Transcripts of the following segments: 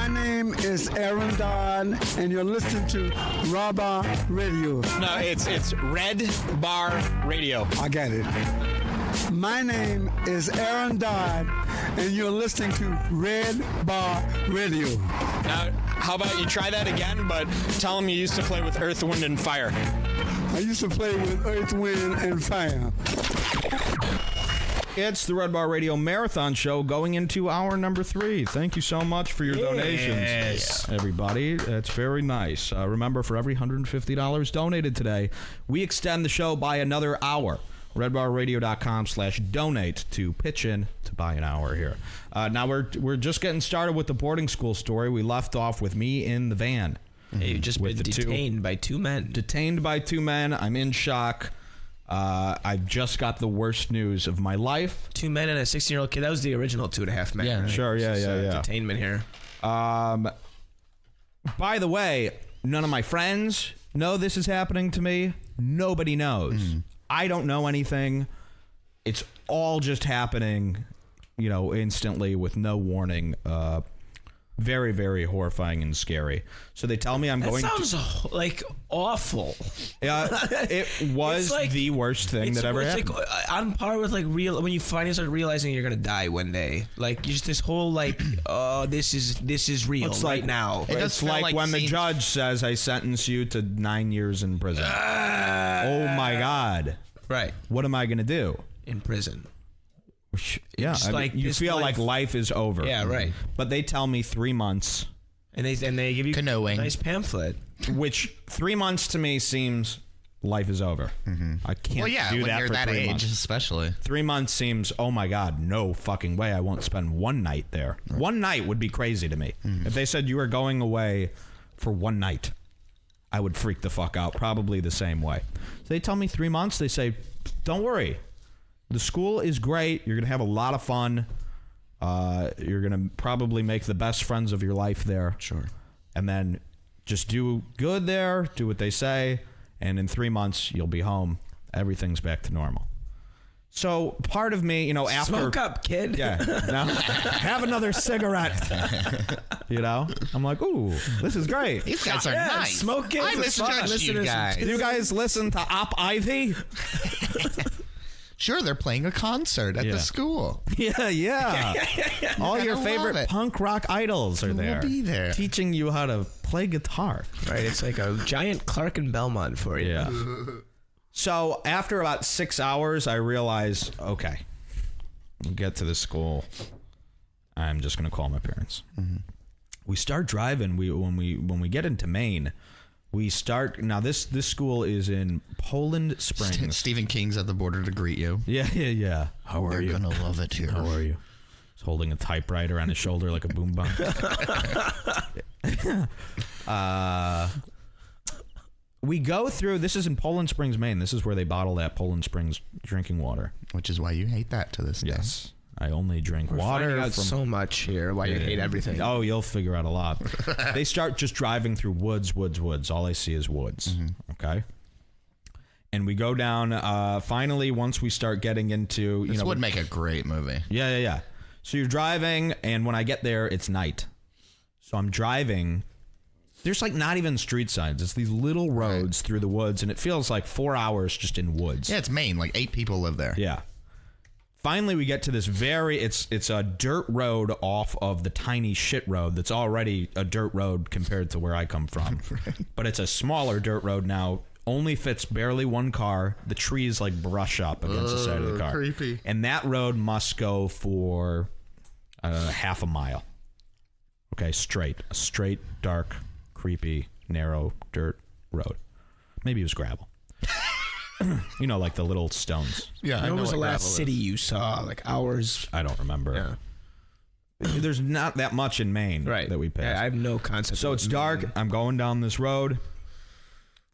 My name is Aaron Dodd, and you're listening to Redbar Radio. No, it's Redbar Radio. I get it. My name is Aaron Dodd, and you're listening to Redbar Radio. Now, how about you try that again, but tell them you used to play with Earth, Wind, and Fire. I used to play with Earth, Wind, and Fire. It's the Redbar Radio Marathon Show going into hour number 3. Thank you so much for your donations, everybody. That's very nice. Remember, for every $150 donated today, we extend the show by another hour. RedbarRadio.com/donate to pitch in to buy an hour here. Now, we're just getting started with the boarding school story. We left off with me in the van. Hey, you've just been detained by 2 men. Detained by 2 men. I'm in shock. I've just got the worst news of my life. 2 men and a 16-year-old kid. That was the original 2.5 men. Yeah, right? Sure. Yeah. Detainment here. By the way, none of my friends know this is happening to me. Nobody knows. I don't know anything. It's all just happening, instantly with no warning. Very, very horrifying and scary. So they tell me I'm going. That sounds like awful. It was like, the worst thing that ever happened. It's like on par with like real when you finally start realizing you're gonna die one day. Like just this whole like, oh, this is real now. It's like when the judge says, "I sentence you to 9 years in prison." Oh my God! Right. What am I gonna do in prison? Yeah, you feel like life is over. Yeah, right. But they tell me 3 months, and they give you canoeing. A nice pamphlet. Which 3 months to me seems life is over. I can't do when that you're for that 3 age, months. especially. 3 months seems, oh my God, no fucking way. I won't spend one night there. Right. One night would be crazy to me. If they said you were going away for one night, I would freak the fuck out. Probably the same way. So they tell me 3 months. They say, don't worry. The school is great. You're going to have a lot of fun. You're going to probably make the best friends of your life there. Sure. And then just do good there, do what they say, and in 3 months, you'll be home. Everything's back to normal. So part of me, after... Smoke up, kid. Yeah. Now, have another cigarette. I'm like, ooh, this is great. These guys are nice. Smoke it. I misjudged you guys. Do you guys listen to Op Ivy? Sure, they're playing a concert at the school. Yeah. All your favorite punk rock idols are there. We'll be there. Teaching you how to play guitar. Right, it's like a giant Clark and Belmont for you. Yeah. So after about 6 hours, I realize, okay, we'll get to the school. I'm just going to call my parents. We start driving. When we get into Maine, we start now. This school is in Poland Springs. Stephen King's at the border to greet you. Yeah. How are you? You're gonna love it here. How are you? He's holding a typewriter on his shoulder like a boom bump. We go through. This is in Poland Springs, Maine. This is where they bottle that Poland Springs drinking water. Which is why you hate that to this day. Yes. I only drink We're water. Finding out so much here why you hate everything. Oh, you'll figure out a lot. They start just driving through woods. All I see is woods. Okay. And we go down. Finally, once we start getting into, this would make a great movie. Yeah. So you're driving, and when I get there, it's night. So I'm driving. There's like not even street signs. It's these little roads through the woods, and it feels like 4 hours just in woods. Yeah, it's Maine. Like 8 people live there. Yeah. Finally, we get to this it's a dirt road off of the tiny shit road that's already a dirt road compared to where I come from. Right. But it's a smaller dirt road now. Only fits barely one car. The trees like brush up against the side of the car. Creepy. And that road must go for half a mile. Okay, straight. A straight, dark, creepy, narrow dirt road. Maybe it was gravel. Like the little stones. Yeah. When was the last city you saw? Like hours? I don't remember. Yeah. There's not that much in Maine that we pass. Yeah, I have no concept. So it's dark. I'm going down this road.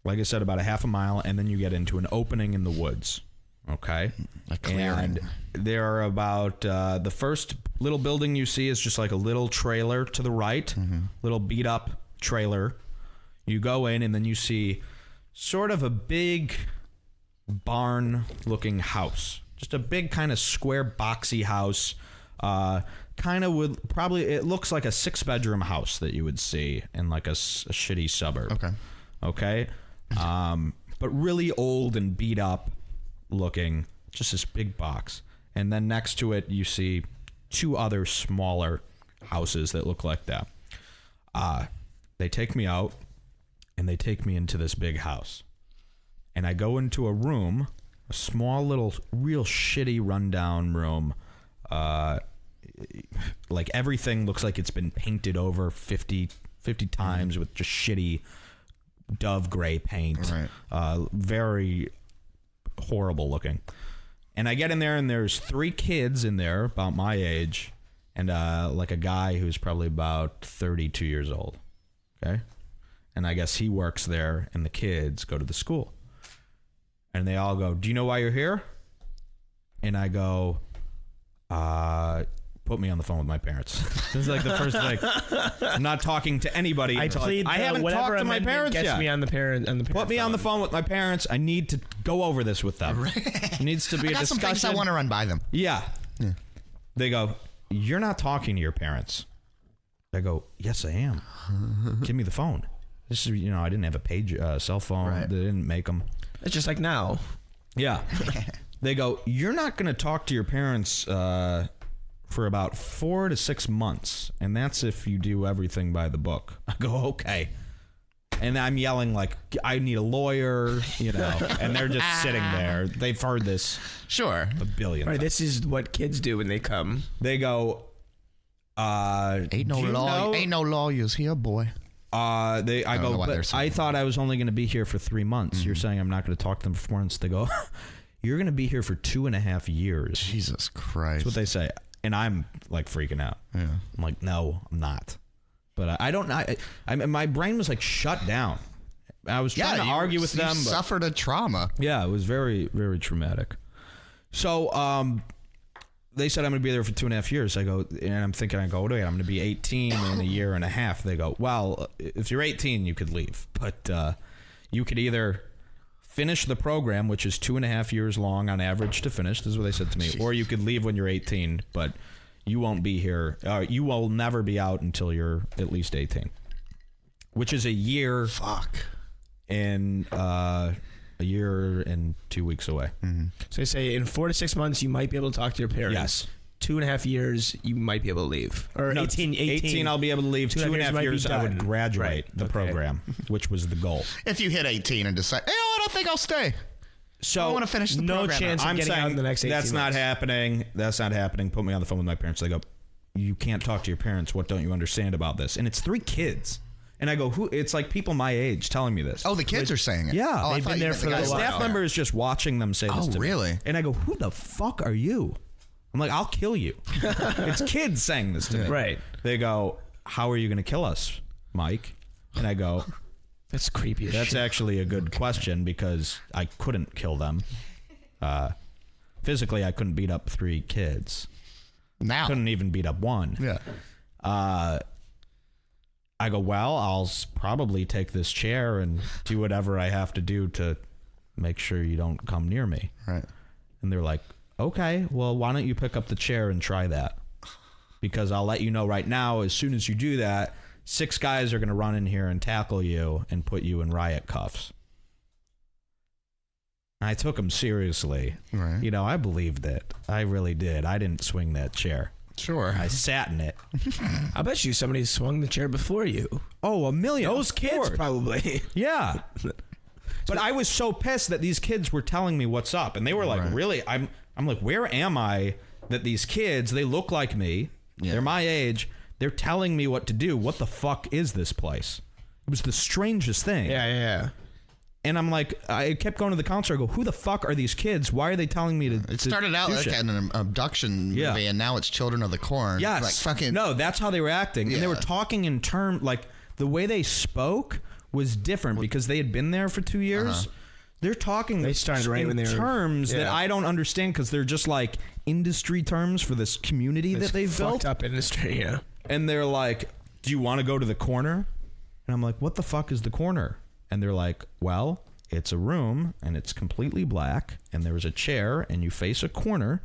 Like I said, about a half a mile, and then you get into an opening in the woods. Okay. A clearing. And there are about the first little building you see is just like a little trailer to the right, little beat up trailer. You go in, and then you see sort of a big barn looking house, just a big kind of square boxy house, kind kind of would probably, it looks like a 6-bedroom house that you would see in like a shitty suburb. Okay. But really old and beat up looking, just this big box. And then next to it, you see 2 other smaller houses that look like that. They take me out and they take me into this big house. And I go into a room, a small little, real shitty rundown room. Like everything looks like it's been painted over 50 times with just shitty dove gray paint. Right. Very horrible looking. And I get in there and there's 3 kids in there about my age and like a guy who's probably about 32 years old. Okay. And I guess he works there and the kids go to the school. And they all go, "Do you know why you're here?" And I go, put me on the phone with my parents. This is like the first thing. I'm not talking to anybody. I haven't talked to my parents yet. Me on the parent. Put me on the phone with my parents. I need to go over this with them. It needs to be a discussion. Some things I want to run by them. Yeah. They go, "You're not talking to your parents." I go, "Yes, I am. Give me the phone." This is, I didn't have a cell phone. Right. They didn't make them. It's just like now. Yeah. They go, "You're not going to talk to your parents for about 4 to 6 months, and that's if you do everything by the book." I go, "Okay." And I'm yelling like, "I need a lawyer," and they're just sitting there. They've heard this a billion times. This is what kids do when they come. They go, ain't no lawyers here, boy. I go, "But I thought I was only going to be here for 3 months. Mm-hmm. You're saying I'm not going to talk to them for 4 months." They go, "You're going to be here for 2.5 years." Jesus Christ. That's what they say. And I'm like freaking out. Yeah. I'm like, "No, I'm not." But I don't know. My brain was like shut down. I was trying to argue with them. You suffered a trauma. Yeah, it was very, very traumatic. So, they said I'm going to be there for 2.5 years. I go, and I'm thinking, wait, I'm going to be 18 in a year and a half. They go, "Well, if you're 18, you could leave. But you could either finish the program, which is 2.5 years long on average to finish." This is what they said to me. Jeez. "Or you could leave when you're 18, but you won't be here. You will never be out until you're at least 18, which is a year. In a year and 2 weeks away." Mm-hmm. So they say in 4 to 6 months you might be able to talk to your parents. Yes. 2.5 years you might be able to leave. Or no, 18 I'll be able to leave. 2.5 years I would graduate the program, which was the goal. If you hit 18 and decide, I don't think I'll stay. So I want to finish the program. No chance of getting out in the next 18 months. Not happening. That's not happening. Put me on the phone with my parents. They go, "You can't talk to your parents. What don't you understand about this?" And it's 3 kids. And I go, "Who?" It's like people my age telling me this. Oh, the kids are saying it. Yeah. Oh, they've been there for a while. Staff member is just watching them say this to me. Oh, really? And I go, "Who the fuck are you?" I'm like, "I'll kill you." It's kids saying this to me. Right. They go, "How are you going to kill us, Mike?" And I go, "That's creepy as shit." That's actually a good question because I couldn't kill them. Physically, I couldn't beat up 3 kids. Now. Couldn't even beat up 1. Yeah. I go, "Well, I'll probably take this chair and do whatever I have to do to make sure you don't come near me." Right. And they're like, "Okay, well, why don't you pick up the chair and try that? Because I'll let you know right now, as soon as you do that, 6 guys are going to run in here and tackle you and put you in riot cuffs." I took them seriously. Right. I believed it. I really did. I didn't swing that chair. Sure. I sat in it. I bet you somebody swung the chair before you. Oh, a million. Those kids probably. Yeah. But I was so pissed that these kids were telling me what's up. And they were like, really? I'm like, where am I that these kids, they look like me. Yeah. They're my age. They're telling me what to do. What the fuck is this place? It was the strangest thing. Yeah. And I'm like, I kept going to the counselor. I go, "Who the fuck are these kids? Why are they telling me to?" It started out like an abduction movie, and now it's Children of the Corn. Yes. Like fucking. No, that's how they were acting. Yeah. And they were talking in like the way they spoke was different because they had been there for 2 years. Uh-huh. They're talking they started right when they were, terms that I don't understand because they're just like industry terms for this community that they've built. Fucked up industry, yeah. And they're like, "Do you want to go to the corner?" And I'm like, "What the fuck is the corner?" And they're like, "Well, it's a room and it's completely black and there's a chair and you face a corner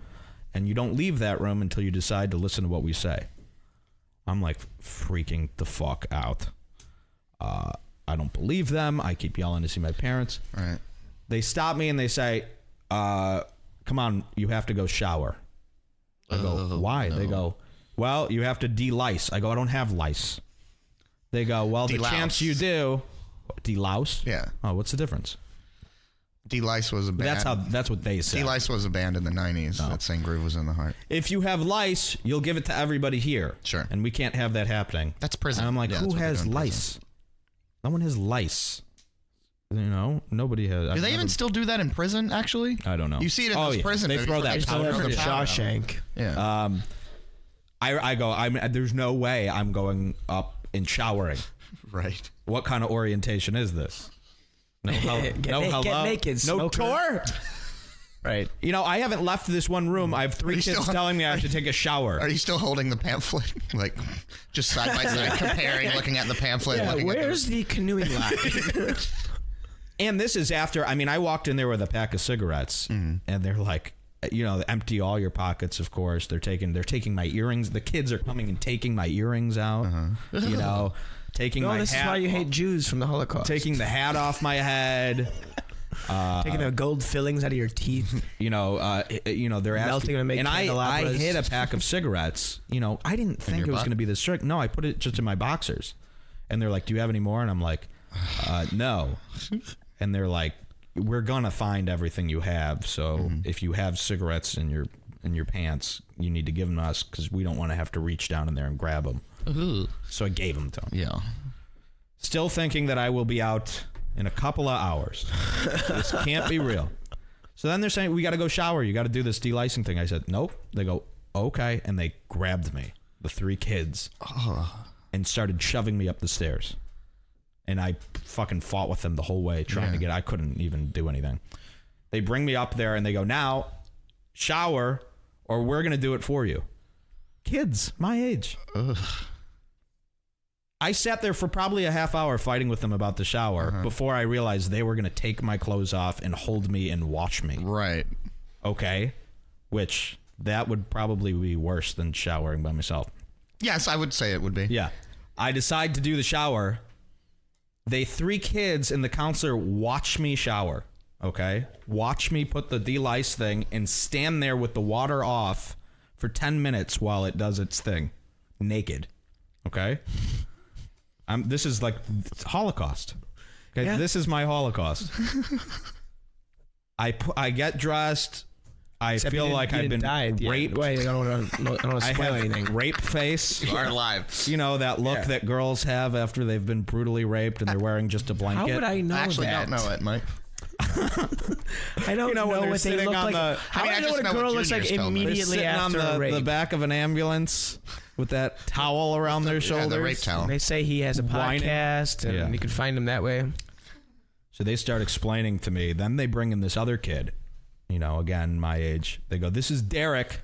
and you don't leave that room until you decide to listen to what we say. I'm like freaking the fuck out. I don't believe them. I keep yelling to see my parents. Right. They stop me and they say, come on, you have to go shower. I go, why? No. They go, well, you have to de-lice. I go, I don't have lice. They go, well, De-louse. the chance you do. De-louse? Yeah. Oh, what's the difference? De-lice was a band. That's what they said. De-lice was a band in the 90s that sang Groove Was in the Heart. If you have lice, you'll give it to everybody here. Sure. And we can't have that happening. That's prison. And I'm like, Yeah, who that's what they has do in lice? prison. No one has lice. You know, nobody has. Do they even still do that in prison, actually? I don't know. You see it in this prison. They throw that powder from from the Shawshank. Yeah. I go, there's no way I'm going up and showering. Right. What kind of orientation is this? No, hello. Get naked, no smoker. tour. Right. You know, I haven't left this one room. I have 3 kids telling me I have to take a shower. Are you still holding the pamphlet? Like, just side by side, comparing, looking at the pamphlet. Yeah, looking where's the canoeing line? And this is after, I walked in there with a pack of cigarettes, and they're like, you know, empty all your pockets, of course. They're taking my earrings. The kids are coming and taking my earrings out. You know, taking my hat. This is why you hate Jews from the Holocaust. Taking the hat off my head. Taking the gold fillings out of your teeth. You know, they're melting them to make and I candelabras. hid a pack of cigarettes. You know, I didn't think it was going to be this strict. No, I put it just in my boxers, and they're like, "Do you have any more?" And I'm like, "No." And they're like, "We're gonna find everything you have. So if you have cigarettes in your pants, you need to give them to us because we don't want to have to reach down in there and grab them." So I gave them to them. Yeah. Still thinking that I will be out in a couple of hours. This can't be real. So then they're saying, we got to go shower. You got to do this delicing thing. I said, nope. They go, okay. And they grabbed me, the 3 kids, and started shoving me up the stairs. And I fucking fought with them the whole way, trying to get, I couldn't even do anything. They bring me up there and they go, now, shower, or we're going to do it for you. Kids, my age. Ugh. I sat there for probably a half hour fighting with them about the shower before I realized they were going to take my clothes off and hold me and wash me. Right. Okay. Which, that would probably be worse than showering by myself. Yes, I would say it would be. Yeah. I decide to do the shower. They 3 kids and the counselor watch me shower. Okay. Watch me put the de-lice thing and stand there with the water off for 10 minutes while it does its thing. Naked. Okay. This is like Holocaust. Okay, Yeah. This is my Holocaust. I get dressed. I Except feel you like I've been raped. Wait, I don't want to I spoil have anything. rape face. You are live. You know that look that girls have after they've been brutally raped and they're wearing just a blanket. How would I know I actually that? don't know it, Mike. I don't know, when know they're what they sitting look on like. the- How do I know just what know a girl what looks like Junior's told me. They're immediately sitting after a on rape? the back of an ambulance with that towel around their shoulders. Yeah, the rape towel. They say he has a Whining. podcast, and Yeah. you can find him that way. So they start explaining to me. Then they bring in this other kid, you know, again, my age. They go, this is Derek.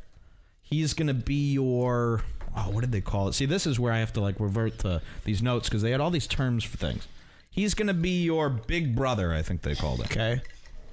He's going to be your, what did they call it? See, this is where I have to like revert to these notes because they had all these terms for things. He's going to be your big brother, I think they called it. Okay.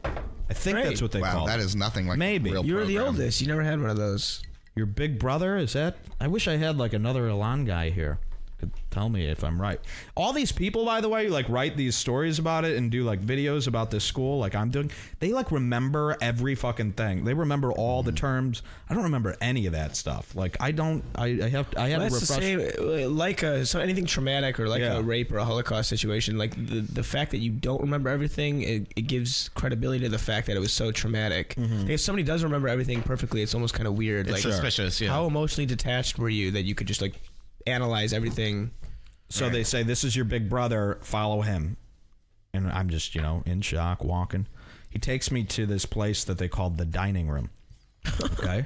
I think Great. that's what they Wow, called that it. is nothing like Maybe. a real You're the program. oldest. You never had one of those. Your big brother? Is that? I wish I had like another Elan guy here. Could tell me if I'm right. All these people, by the way, like write these stories about it and do like videos about this school like I'm doing. They like remember every fucking thing. They remember all the terms. I don't remember any of that stuff. Like I don't. I had to That's refresh. the same. Like so anything traumatic or like Yeah. a rape or a Holocaust situation. Like the fact that you don't remember everything, it gives credibility to the fact that it was so traumatic. If somebody does remember everything perfectly, it's almost kind of weird. It's like suspicious, yeah. How emotionally detached were you that you could just like analyze everything? So they say, this is your big brother, follow him. And I'm just, you know, in shock, walking. He takes me to this place that they called the dining room. Okay?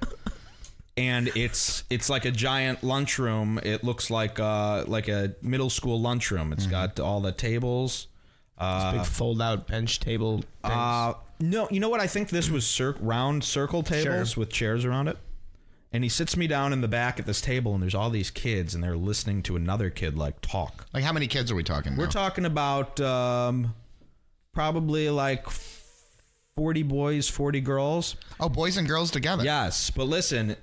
And it's like a giant lunchroom. It looks like a middle school lunchroom. It's got all the tables. Big fold out bench table things. No, you know what? I think this was round circle tables with chairs around it. And he sits me down in the back at this table, and there's all these kids, and they're listening to another kid, like, talk. Like, how many kids are we talking We're now? talking about probably, like, 40 boys, 40 girls. Oh, boys and girls together. Yes, but listen,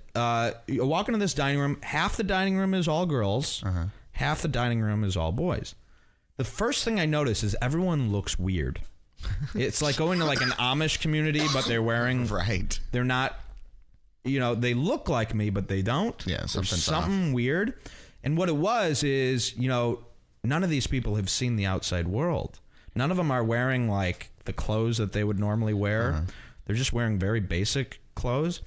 you walk into this dining room. Half the dining room is all girls. Half the dining room is all boys. The first thing I notice is everyone looks weird. It's like going to like an Amish community, but they're wearing... Right. They're not... You know, they look like me, but they don't. Yeah, something weird. And what it was is, you know, none of these people have seen the outside world. None of them are wearing like the clothes that they would normally wear. They're just wearing very basic clothes.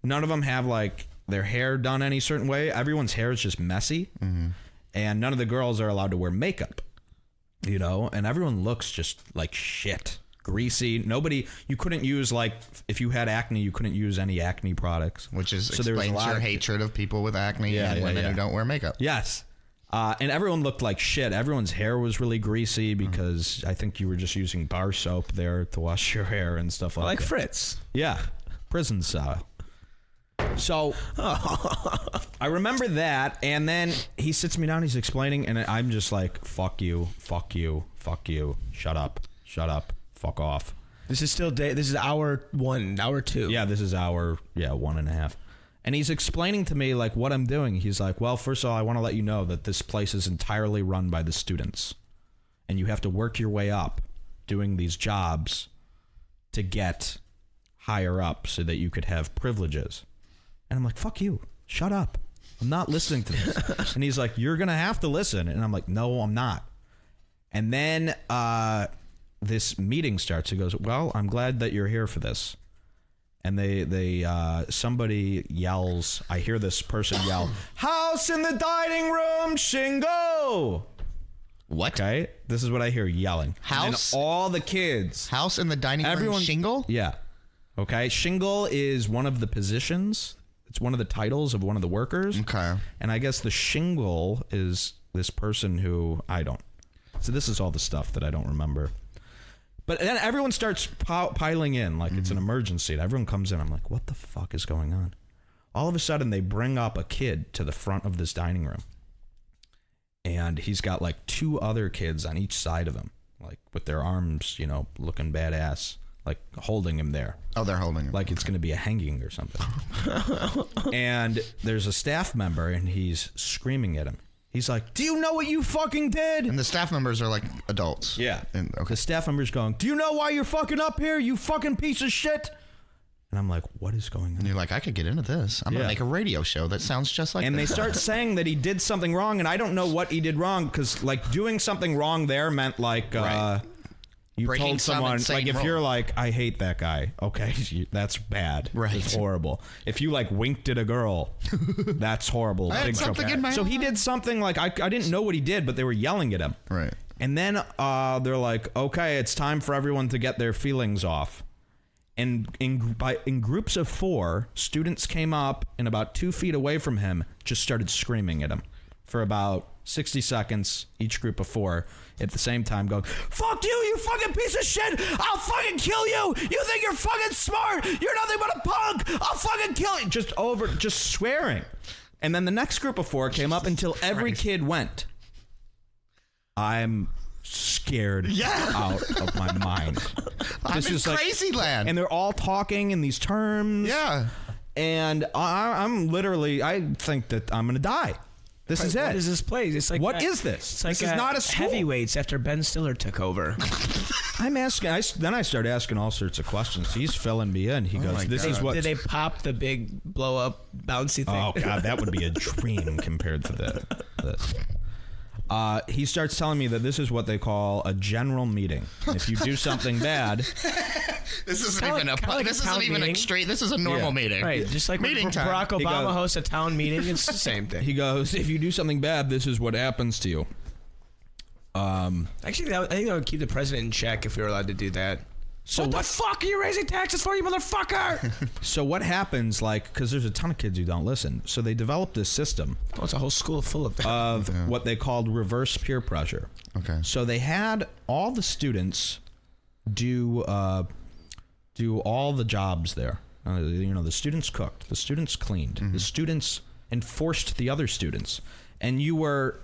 None of them have like their hair done any certain way. Everyone's hair is just messy. And none of the girls are allowed to wear makeup, you know, and everyone looks just like shit. Greasy. Nobody, you couldn't use, like, if you had acne, you couldn't use any acne products. Which is explains your hatred of people with acne and women who don't wear makeup. Yes. And everyone looked like shit. Everyone's hair was really greasy because I think you were just using bar soap there to wash your hair and stuff like that. Like Fritz. Yeah. Prison style. So I remember that, and then he sits me down, he's explaining, and I'm just like, fuck you, fuck you, fuck you, shut up, fuck off. This is still this is hour 1, hour 2. Yeah, this is hour 1.5. And he's explaining to me like what I'm doing. He's like, well, first of all, I want to let you know that this place is entirely run by the students, and you have to work your way up doing these jobs to get higher up so that you could have privileges. And I'm like, fuck you, shut up, I'm not listening to this. And he's like, you're gonna have to listen. And I'm like, no, I'm not. And then this meeting starts. He goes, well, I'm glad that you're here for this. And they somebody yells, I hear this person yell, house in the dining room, Shingo. What? Okay, this is what I hear yelling. House? And all the kids. House in the dining room, Shingle? Yeah. Okay, Shingle is one of the positions. It's one of the titles of one of the workers. Okay. And I guess the shingle is this person who I don't. So this is all the stuff that I don't remember. But then everyone starts piling in like it's an emergency. And everyone comes in. I'm like, what the fuck is going on? All of a sudden, they bring up a kid to the front of this dining room. And he's got like 2 other kids on each side of him, like with their arms, you know, looking badass, like holding him there. Oh, they're holding him. Like it's going to be a hanging or something. And there's a staff member, and he's screaming at him. He's like, do you know what you fucking did? And the staff members are like adults. Yeah. And, okay. The staff member's going, do you know why you're fucking up here, you fucking piece of shit? And I'm like, what is going on? And you're like, I could get into this. I'm going to make a radio show that sounds just like and this. they start saying that he did something wrong, and I don't know what he did wrong, because, like, doing something wrong there meant, like, Right. you Breaking told some someone, insane like, if rule. you're like, I hate that guy, okay, that's bad. Right. It's horrible. If you, like, winked at a girl, that's horrible. I had Big something trouble. in my So he eye. did something, like, I didn't know what he did, but they were yelling at him. Right. And then they're like, okay, it's time for everyone to get their feelings off. And in groups of 4, students came up and about 2 feet away from him just started screaming at him for about 60 seconds, each group of 4, at the same time going, fuck you, you fucking piece of shit! I'll fucking kill you! You think you're fucking smart! You're nothing but a punk! I'll fucking kill you! Just swearing. And then the next group of 4 came up until every kid went. I'm scared out of my mind. I'm in crazy land. And they're all talking in these terms. Yeah. And I'm literally, I think that I'm going to die. This is it. What is this place? It's like What is this? It's like This is not a school. Heavyweights after Ben Stiller took over. I'm asking, then I start asking all sorts of questions. He's filling me in. He goes, my this God. is what. Did they pop the big blow up bouncy thing? Oh, God, that would be a dream compared to this. He starts telling me that this is what they call a general meeting. If you do something bad, This isn't Kinda even like- kinda like this a town isn't even meeting. a straight. This is a normal Yeah. meeting. Right, just like when Meeting time. Barack He Obama goes- hosts a town meeting, it's the same thing. he goes, if you do something bad, this is what happens to you. Actually, I think that would keep the president in check if we were allowed to do that. So what the fuck are you raising taxes for, you motherfucker? So what happens, like, because there's a ton of kids who don't listen, so they developed this system Oh, it's a whole school full of that. of what they called reverse peer pressure. Okay. So they had all the students do all the jobs there. The students cooked, the students cleaned, the students enforced the other students, and you were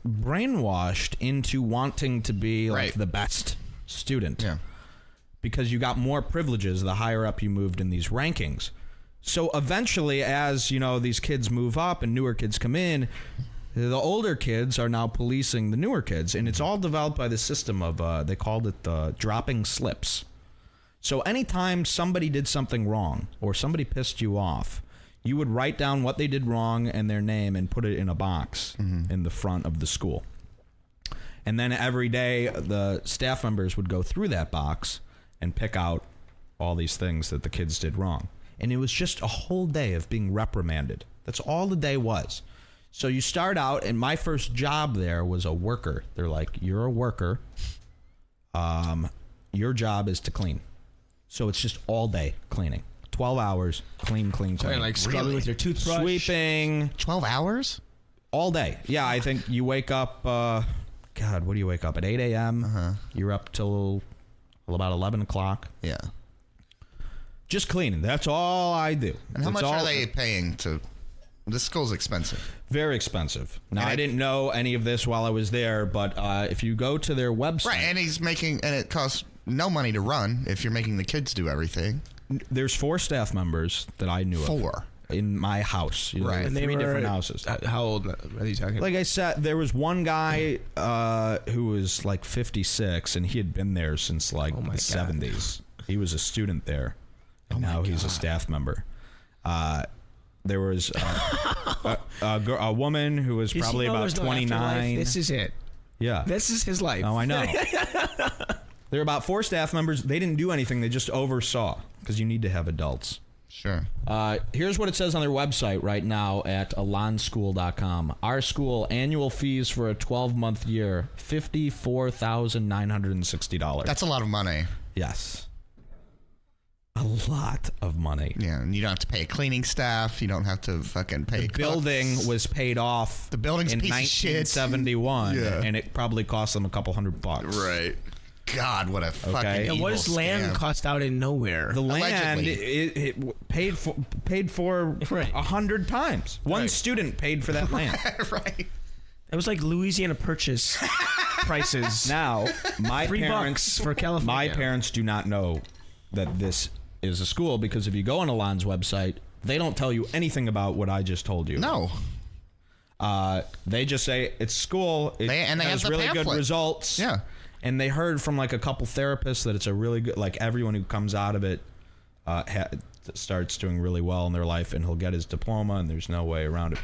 brainwashed into wanting to be like Right. the best student. Yeah. because you got more privileges the higher up you moved in these rankings. So eventually, as these kids move up and newer kids come in, the older kids are now policing the newer kids, and it's all developed by the system of they called it dropping slips. So anytime somebody did something wrong or somebody pissed you off, you would write down what they did wrong and their name and put it in a box in the front of the school. And then every day, the staff members would go through that box and pick out all these things that the kids did wrong. And it was just a whole day of being reprimanded. That's all the day was. So you start out, and my first job there was a worker. They're like, you're a worker. Your job is to clean. So it's just all day cleaning. 12 hours, clean. Like scrubbing with your toothbrush. Sweeping. 12 hours? All day. Yeah, I think you wake up, what do you wake up? At 8 a.m.? You're up till about 11 o'clock. Yeah. Just cleaning. That's all I do. And how much are they paying to... This school's expensive. Very expensive. Now, I didn't know any of this while I was there, but if you go to their website... Right, and it costs no money to run if you're making the kids do everything. There's 4 staff members that I knew of. 4? In my house. Right. And 3 different houses. How old are you talking? Like I said, there was one guy who was like 56, and he had been there since like the 70s. He was a student there, and now he's a staff member. There was a woman who was probably about 29. This is it. Yeah. This is his life. Oh, I know. There were about 4 staff members. They didn't do anything. They just oversaw, because you need to have adults. Sure. Here's what it says on their website right now at alonschool.com. Our school annual fees for a 12-month year, $54,960. That's a lot of money. Yes. A lot of money. Yeah, and you don't have to pay a cleaning staff. You don't have to fucking pay The building cooks. was paid off The building's in a piece of shit. 1971, Yeah. and it probably cost them a couple $100. Right. God, what a fucking And evil what does land scam. cost out in nowhere? The land Allegedly. it paid for Right. 100 times. One student paid for that land. Right. It was like Louisiana Purchase prices. Now, my $3 parents for California. My parents do not know that this is a school, because if you go on Alon's website, they don't tell you anything about what I just told you. No. They just say it's school. It They has have the really pamphlet. good results. Yeah. And they heard from like a couple therapists that it's a really good, like everyone who comes out of it starts doing really well in their life, and he'll get his diploma, and there's no way around it.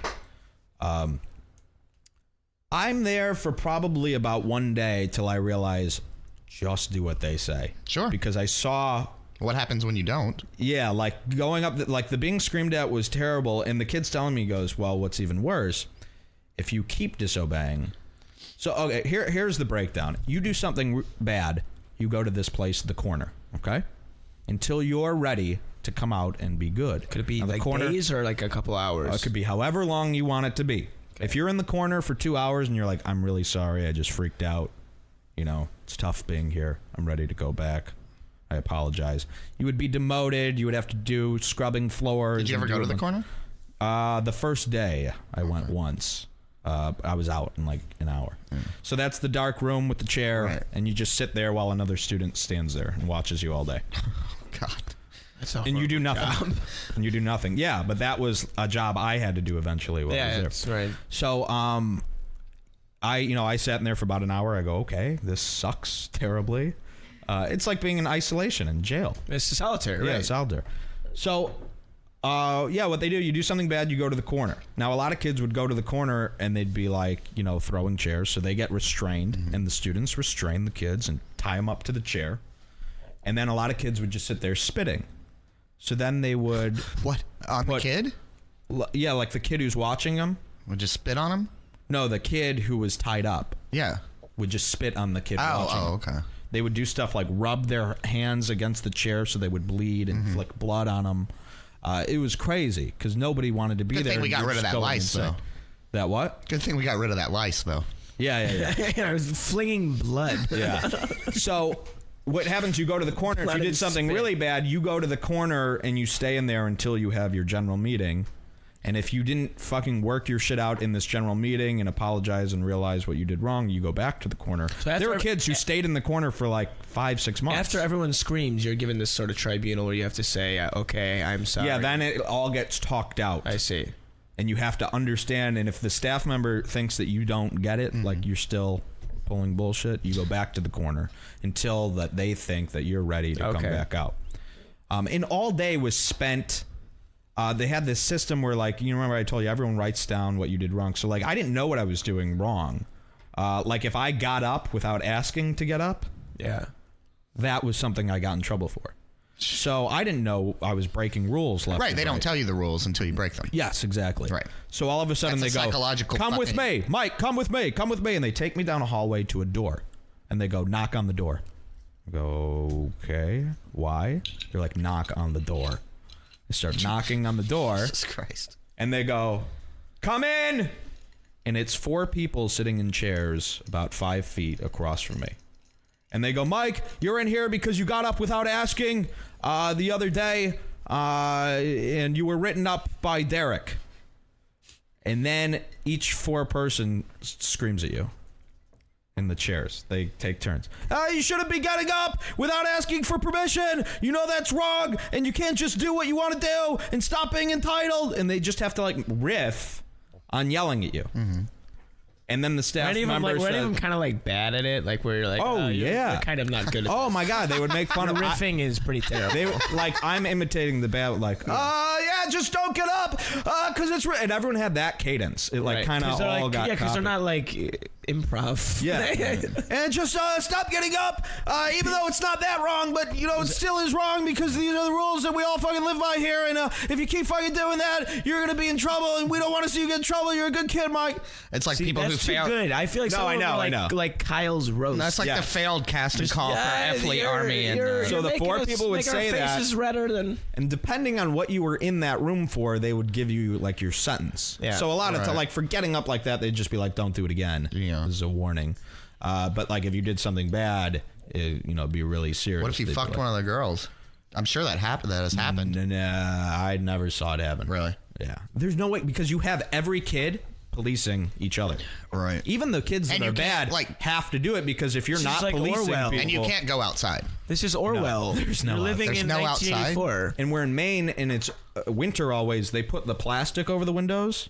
I'm there for probably about 1 day till I realize just do what they say. Sure. Because I saw... What happens when you don't? Yeah, like going up, like the being screamed at was terrible, and the kid's telling me, he goes, well, what's even worse, if you keep disobeying... So, okay, here's the breakdown. You do something bad, you go to this place, the corner, okay? Until you're ready to come out and be good. Could it be now, like days or like a couple hours? It could be however long you want it to be. Okay. If you're in the corner for 2 hours and you're like, I'm really sorry, I just freaked out. It's tough being here. I'm ready to go back. I apologize. You would be demoted. You would have to do scrubbing floors. Did you ever go to the corner? The first day I went once. I was out in like an hour. So that's the dark room with the chair, Right. and you just sit there while another student stands there and watches you all day. God. That's a And you do horrible nothing. job. And you do nothing. Yeah, but that was a job I had to do eventually while I was Yeah, there. that's right. So, I sat in there for about an hour. I go, okay, this sucks terribly. It's like being in isolation in jail. It's solitary, right? Yeah, it's out there. So, what they do, you do something bad, you go to the corner. Now, a lot of kids would go to the corner and they'd be like, throwing chairs. So they get restrained, and the students restrain the kids and tie them up to the chair. And then a lot of kids would just sit there spitting. So then they would... What? On the kid? Yeah, like the kid who's watching them. Would just spit on him? No, the kid who was tied up Yeah. would just spit on the kid watching. Oh, okay. They would do stuff like rub their hands against the chair so they would bleed and flick blood on them. It was crazy because nobody wanted to be Good there. thing we got rid of that lice, though. That what? Good thing we got rid of that lice, though. Yeah. I was flinging blood. Yeah. So what happens, you go to the corner. If Blood you did and something spit. really bad, you go to the corner and you stay in there until you have your general meeting. And if you didn't fucking work your shit out in this general meeting and apologize and realize what you did wrong, you go back to the corner. So there were kids who stayed in the corner for like 5-6 months. After everyone screams, you're given this sort of tribunal where you have to say, okay, I'm sorry. Yeah, then it all gets talked out. I see. And you have to understand, and if the staff member thinks that you don't get it, like you're still pulling bullshit, you go back to the corner until that they think that you're ready to come back out. And all day was spent... they had this system where, like, you remember I told you everyone writes down what you did wrong. So, like, I didn't know what I was doing wrong. Like, if I got up without asking to get up, that was something I got in trouble for. So I didn't know I was breaking rules left. Right, they don't tell you the rules until you break them. Yes, exactly. Right. So all of a sudden they go, psychological come with me, Mike, come with me, and they take me down a hallway to a door, and they go, knock on the door. I go, okay, why? They're like, knock on the door. They start knocking on the door. Jesus Christ. And they go, come in! And it's 4 people sitting in chairs about 5 feet across from me. And they go, Mike, you're in here because you got up without asking the other day, and you were written up by Derek. And then each 4 person screams at you. In the chairs. They take turns. You shouldn't be getting up without asking for permission. You know that's wrong, and you can't just do what you want to do and stop being entitled. And they just have to, like, riff on yelling at you. Mm-hmm. And then the staff members... Were any of them kind of, like, bad at it? Like, where you're like, you're kind of not good at Oh, my God. They would make fun of... riffing is pretty terrible. They, like, I'm imitating the bad, like, just don't get up, because it's... And everyone had that cadence. It, like, kind of all got because they're not, like, improv. Yeah. And just stop getting up, even though it's not that wrong, but, you know, it still is wrong because these are the rules that we all fucking live by here, and if you keep fucking doing that, you're going to be in trouble, and we don't want to see you get in trouble. You're a good kid, Mike. It's like people who fail. Good. I feel like I know. Like Kyle's roast. That's like the failed casting call for Athlete Army. So the 4 people would say that. Faces redder than. And depending on what you were in that room for, they would give you like your sentence. Yeah. So a lot of time, like for getting up like that, they'd just be like, "Don't do it again." Yeah. This is a warning. But like if you did something bad, it'd be really serious. What if you fucked one of the girls? I'm sure that happened. That has happened. Nah, I never saw it happen. Really? Yeah. There's no way because you have every kid policing each other. Right. Even the kids that are bad have to do it because if you're not like policing Orwell. people... And you can't go outside. This is Orwell. There's no You're living There's in no 1984. outside. And we're in Maine, and it's winter always. They put the plastic over the windows,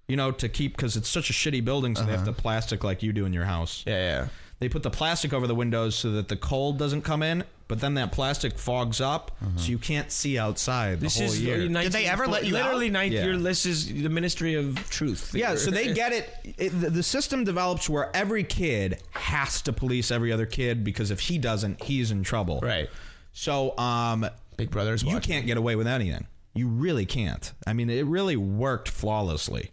to keep... Because it's such a shitty building, so they have the plastic like you do in your house. Yeah. They put the plastic over the windows so that the cold doesn't come in, but then that plastic fogs up, so you can't see outside the whole year. Did they ever let you literally out? This is the Ministry of Truth. Yeah, so they get it. The system develops where every kid has to police every other kid because if he doesn't, he's in trouble. Right. So, Big Brother's you watching. can't get away with anything. You really can't. I mean, it really worked flawlessly.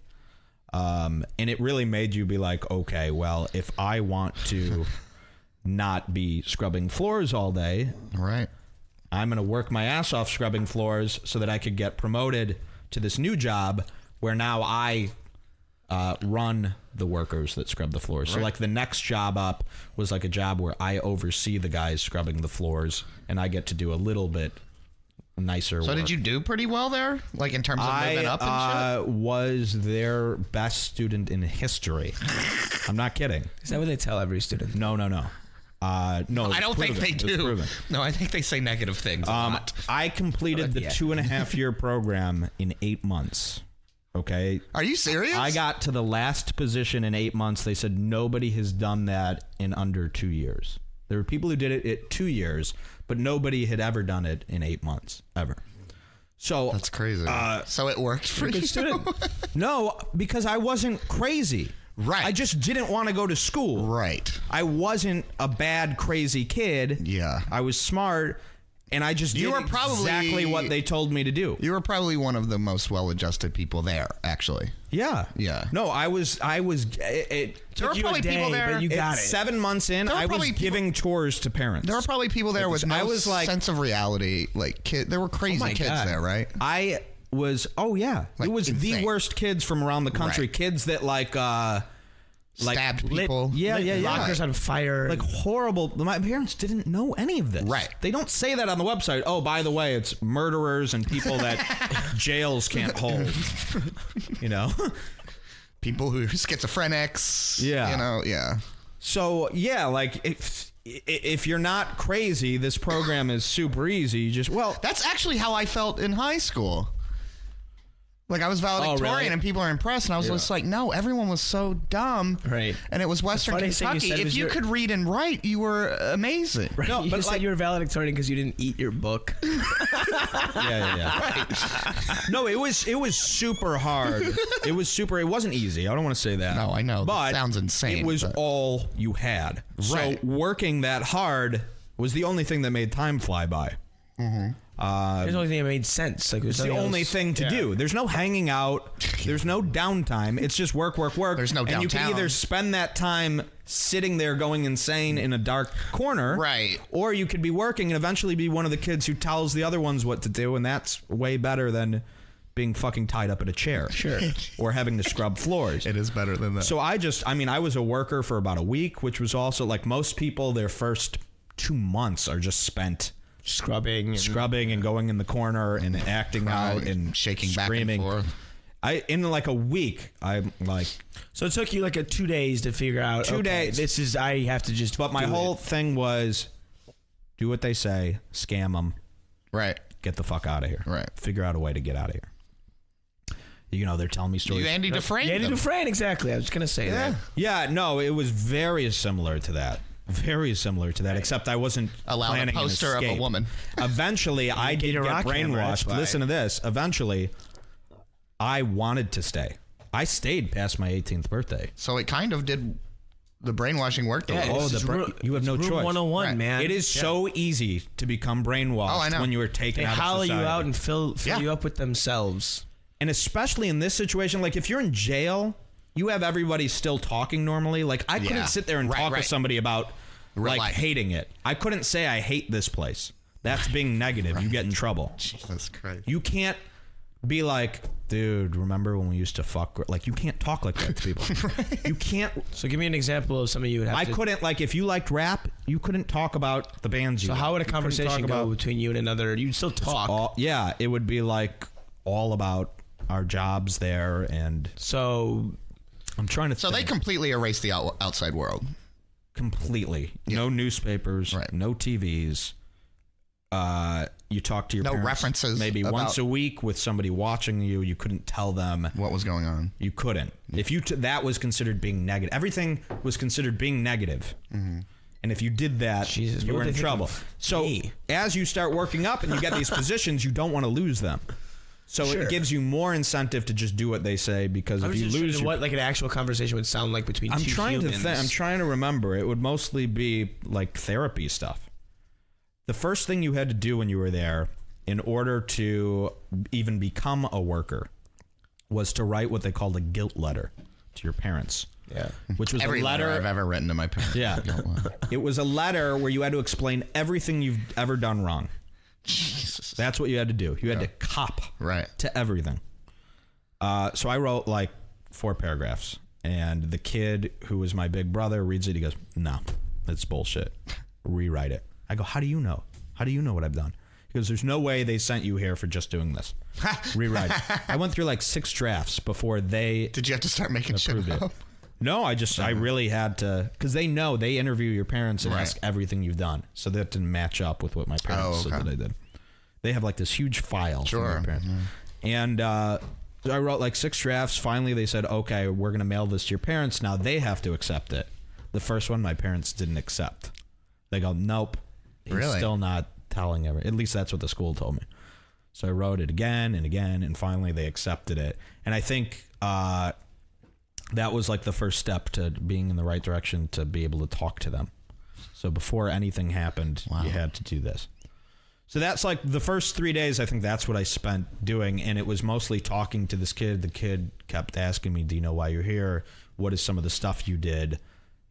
And it really made you be like, okay, well, if I want to not be scrubbing floors all day, Right. I'm going to work my ass off scrubbing floors so that I could get promoted to this new job where now I run the workers that scrub the floors. Right. So like the next job up was like a job where I oversee the guys scrubbing the floors and I get to do a little bit nicer So work. did you do pretty well there? Like in terms of moving up and I was their best student in history. I'm not kidding. Is that what they tell every student? No. No, I don't think they It's do. proven. No, I think they say negative things a lot. I completed the 2.5-year program in 8 months. Okay. Are you serious? I got to the last position in 8 months. They said nobody has done that in under 2 years. There were people who did it at 2 years, but nobody had ever done it in 8 months, ever. So That's crazy. So it worked for you? No, because I wasn't crazy. Right. I just didn't want to go to school. Right. I wasn't a bad, crazy kid. Yeah. I was smart, and I just did probably exactly what they told me to do. You were probably one of the most well-adjusted people there, actually. Yeah. Yeah. No, I was. It There were probably people there. but you got it. 7 months in, I was giving chores to parents. There were probably people there with no sense of reality. Like there were crazy kids there, right? I was. Oh yeah, Like it was insane. the worst kids from around the country. Right. Kids that like like stabbed people. Yeah. Lockers on fire. Like horrible. My parents didn't know any of this. Right. They don't say that on the website. Oh, by the way, it's murderers and people that jails can't hold. You know? People who are schizophrenics. Yeah. You know, yeah. So, yeah, like if you're not crazy, this program is super easy. You just, That's actually how I felt in high school. Like, I was valedictorian really? and people are impressed, and I was just like, no, everyone was so dumb. Right. And it was Western funny thing you Kentucky. said If was you could read and write, you were amazing. Right. No, You but just like- said you were valedictorian because you didn't eat your book. yeah. No, it was super hard. It wasn't easy. I don't want to say that. No, I know. That But sounds insane, It was but- all you had. Right. So working that hard was the only thing that made time fly by. There's the only thing that made sense. Like, It's the only thing to do. There's no hanging out. There's no downtime. It's just work. There's no And you can downtown. either spend that time sitting there going insane in a dark corner. Right. Or you could be working and eventually be one of the kids who tells the other ones what to do. And that's way better than being fucking tied up in a chair. Sure. Or having to scrub floors. It is better than that. So I was a worker for about a week, which was also like most people, their first 2 months are just spent Scrubbing. and going in the corner and acting out and shaking screaming. back and forth. In like a week, I'm like, So it took you like 2 days to figure out. 2 days. I have to just. but my do whole it. thing was do what they say, scam them, Right. get the fuck out of here. Right. Figure out a way to get out of here. You know, they're telling me stories. You Andy Dufresne. Yeah, Andy them. Dufresne, exactly. I was just gonna say that. Yeah, no, it was very similar to that. Very similar to that, except I wasn't Allowed a planning an poster of a escape. woman. Eventually, I did a get rock hammer, that's brainwashed. why. Listen to this. Eventually, I wanted to stay. I stayed past my 18th birthday. So it kind of did the brainwashing work. The Yeah, way. this is you have no Room choice. 101, Right. man. It is so easy to become brainwashed Oh, I know. when you are taken They out of hollow society. you out and fill Yeah. you up with themselves. And especially in this situation, like if you're in jail, you have everybody still talking normally. Like I couldn't Yeah. sit there and Right, talk right. with somebody about Real like life. hating it. I couldn't say I hate this place. That's being negative. You get in trouble. Jesus Christ. You can't be like, dude, remember when we used to fuck? Like you can't talk like that to people. You can't. So give me an example of something you would have I to. couldn't, like, if you liked rap, you couldn't talk about the bands you So liked. how would a You couldn't conversation talk go about between you and another? You'd still talk. yeah, it would be like all about our jobs there, and So I'm trying to So they think. completely erased the outside world. Completely. No newspapers, Right. no TVs. You talk to your No parents references maybe about- once a week with somebody watching you. You couldn't tell them. What was going on? You couldn't. If you that was considered being negative. Everything was considered being negative. And if you did that, Jesus, you what were would in they think trouble. of So me? as you start working up and you get these positions, you don't want to lose them. So Sure. it gives you more incentive to just do what they say, because I if was you just lose thinking your what like an actual conversation would sound like between I'm two trying humans. to think. I'm trying to remember. It would mostly be like therapy stuff. The first thing you had to do when you were there, in order to even become a worker, was to write what they called a guilt letter to your parents. Yeah. Which was Every a letter I've ever written to my parents. Yeah. It was a letter where you had to explain everything you've ever done wrong. Jesus. That's what you had to do. You had to cop Right. to everything. So I wrote like 4 paragraphs, and the kid who was my big brother reads it. He goes, "No, that's bullshit. Rewrite it." I go, "How do you know? How do you know what I've done?" He goes, "There's no way they sent you here for just doing this. Rewrite it." I went through like 6 drafts before they Did you have to start making shit approved it. up? No, I really had to, because they know, they interview your parents and Right. ask everything you've done. So that didn't match up with what my parents said okay. that I did. They have like this huge file from Sure. my parents. And I wrote like 6 drafts. Finally, they said, okay, we're going to mail this to your parents. Now they have to accept it. The first one, my parents didn't accept. They go, nope. He's Really? still not telling everyone. At least that's what the school told me. So I wrote it again and again, and finally they accepted it. And I think that was like the first step to being in the right direction to be able to talk to them. So before anything happened, you had to do this. So that's like the first 3 days. I think that's what I spent doing. And it was mostly talking to this kid. The kid kept asking me, "Do you know why you're here? What is some of the stuff you did?"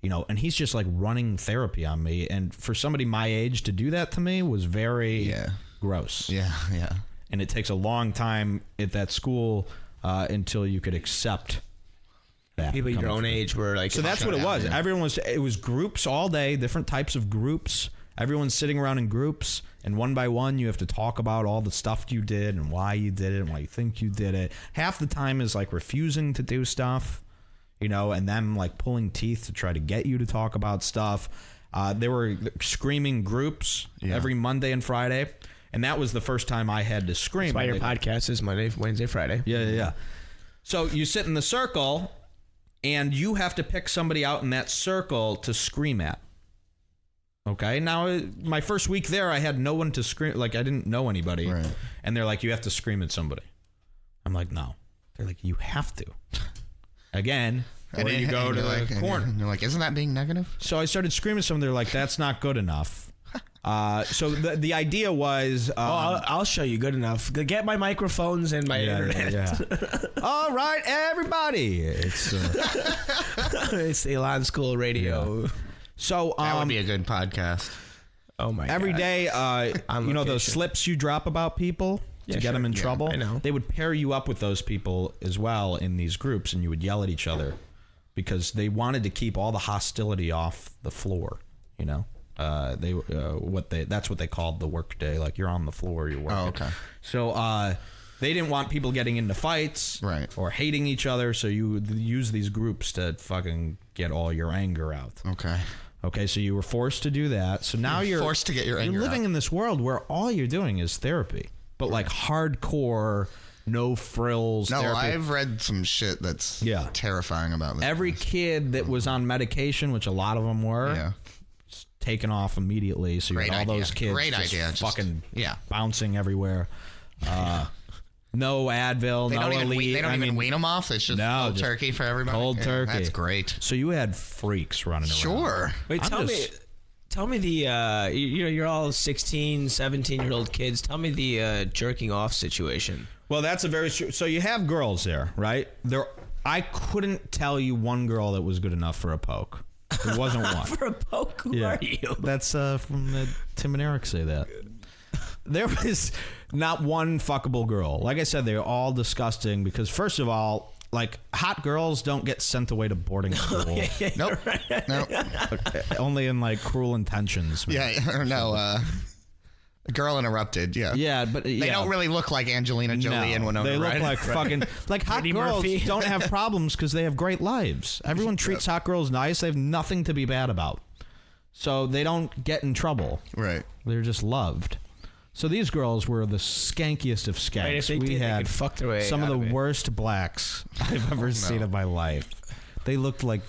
You know, and he's just like running therapy on me. And for somebody my age to do that to me was very gross. Yeah, yeah. And it takes a long time at that school until you could accept that. People your coming own through. age were like. So that's what it was. Yeah. It was groups all day, different types of groups. Everyone's sitting around in groups, and one by one, you have to talk about all the stuff you did and why you did it and why you think you did it. Half the time is like refusing to do stuff, and them like pulling teeth to try to get you to talk about stuff. They were screaming groups every Monday and Friday, and that was the first time I had to scream. That's why your podcast is Monday, Wednesday, Friday. Yeah. So you sit in the circle, and you have to pick somebody out in that circle to scream at. Okay, now my first week there, I had no one to scream. Like, I didn't know anybody. Right. And they're like, you have to scream at somebody. I'm like, no. They're like, you have to. Again, or you go to the corner. And they're like, isn't that being negative? So I started screaming at someone. They're like, that's not good enough. So the idea was... I'll show you good enough. Get my microphones and my internet. Yeah. All right, everybody. It's It's the Elon School Radio. Yeah. So That would be a good podcast. Oh my every God. day, those location. slips you drop about people to get sure. them in Yeah, trouble. I know. They would pair you up with those people as well in these groups, and you would yell at each other because they wanted to keep all the hostility off the floor. That's what they called the work day. Like, you're on the floor, you're working. Oh, okay. So they didn't want people getting into fights, Right. or hating each other. So you would use these groups to fucking get all your anger out. Okay, so you were forced to do that. So now you're forced to get your anger You're living out. in this world where all you're doing is therapy, but like hardcore, no frills. No, therapy. I've read some shit that's terrifying about this. Every kid that was on medication, which a lot of them were, taken off immediately. So you Great had all idea. those kids Great just idea. Just- fucking yeah. bouncing everywhere. No Advil, They no don't even, Elite. they don't even wean them off. It's just cold just turkey for everybody. cold Yeah, turkey. That's great. So you had freaks running around. Sure. Wait, tell me the you're all 16, 17-year-old kids. Tell me the jerking off situation. Well, that's a very so you have girls there, right? I couldn't tell you one girl that was good enough for a poke. There wasn't one. For a poke, who are you? That's from Tim and Eric say that. There was not one fuckable girl. Like I said, they're all disgusting because, first of all, like, hot girls don't get sent away to boarding school. Nope. Nope. Only in like Cruel Intentions. Man. Yeah, or no, Girl Interrupted, yeah. Yeah, but They don't really look like Angelina Jolie and Winona They look Ryder. like fucking like hot Freddie girls Murphy. don't have problems because they have great lives. Everyone treats hot girls nice. They have nothing to be bad about, so they don't get in trouble. Right. They're just loved. So these girls were the skankiest of skanks. Right, if they we did, they had could fuck their way some of out the of it. worst blacks I've ever seen in my life. They looked like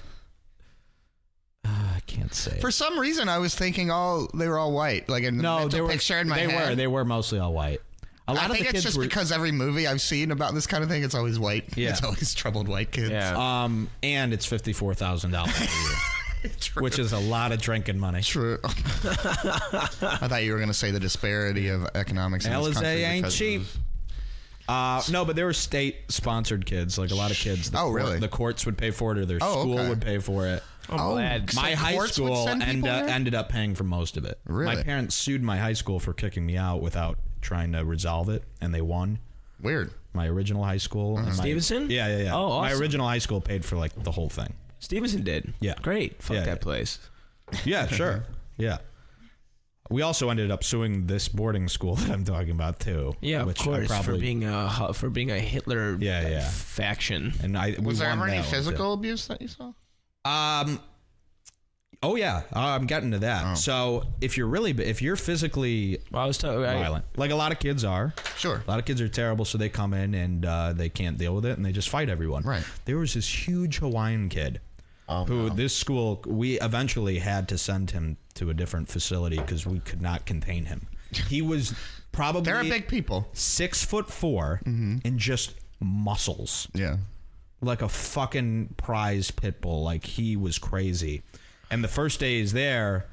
I can't say. For some reason, I was thinking they were all white. Like a mental picture in my head. They were mostly all white. A lot I of think the it's kids just were, because every movie I've seen about this kind of thing, it's always white. Yeah. It's always troubled white kids. Yeah. and it's $54,000 a year. True. Which is a lot of drinking money. True. I thought you were going to say the disparity of economics in this Alizé country ain't because cheap. No, but there were state-sponsored kids, like a lot of kids. Really? The courts would pay for it, or their school okay. would pay for it. I'm glad. My high courts would school send people there? ended up paying for most of it. Really? My parents sued my high school for kicking me out without trying to resolve it, and they won. Weird. My original high school. and my- Stevenson? Yeah. Oh, awesome. My original high school paid for like the whole thing. Stevenson did. Yeah. Great. Fuck Yeah, that yeah. place. Yeah, sure. Yeah. We also ended up suing this boarding school that I'm talking about too. Yeah, which of course. I probably, For being a Hitler faction. And we Was there won ever any that one, too. physical abuse that you saw? Oh yeah, I'm getting to that. Oh. So if you're physically Well, I was talking. violent, like a lot of kids are. Sure. A lot of kids are terrible, so they come in and they can't deal with it, and they just fight everyone. Right. There was this huge Hawaiian kid who this school, we eventually had to send him to a different facility because we could not contain him. He was probably They're big people. 6'4" and just muscles. Yeah. Like a fucking prize pit bull. Like, he was crazy. And the first day he's there,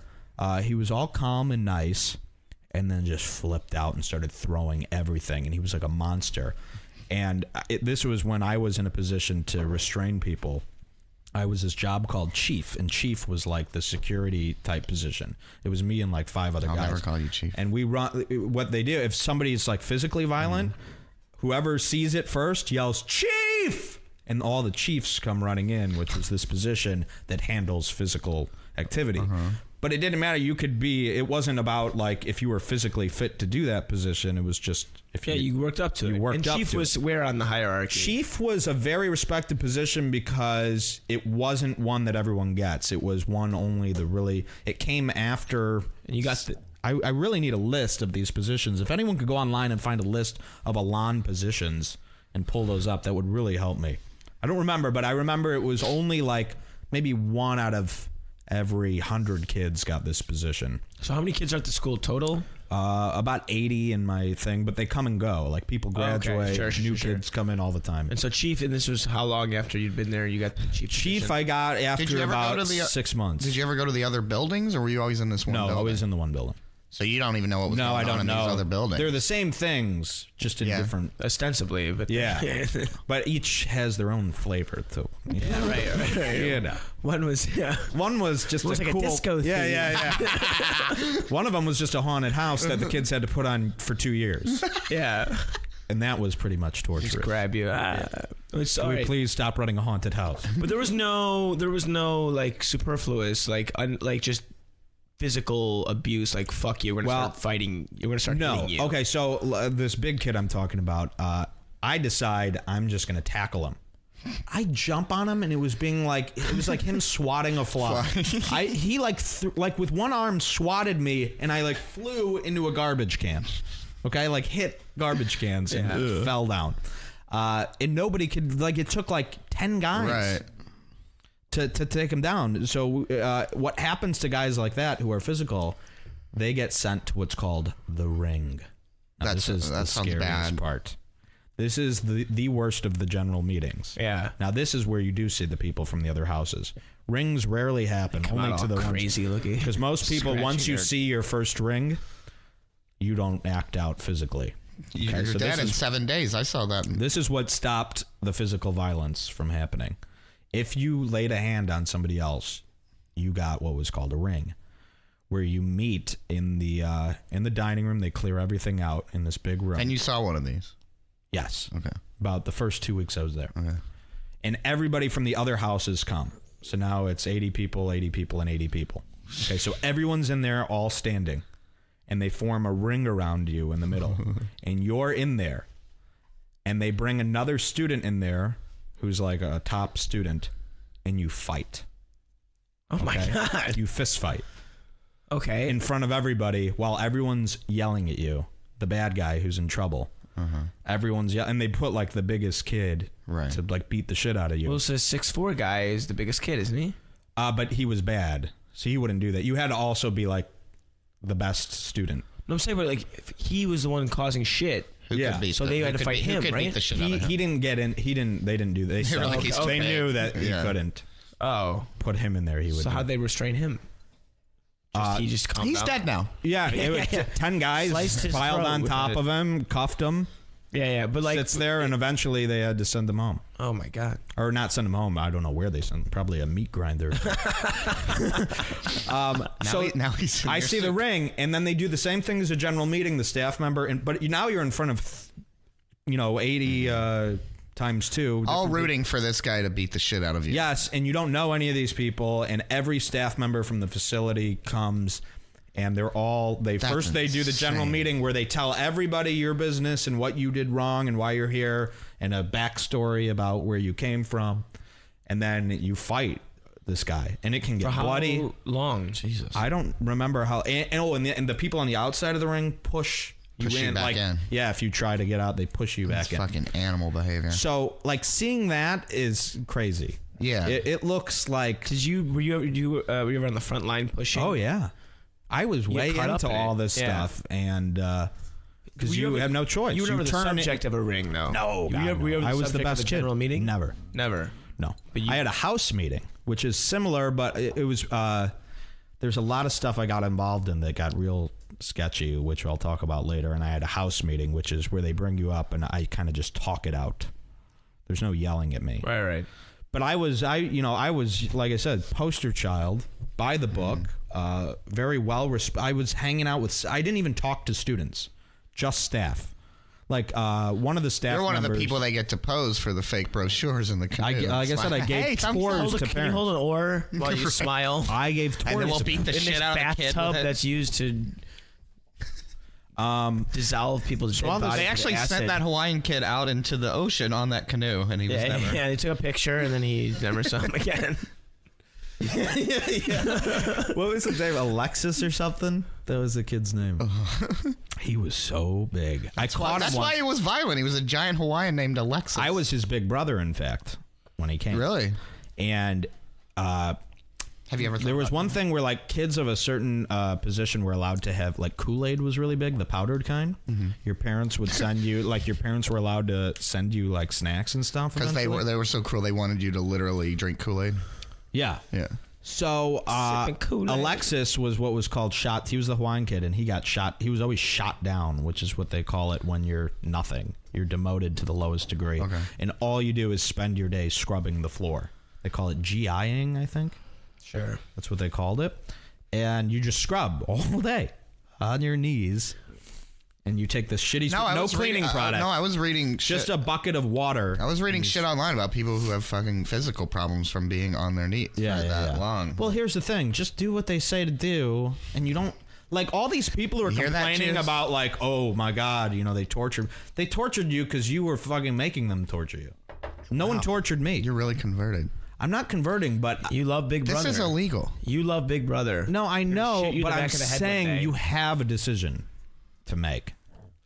he was all calm and nice, and then just flipped out and started throwing everything. And he was like a monster. And this was when I was in a position to restrain people. I was this job called chief, and chief was like the security type position. It was me and like 5 other guys. I'll never call you chief. And we run. What they do, if somebody's like physically violent, whoever sees it first yells "Chief," and all the chiefs come running in, which is this position that handles physical activity. But it didn't matter. It wasn't about like if you were physically fit to do that position. It was just if you worked up to it. And chief was where on the hierarchy? Chief was a very respected position because it wasn't one that everyone gets. It was one only it came after. And you got I really need a list of these positions. If anyone could go online and find a list of Elan positions and pull those up, that would really help me. I don't remember, but I remember it was only like maybe 1 out of every 100 kids got this position. So how many kids are at the school total? About 80 in my thing, but they come and go. Like people graduate, new kids come in all the time. And so chief, and this was how long after you'd been there? You got the chief. Chief, I got after about 6 months. Did you ever go to the other buildings, or were you always in this one? No, building? always in the one building. So you don't even know what was going on in these other buildings. They're the same things, just in different... Ostensibly, but... Yeah. But each has their own flavor, too. Yeah, right. You know. One was just like cool... a disco theme. Yeah. One of them was just a haunted house that the kids had to put on for 2 years. Yeah. And that was pretty much torturous. Just grab you. Can we please stop running a haunted house? But there was no like superfluous, like just... physical abuse, like fuck you, we're gonna start fighting, you're gonna start hitting you. Okay, so this big kid I'm talking about, I decide I'm just gonna tackle him. I jump on him, and it was like him swatting a fly. He with one arm swatted me, and I like flew into a garbage can. Okay, like hit garbage cans and fell down. And nobody could, like, it took like 10 guys. Right. To take him down. So what happens to guys like that who are physical, they get sent to what's called the ring. Now, this is the scariest part. This is the worst of the general meetings. Yeah. Now this is where you do see the people from the other houses. Rings rarely happen. Only to the crazy looking. Because most people, once you see your first ring, you don't act out physically. You're dead in 7 days. I saw that. This is what stopped the physical violence from happening. If you laid a hand on somebody else, you got what was called a ring, where you meet in the dining room. They clear everything out in this big room. And you saw one of these? Yes. Okay. About the first 2 weeks I was there. Okay. And everybody from the other houses come. So now it's 80 people, and 80 people. Okay, so everyone's in there all standing, and they form a ring around you in the middle, and you're in there, and they bring another student in there who's like a top student, and you fight. Oh my God. You fist fight. Okay. In front of everybody while everyone's yelling at you. The bad guy who's in trouble. Everyone's yelling. And they put like the biggest kid to like beat the shit out of you. Well, so 6'4" guy is the biggest kid, isn't he? But he was bad. So he wouldn't do that. You had to also be like the best student. No, I'm saying, but like if he was the one causing shit. So they had to fight him, right? He didn't get in. They didn't do that. They knew that he couldn't. Put him in there. He would. So how'd they restrain him? He just calmed down. He's dead now. Yeah, it was 10 guys piled on top of him, cuffed him. Yeah, but like sits there, and eventually they had to send him home. Oh my God! Or not send him home. I don't know where they sent him. Probably a meat grinder. Now he's. I see the ring, and then they do the same thing as a general meeting. The staff member, but now you're in front of, 80 times 2. All rooting for this guy to beat the shit out of you. Yes, and you don't know any of these people, and every staff member from the facility comes. And they do the general meeting where they tell everybody your business and what you did wrong and why you're here and a backstory about where you came from. And then you fight this guy. And it can get bloody. How long? Jesus. I don't remember how. And the people on the outside of the ring push you in. Yeah, if you try to get out, they push you back in. Fucking animal behavior. So, like, seeing that is crazy. Yeah. It looks like. Were you ever on the front line pushing? Oh, yeah. I was way into all this stuff, and because you have no choice. You were never the subject of a ring, though. No, I was the best general kid. meeting. Never. No. But I had a house meeting, which is similar, but it was. There's a lot of stuff I got involved in that got real sketchy, which I'll talk about later. And I had a house meeting, which is where they bring you up, and I kind of just talk it out. There's no yelling at me. Right. But I was like I said, poster child, by the book. Very well. I was hanging out with. I didn't even talk to students, just staff. Like one of the staff You're one members, of the people that get to pose for the fake brochures in the canoe. like I said, I gave Hey, tours to Can you parents. hold an oar while you smile? I gave tours. And then we'll to beat the In shit this out of the kid bathtub with it. that's used to dissolve people's dead bodies. They with actually acid. sent that Hawaiian kid out into the ocean on that canoe, and he was Yeah, never. yeah, they took a picture and then he never saw him again. What was his name? Alexis or something? That was the kid's name. He was so big. I caught him. That's once. why he was violent. He was a giant Hawaiian named Alexis. I was his big brother, in fact, when he came. Really? And Have you ever? there was one thing where like kids of a certain position were allowed to have like Kool-Aid was really big, the powdered kind. Mm-hmm. Your parents would send you like your parents were allowed to send you like snacks and stuff because they eventually. were so cruel. They wanted you to literally drink Kool-Aid. Yeah. Yeah. So Sipping Kool-Aid. Alexis was what was called shot. He was the Hawaiian kid, and he got shot. He was always shot down, which is what they call it when you're nothing. You're demoted to the lowest degree, Okay. and all you do is spend your day scrubbing the floor. They call it GIing, I think. Sure. That's what they called it. And you just scrub all day on your knees, and you take this shitty no cleaning product. No, I was reading just shit. a bucket of water. I was reading shit online about people who have fucking physical problems from being on their knees for that long. Well, here's the thing: just do what they say to do, and you don't like all these people who are You hear that, complaining Juice? about, about like, oh my god, they tortured you because you were fucking making them torture you. No one tortured me. You're really converted. I'm not converting, but You love Big Brother. This is illegal. You love Big Brother. no, I know, shoot you in but the I'm back of the head one saying day. you have a decision to make.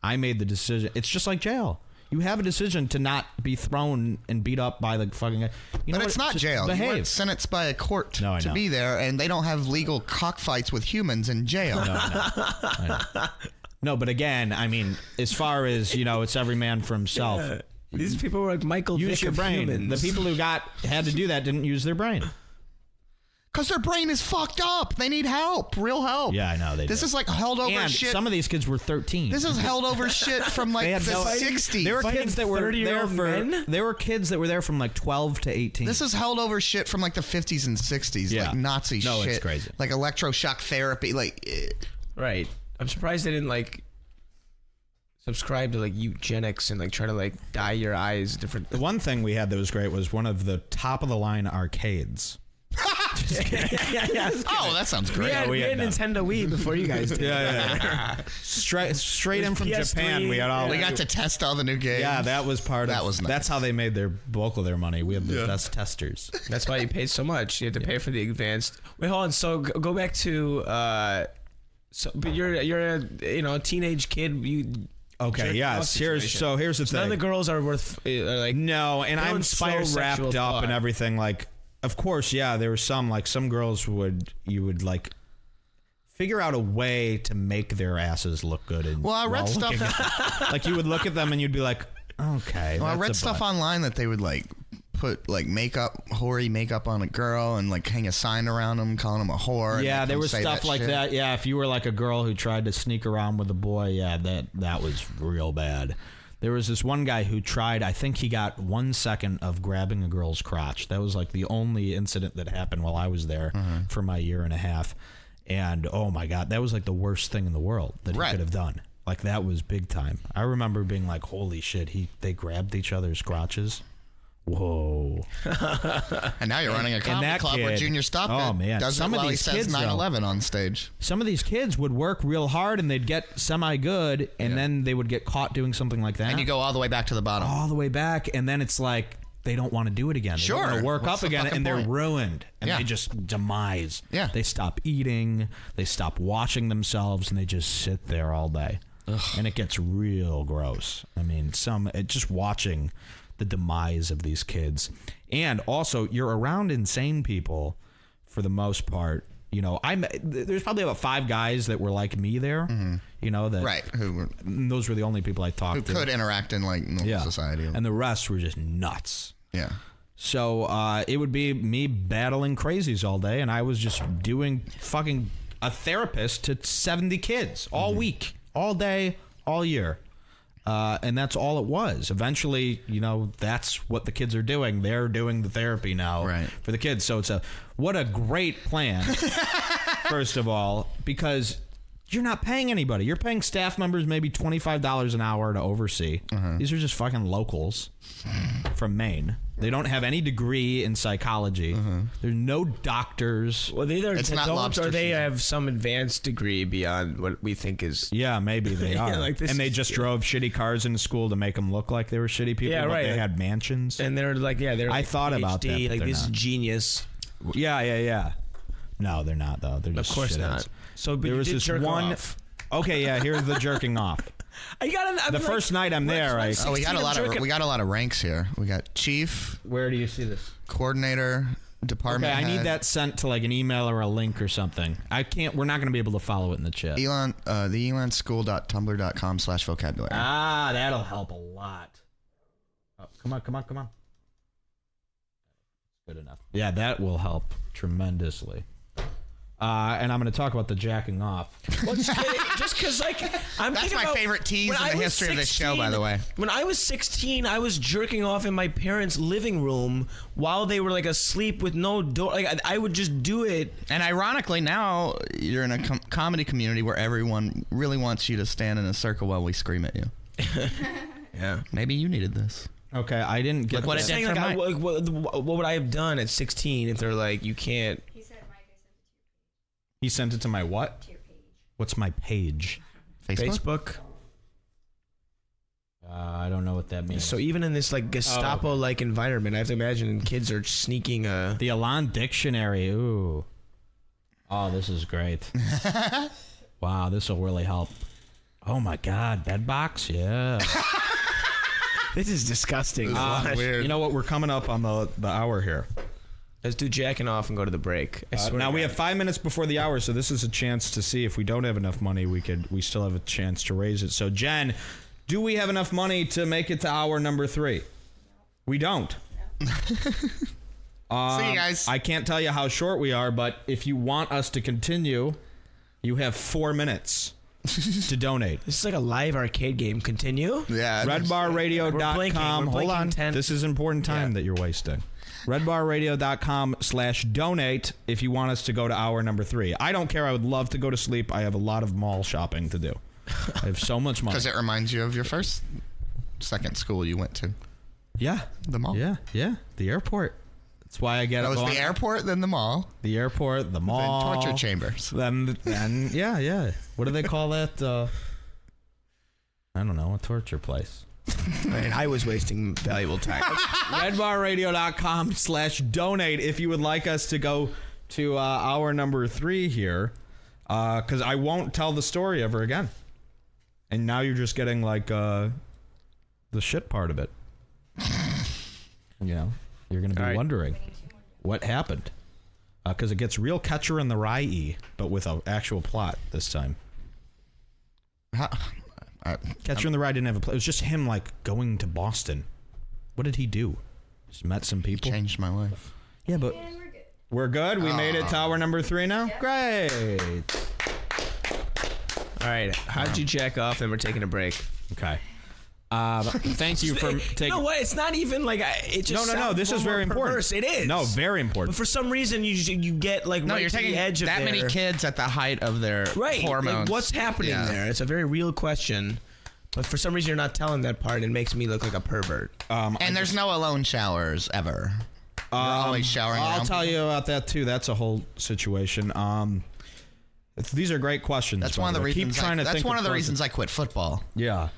I made the decision. It's just like jail. You have a decision to not be thrown and beat up by the fucking. But it's not jail. You Behave. weren't sentenced by a court No, I to know. be there, and they don't have legal cockfights with humans in jail. I know. No, but again, I mean, as far as it's every man for himself. These people were like Michael Use Vick your of brain. humans. The people who had to do that didn't use their brain. Because their brain is fucked up. They need help. Real help. Yeah, I know they This do. is like held over And shit. some of these kids were 13. This is held over shit from like They the had no- 60s. There were kids that were there 30-year-old for. men? There were kids that were there from like 12 to 18. This is held over shit from like the 50s and 60s, Yeah. like Nazi No, shit. it's crazy. Like electroshock therapy. Like, Right. I'm surprised they didn't like subscribe to like eugenics and like try to like dye your eyes different. the one thing we had that was great was one of the top of the line arcades. yeah. oh, that sounds great. We we had had Nintendo Wii before you guys did. Yeah. straight in from PS3, Japan. We had all. We got to test all the new games. Yeah, that was part of. That was nice. That's how they made their bulk of their money. We have the best testers. That's why you paid so much. You had to pay for the advanced. Wait, hold on. So go back to. But you're a teenage kid. You. Okay. jerking off Yes. Here's situation. the thing. None of the girls are worth like. No, and They don't I'm inspire so wrapped sexual up thought. and everything. Like, of course, yeah, there were some girls you would like figure out a way to make their asses look good. And Well, I read while stuff- looking at them. Like you would look at them and you'd be like, okay. Well, I that's read a stuff butt. online that they would like put like hoary makeup on a girl and like hang a sign around them calling them a whore. and Yeah, make there them was say stuff like shit. that. Yeah, if you were like a girl who tried to sneak around with a boy, yeah, that was real bad. There was this one guy who tried, I think he got 1 second of grabbing a girl's crotch. That was like the only incident that happened while I was there for my year and a half. And oh my God, that was like the worst thing in the world that he Right. could have done. Like that was big time. I remember being like, holy shit, they grabbed each other's crotches. Whoa. And now you're running a comedy that club where kid- Junior Stopka oh, man. does Some it of while he these says kids, though. 9/11 on stage. Some of these kids would work real hard and they'd get semi-good and then they would get caught doing something like that. And you go all the way back to the bottom. all the way back, and then it's like they don't want to do it again. They Sure. don't want to work What's up the again, fucking and they're point? ruined, and Yeah. they just demise. Yeah. They stop eating, they stop washing themselves, and they just sit there all day, and it gets real gross. I mean, just watching the demise of these kids, and also you're around insane people for the most part. There's probably about 5 guys that were like me there. That Right. Who those were the only people I talked to. could interact in like normal society. And the rest were just nuts. yeah. So it would be me battling crazies all day, and I was just doing fucking a therapist to 70 kids all week, all day, all year. And that's all it was. Eventually, that's what the kids are doing. They're doing the therapy now Right. for the kids. So what a great plan, first of all, because You're not paying anybody. You're paying staff members maybe $25 an hour to oversee. These are just fucking locals from Maine. They don't have any degree in psychology. There's no doctors. Well, they either It's not don't lobster or they season. have some advanced degree beyond what we think is. Yeah, maybe they are. like this and they is- just drove shitty cars into school to make them look like they were shitty people. Yeah, but right. They had mansions. And they're like, yeah, they're. I Like thought about that, PhD, but like they're this is not. genius. Yeah. No, they're not though. They're Of just course shitheads. not. So, but There you was did this jerk one. off. Okay, yeah. Here's the jerking off. The first night I'm there, I- Oh, we got a lot of ranks here. We got chief, Where do you see this? coordinator, department. Okay, I need head. that sent to like an email or a link or something. I can't. We're not going to be able to follow it in the chat. The elandschool.tumblr.com/vocabulary. Ah, that'll help a lot. Oh, come on. Good enough. Yeah, that will help tremendously. And I'm going to talk about the jacking off. Well, just because, like, I'm That's thinking my about favorite tease when in I the was history of this show, by the way. When I was 16, I was jerking off in my parents' living room while they were like asleep with no door. Like I would just do it. And ironically, now you're in a comedy community where everyone really wants you to stand in a circle while we scream at you. Yeah. Maybe you needed this. Okay, I didn't get Look what that. it did for Mike. What would I have done at 16 if they're like, you can't? He said, Mike, He sent it to my what? to your page. What's my page? Facebook? I don't know what that means. So even in this like Gestapo-like environment, I have to imagine kids are sneaking a. The Elan Dictionary. Ooh. Oh, this is great. Wow, this will really help. Oh my God, bed box? Yeah. This is disgusting. Weird. You know what? We're coming up on the hour here. Let's do jacking off and go to the break. I swear Now to we God. have 5 minutes before the hour, so this is a chance to see if we don't have enough money. We still have a chance to raise it. So Jen, do we have enough money to make it to hour number 3? We don't. See you guys. I can't tell you how short we are, but if you want us to continue, you have 4 minutes to donate. This is like a live arcade game. Continue. Yeah. We're Redbarradio.com. blinking. We're Hold blinking on. 10. This is important time that you're wasting. Redbarradio.com/donate if you want us to go to hour number 3. I don't care. I would love to go to sleep. I have a lot of mall shopping to do. I have so much money. Because it reminds you of your second school you went to. Yeah. The mall. Yeah. The airport. That's why I get That it was going. the airport, then the mall, The airport, the mall. then torture chambers. Then yeah. What do they call that? I don't know. A torture place. And I was wasting valuable time. Redbarradio.com/donate if you would like us to go to hour number 3 here. Because I won't tell the story ever again. And now you're just getting like the shit part of it. You know, you're going to be All right. wondering what happened. Because it gets real Catcher in the Rye-y, but with an actual plot this time. Catcher in the Rye didn't have a plot. It was just him like going to Boston. What did he do? Just met some people. Changed my life. Yeah, but And we're good. we're good. We made it to hour number 3 now. Yep. Great. All right. How'd you jack off? Then we're taking a break. Okay. Thank you for taking. You know what? It's not even like it just. No. sounds This is more very important. perverse. It is. No, very But important. for some reason, you get like No, right you're to taking the edge of that many their- kids at the height of their Right. hormones. Like, what's happening Yeah. there? It's a very real question. But for some reason, you're not telling that part, and it makes me look like a pervert. And there's no alone showers ever. You're always showering. I'll around tell people. you about that too. That's a whole situation. These are great questions. That's by one of the way. reasons. Keep trying to That's think one of the questions. reasons I quit football. Yeah.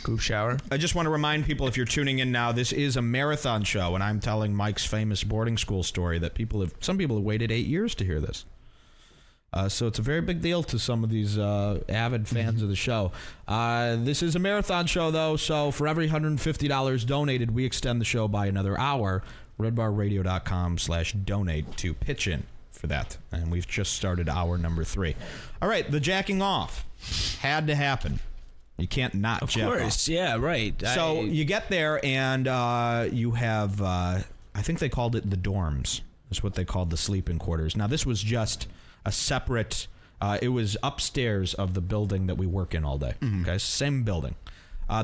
Goof shower. I just want to remind people, if you're tuning in now, this is a marathon show, and I'm telling Mike's famous boarding school story that some people have waited 8 years to hear this. So it's a very big deal to some of these avid fans of the show. This is a marathon show, though, so for every $150 donated, we extend the show by another hour. Redbarradio.com/donate to pitch in for that. And we've just started hour number 3. All right, the jacking off had to happen. You can't not Of jack off. course. Yeah. Right. So you get there and you have, I think they called it the dorms. That's what they called the sleeping quarters. Now, this was just a separate, it was upstairs of the building that we work in all day. Okay, same building.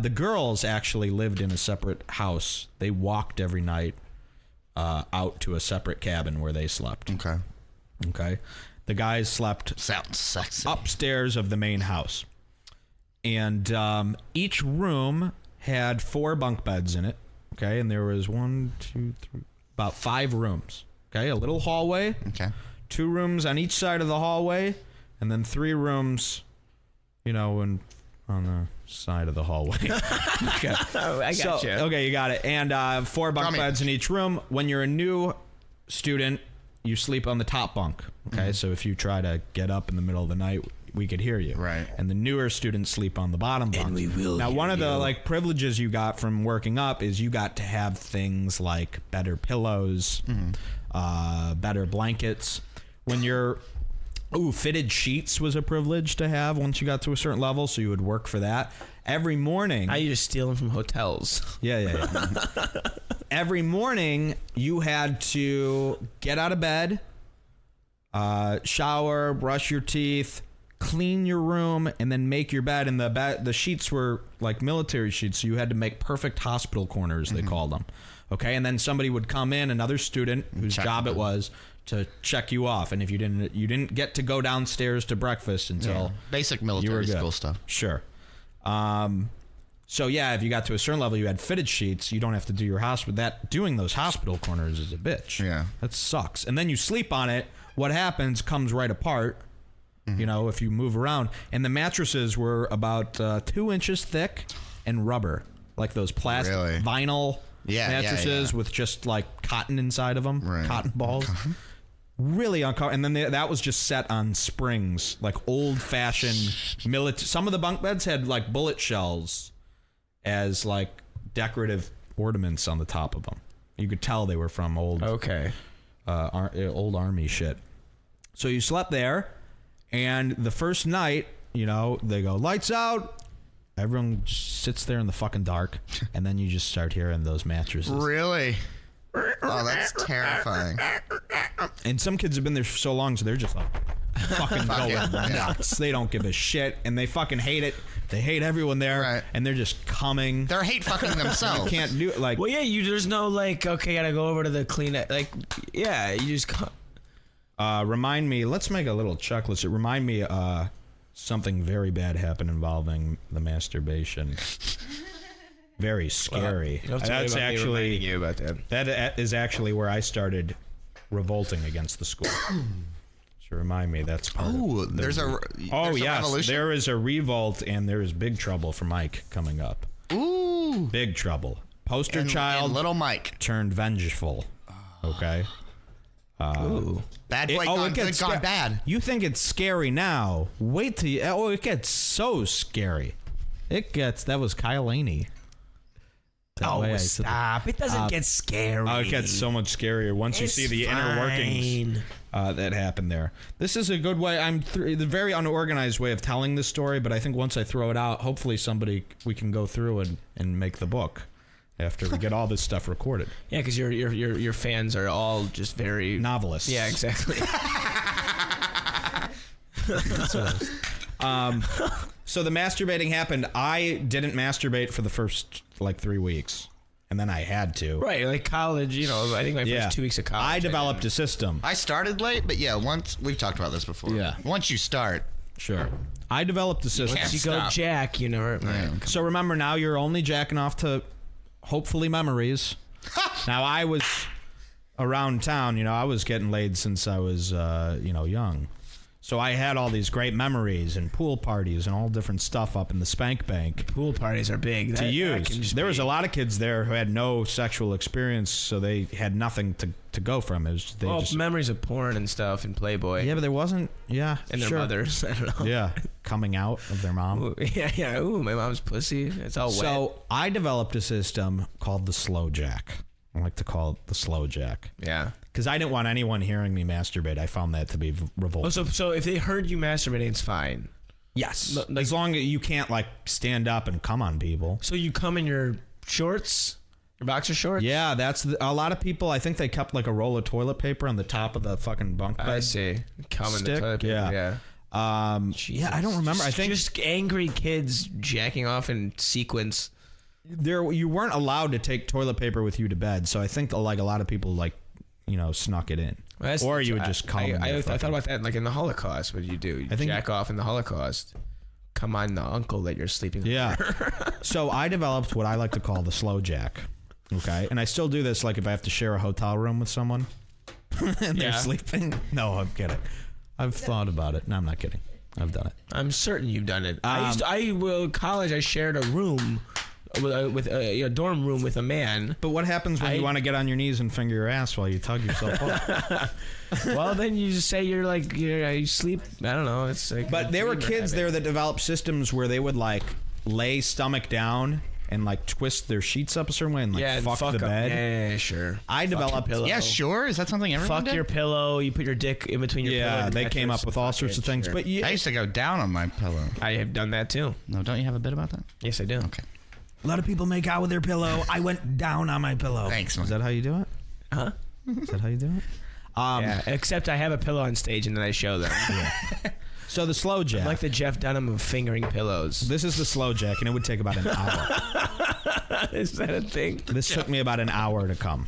The girls actually lived in a separate house. They walked every night out to a separate cabin where they slept. Okay. Okay. The guys slept Sounds sexy. upstairs of the main house. And each room had 4 bunk beds in it. Okay, and there was 1, 2, 3, about 5 rooms. Okay, a little hallway. Okay. 2 rooms on each side of the hallway, and then 3 rooms, on the side of the hallway. Okay. Oh, I got you. Okay, you got it. And 4 bunk beds in each room. When you're a new student, you sleep on the top bunk. Okay, so if you try to get up in the middle of the night, we could hear you. Right. And the newer students sleep on the bottom bunk. And we will Now, one hear of the you. privileges you got from working up is you got to have things like better pillows, better blankets. When you're fitted sheets was a privilege to have once you got to a certain level, so you would work for that. Every morning. I used to steal them from hotels. Yeah. Every morning, you had to get out of bed, shower, brush your teeth, clean your room, and then make your bed. And the sheets were like military sheets, so you had to make perfect hospital corners, they called them. Okay, and then somebody would come in, another student whose job it was to check you off. And if you didn't get to go downstairs to breakfast until Basic you were military good. school stuff. Sure. So yeah, if you got to a certain level, you had fitted sheets. You don't have to do your hospital. Doing those hospital corners is a bitch. Yeah. That sucks. And then you sleep on it. What happens comes right apart. If you move around. And the mattresses were about 2 inches thick and rubber, like those plastic Really? vinyl mattresses yeah. with just like cotton inside of them, Right. cotton balls. Really uncomfortable. And then that was just set on springs, like old-fashioned military. Some of the bunk beds had like bullet shells as like decorative ornaments on the top of them. You could tell they were from old army shit. So you slept there, and the first night, they go, lights out. Everyone just sits there in the fucking dark, and then you just start hearing those mattresses. Really? Oh, that's terrifying. And some kids have been there for so long, so they're just like fucking going it. nuts. They don't give a shit, and they fucking hate it. They hate everyone there, Right. and they're just coming. They're hate fucking themselves. Can't do it. Like, Well, yeah, there's no okay, gotta go over to the clean it. Like, yeah, you just remind me. Let's make a little checklist. Remind me. Something very bad happened involving the masturbation. Very scary. That's actually you about that. That is actually where I started revolting against the school. So remind me, that's part of There's a yes, revolution? there is a revolt, and there is big trouble for Mike coming up. Ooh. Big trouble. Poster And child little Mike. turned vengeful. Okay. Ooh. Bad boy gone good, gone bad. You think it's scary now? Wait till you. It gets so scary. That was Kyle Laney. Stop! It doesn't get scary. Oh, it gets so much scarier once you see the inner workings that happened there. This is a good way. The very unorganized way of telling this story, but I think once I throw it out, hopefully we can go through and make the book after we get all this stuff recorded. Yeah, because your fans are all just very Novelists. Yeah, exactly. So the masturbating happened. I didn't masturbate for the first 3 weeks, and then I had to. Right, like college. I think my first 2 weeks of college. I developed a system. I started late, but yeah, once we've talked about this before. Yeah. Once you start, Sure. I developed a system. can't You go stop. jack, So remember, now you're only jacking off to hopefully memories. Now I was around town, I was getting laid since I was, young. So I had all these great memories and pool parties and all different stuff up in the spank bank Pool parties are big to use. There was a lot of kids there who had no sexual experience, so they had nothing to go from. It was just memories of porn and stuff and Playboy. yeah, but there wasn't and their mothers. I don't know. Yeah, coming out of their mom. Ooh, yeah. Ooh, my mom's pussy. It's all wet. So I developed a system called the slow jack. I like to call it the slow jack. Yeah. Because I didn't want anyone hearing me masturbate. I found that to be revolting. So if they heard you masturbating, it's fine. Yes. As long as you can't stand up and come on people. So you come in your shorts, your boxer shorts? Yeah, a lot of people, I think they kept a roll of toilet paper on the top of the fucking bunk bed. I see. Come in the Stick? toilet paper. Yeah. Yeah. I don't remember. I think just angry kids jacking off in sequence. you weren't allowed to take toilet paper with you to bed, so I think a lot of people snuck it in. Or you would just come. I thought about that like in the Holocaust. What did you do? You jack off in the Holocaust. Come on, the uncle that you're sleeping with. Yeah. So I developed what I like to call the slow jack. Okay. And I still do this like if I have to share a hotel room with someone and they're sleeping. No, I'm kidding. I've thought about it. No, I'm not kidding. I've done it. I'm certain you've done it. College, I shared a room with a dorm room with a man. But what happens when you want to get on your knees and finger your ass while you tug yourself up? Well, then you just say you sleep. I don't know. It's like. But there were kids there that developed systems where they would like lay stomach down and like twist their sheets up a certain way and like fuck the bed. Yeah, sure. I developed. Yeah, sure. Is that something everyone did? Your pillow. You put your dick in between your pillow. Yeah, they came up with all sorts of things. Sure. But I used to go down on my pillow. I have done that too. No, don't you have a bit about that? Yes, I do. Okay. A lot of people make out with their pillow. I went down on my pillow. Thanks. Is that how you do it? Huh? Is that how you do it? Yeah, except I have a pillow on stage and then I show them. So the slow jack. I'm like the Jeff Dunham of fingering pillows. This is the slow jack, and it would take about an hour. Is that a thing? This took me about an hour to come.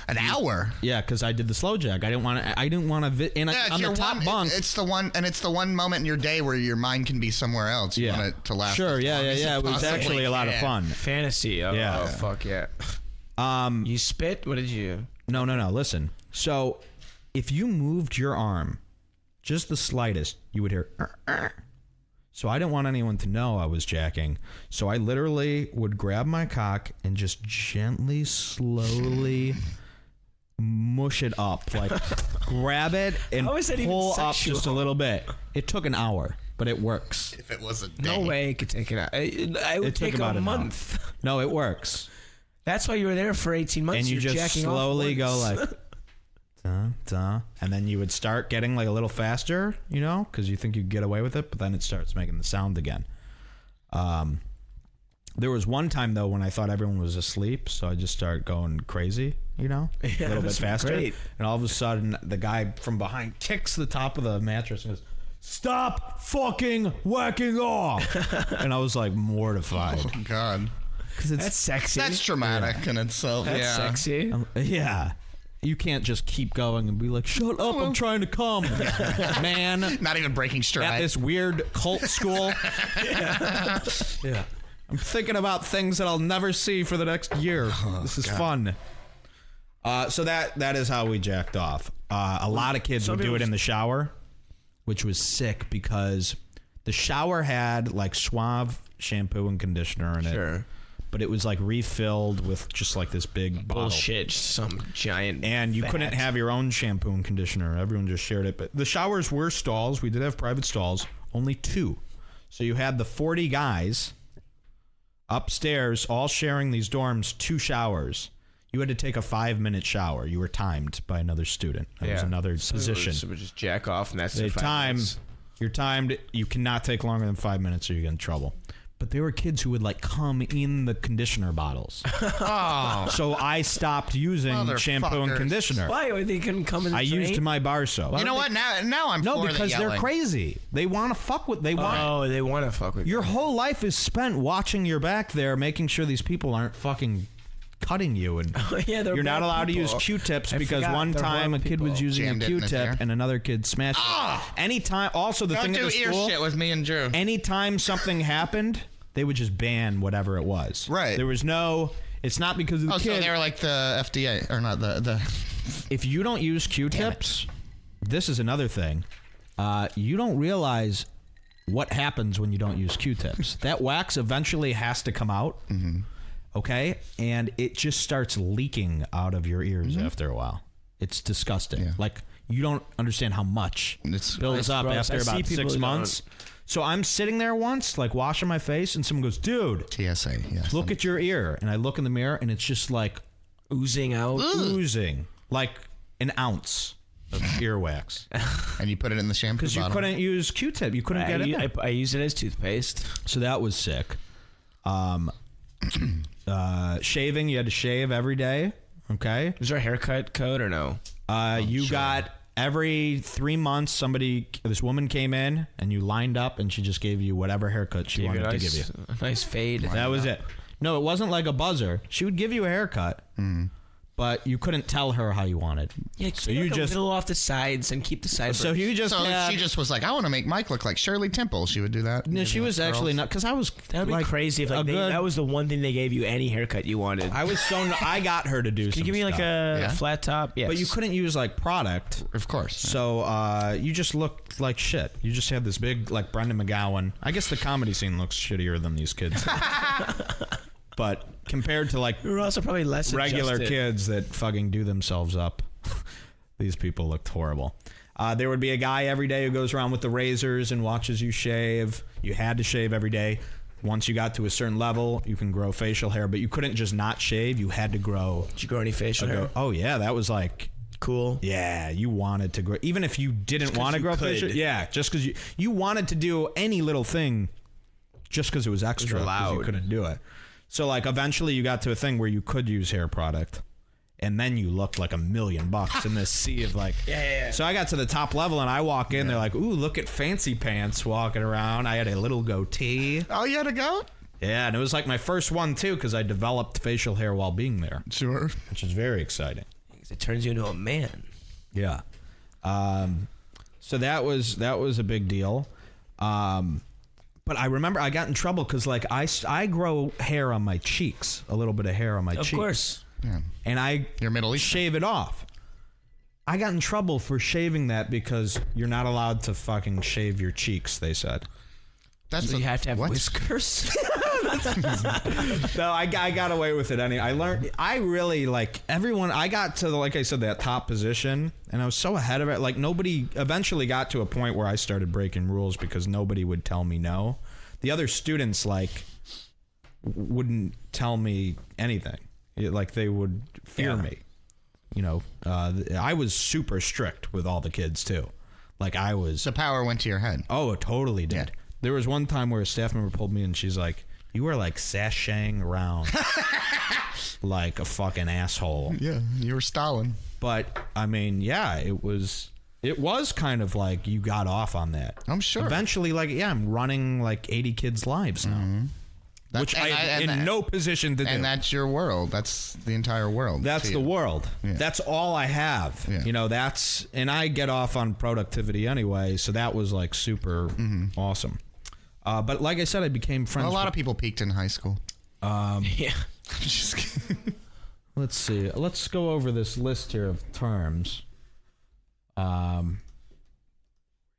An hour? Yeah, because I did the slow jack. I didn't want to. On the top bunk. It's the one moment in your day where your mind can be somewhere else. You want it to last. Sure. Yeah. It was actually a lot of fun. Fantasy. Oh, yeah. Oh, fuck yeah. You spit? What did you? No. Listen. So, if you moved your arm, just the slightest, you would hear. So I didn't want anyone to know I was jacking. So I literally would grab my cock and just gently, slowly mush it up. Like, grab it and pull up just a little bit. It took an hour, but it works. If it was a day. No way it could take it out. It would take about a month. No, it works. That's why you were there for 18 months. And you just slowly go like... and then you would start getting like a little faster, because you think you get away with it, but then it starts making the sound again. There was one time though when I thought everyone was asleep, so I just started going crazy, a little bit faster. Great. And all of a sudden, the guy from behind kicks the top of the mattress and goes, "Stop fucking whacking off!" And I was like mortified. Oh God, that's sexy. That's dramatic in itself. That's sexy. Yeah. You can't just keep going and be like, "Shut up, I'm trying to come." Man. Not even breaking stride. At this weird cult school. Yeah. I'm thinking about things that I'll never see for the next year. This is fun. So that is how we jacked off. A lot of kids would do it in the shower, which was sick because the shower had like Suave shampoo and conditioner in it. Sure. But it was like refilled with just like this big bottle. Bullshit, some giant. And you couldn't have your own shampoo and conditioner. Everyone just shared it. But the showers were stalls. We did have private stalls. Only 2. So you had the 40 guys upstairs all sharing these dorms, 2 showers. You had to take a 5-minute shower. You were timed by another student. That was another position. So we just jack off and that's the time. You're timed. You cannot take longer than 5 minutes or you get in trouble. But there were kids who would like come in the conditioner bottles. Oh. So I stopped using shampoo and conditioner. Why? They couldn't come in the drain? Used my bar soap. You know what? Now I'm no, because they're crazy. They want to fuck with. They want to fuck with. Your whole life is spent watching your back there, making sure these people aren't fucking cutting you, and you're not allowed to use Q-tips because one time a kid was using a Q-tip and another kid smashed it. Anytime, also the thing at the school, don't do ear shit with me and Drew. Anytime something happened, they would just ban whatever it was. Right. There was no. It's not because of the kid. So they were like the FDA or not the. If you don't use Q-tips, this is another thing. You don't realize what happens when you don't use Q-tips. That wax eventually has to come out. Mm-hmm. Okay, and it just starts leaking out of your ears after a while. It's disgusting. Yeah. Like, you don't understand how much it builds up after about 6 months. So I'm sitting there once, like washing my face, and someone goes, "Dude, TSA, yes. Look at your ear." And I look in the mirror, and it's just like oozing out, like an ounce of earwax. And you put it in the shampoo because you couldn't use Q-tip. You couldn't get it. I use it as toothpaste. So that was sick. Shaving, you had to shave every day. Okay. Was there a haircut code or no? You got every 3 months this woman came in and you lined up and she just gave you whatever haircut she wanted to give you. A nice fade. That was it. No, it wasn't like a buzzer. She would give you a haircut, but you couldn't tell her how you wanted. Yeah, so you you just just a little off the sides and keep the sides. so you just So had, she just was like, I want to make Mike look like Shirley Temple. She would do that. no, she was actually not, because I was That would be like, crazy if that was the one thing they gave you any haircut you wanted. I was so I got her to do. Can you give me like a flat top? Yes. But you couldn't use like product. Of course. So you just looked like shit. You just had this big like Brendan McGowan. I guess the comedy scene looks shittier than these kids. But compared to like We were also probably less regular adjusted. kids that fucking do themselves up, these people looked horrible. There would be a guy every day who goes around with the razors and watches you shave. You had to shave every day. Once you got to a certain level, you can grow facial hair, but you couldn't just not shave. You had to grow. Did you grow any facial hair? Oh yeah, that was like Cool. Yeah, you wanted to grow, even if you didn't want to grow facial. Yeah, just because you wanted to do any little thing, just because it was extra. 'cause allowed. You couldn't do it. So like eventually you got to a thing where you could use hair product, and then you looked like $1 million in this sea of like. Yeah. So I got to the top level and I walk in. They're like, "Ooh, look at Fancy Pants walking around." I had a little goatee. Oh, you had to go? Yeah, and it was like my first one too because I developed facial hair while being there, Sure. which is very exciting. It turns you into a man. Yeah. So that was a big deal. But I remember I got in trouble because like I grow hair on my cheeks, a little bit of hair on my cheeks. Of course. Yeah. And I You're Middle Eastern. shave it off. I got in trouble for shaving that because you're not allowed to fucking shave your cheeks, they said. That's So you have to have what? whiskers. So I got away with it anyway. I really like everyone. I got to like I said, that top position, and I was so ahead of it. Like nobody eventually got to a point where I started breaking rules because nobody would tell me no. The other students like wouldn't tell me anything. Like they would fear me. You know, I was super strict with all the kids too. Like I was. The power went to your head. Oh, it totally did. Yeah. There was one time where a staff member pulled me and she's like, "You were like sashaying around like a fucking asshole." Yeah, you were Stalin. But I mean, yeah, it was kind of like you got off on that. I'm sure. Eventually, like, yeah, I'm running like 80 kids' lives now. Mm-hmm. Which I'm in no position to do. And that's your world. That's the entire world. That's to the you. world. Yeah. That's all I have. Yeah. You know, and I get off on productivity anyway, so that was like super awesome. But like I said, I became friends. A lot of people peaked in high school. Yeah. Just kidding. Let's see. Let's go over this list here of terms. Where'd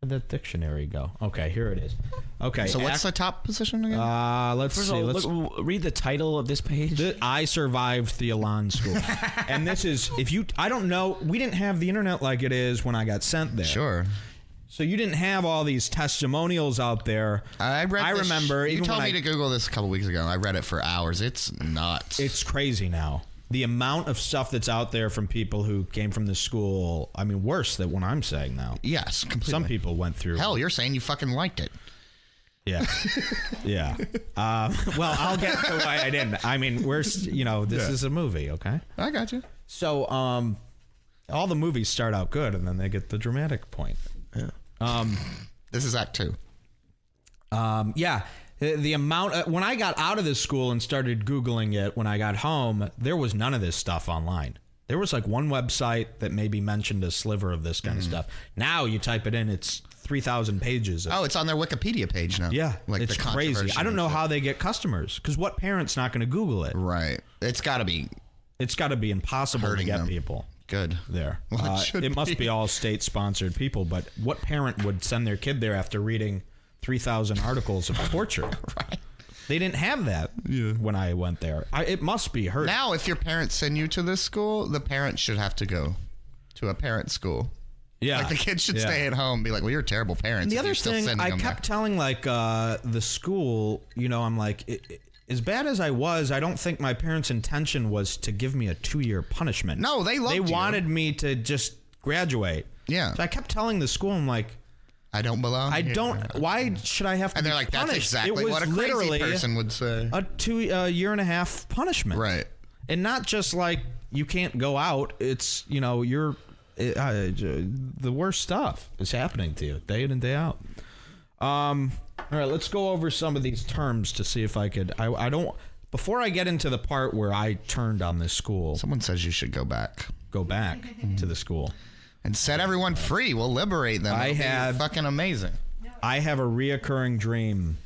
that dictionary go? Okay, here it is. Okay. So what's the top position again? Let's First see. of all, Let's read the title of this page. I survived the Elan school. And this is, I don't know, we didn't have the internet like it is when I got sent there. Sure. So you didn't have all these testimonials out there. I remember. You even told when me to Google this a couple weeks ago. I read it for hours. It's nuts. It's crazy now. The amount of stuff that's out there from people who came from the school, I mean, worse than what I'm saying now. Yes, completely. Some people went through. Hell, you're saying you fucking liked it. Yeah. Yeah. Well, I'll get to why I didn't. I mean, this is a movie, okay? I got you. So, all the movies start out good, and then they get the dramatic point. Yeah. This is Act 2. Yeah. The amount when I got out of this school and started Googling it when I got home, there was none of this stuff online. There was like one website that maybe mentioned a sliver of this kind of stuff. Now you type it in, it's 3,000 pages. It's on their Wikipedia page now. Yeah, like it's the crazy. controversy I don't know and how they get customers because what parent's not going to Google it? Right. It's got to be impossible to hurting get them. people good. there. Well, it must be all state-sponsored people, but what parent would send their kid there after reading 3,000 articles of torture? Right. They didn't have that when I went there. It must be hurt. Now, if your parents send you to this school, the parents should have to go to a parent school. Yeah. Like the kids should stay at home and be like, well, you're terrible parents. And the if other you're still thing, sending I them kept there. telling like the school, I'm like, as bad as I was, I don't think my parents' intention was to give me a 2-year punishment. No, they loved you. They wanted me to just graduate. Yeah. So I kept telling the school, I'm like, I don't belong I here. don't. Why should I have to? And they're be like, that's punished? exactly it was what a crazy literally person would say. A 2.5-year punishment, Right. And not just like you can't go out. It's you're the worst stuff is happening to you day in and day out. All right, let's go over some of these terms to see if I could. I don't. before I get into the part where I turned on this school, Someone says you should go back to the school. and set everyone free. We'll liberate them. It'll be fucking amazing. I have a reoccurring dream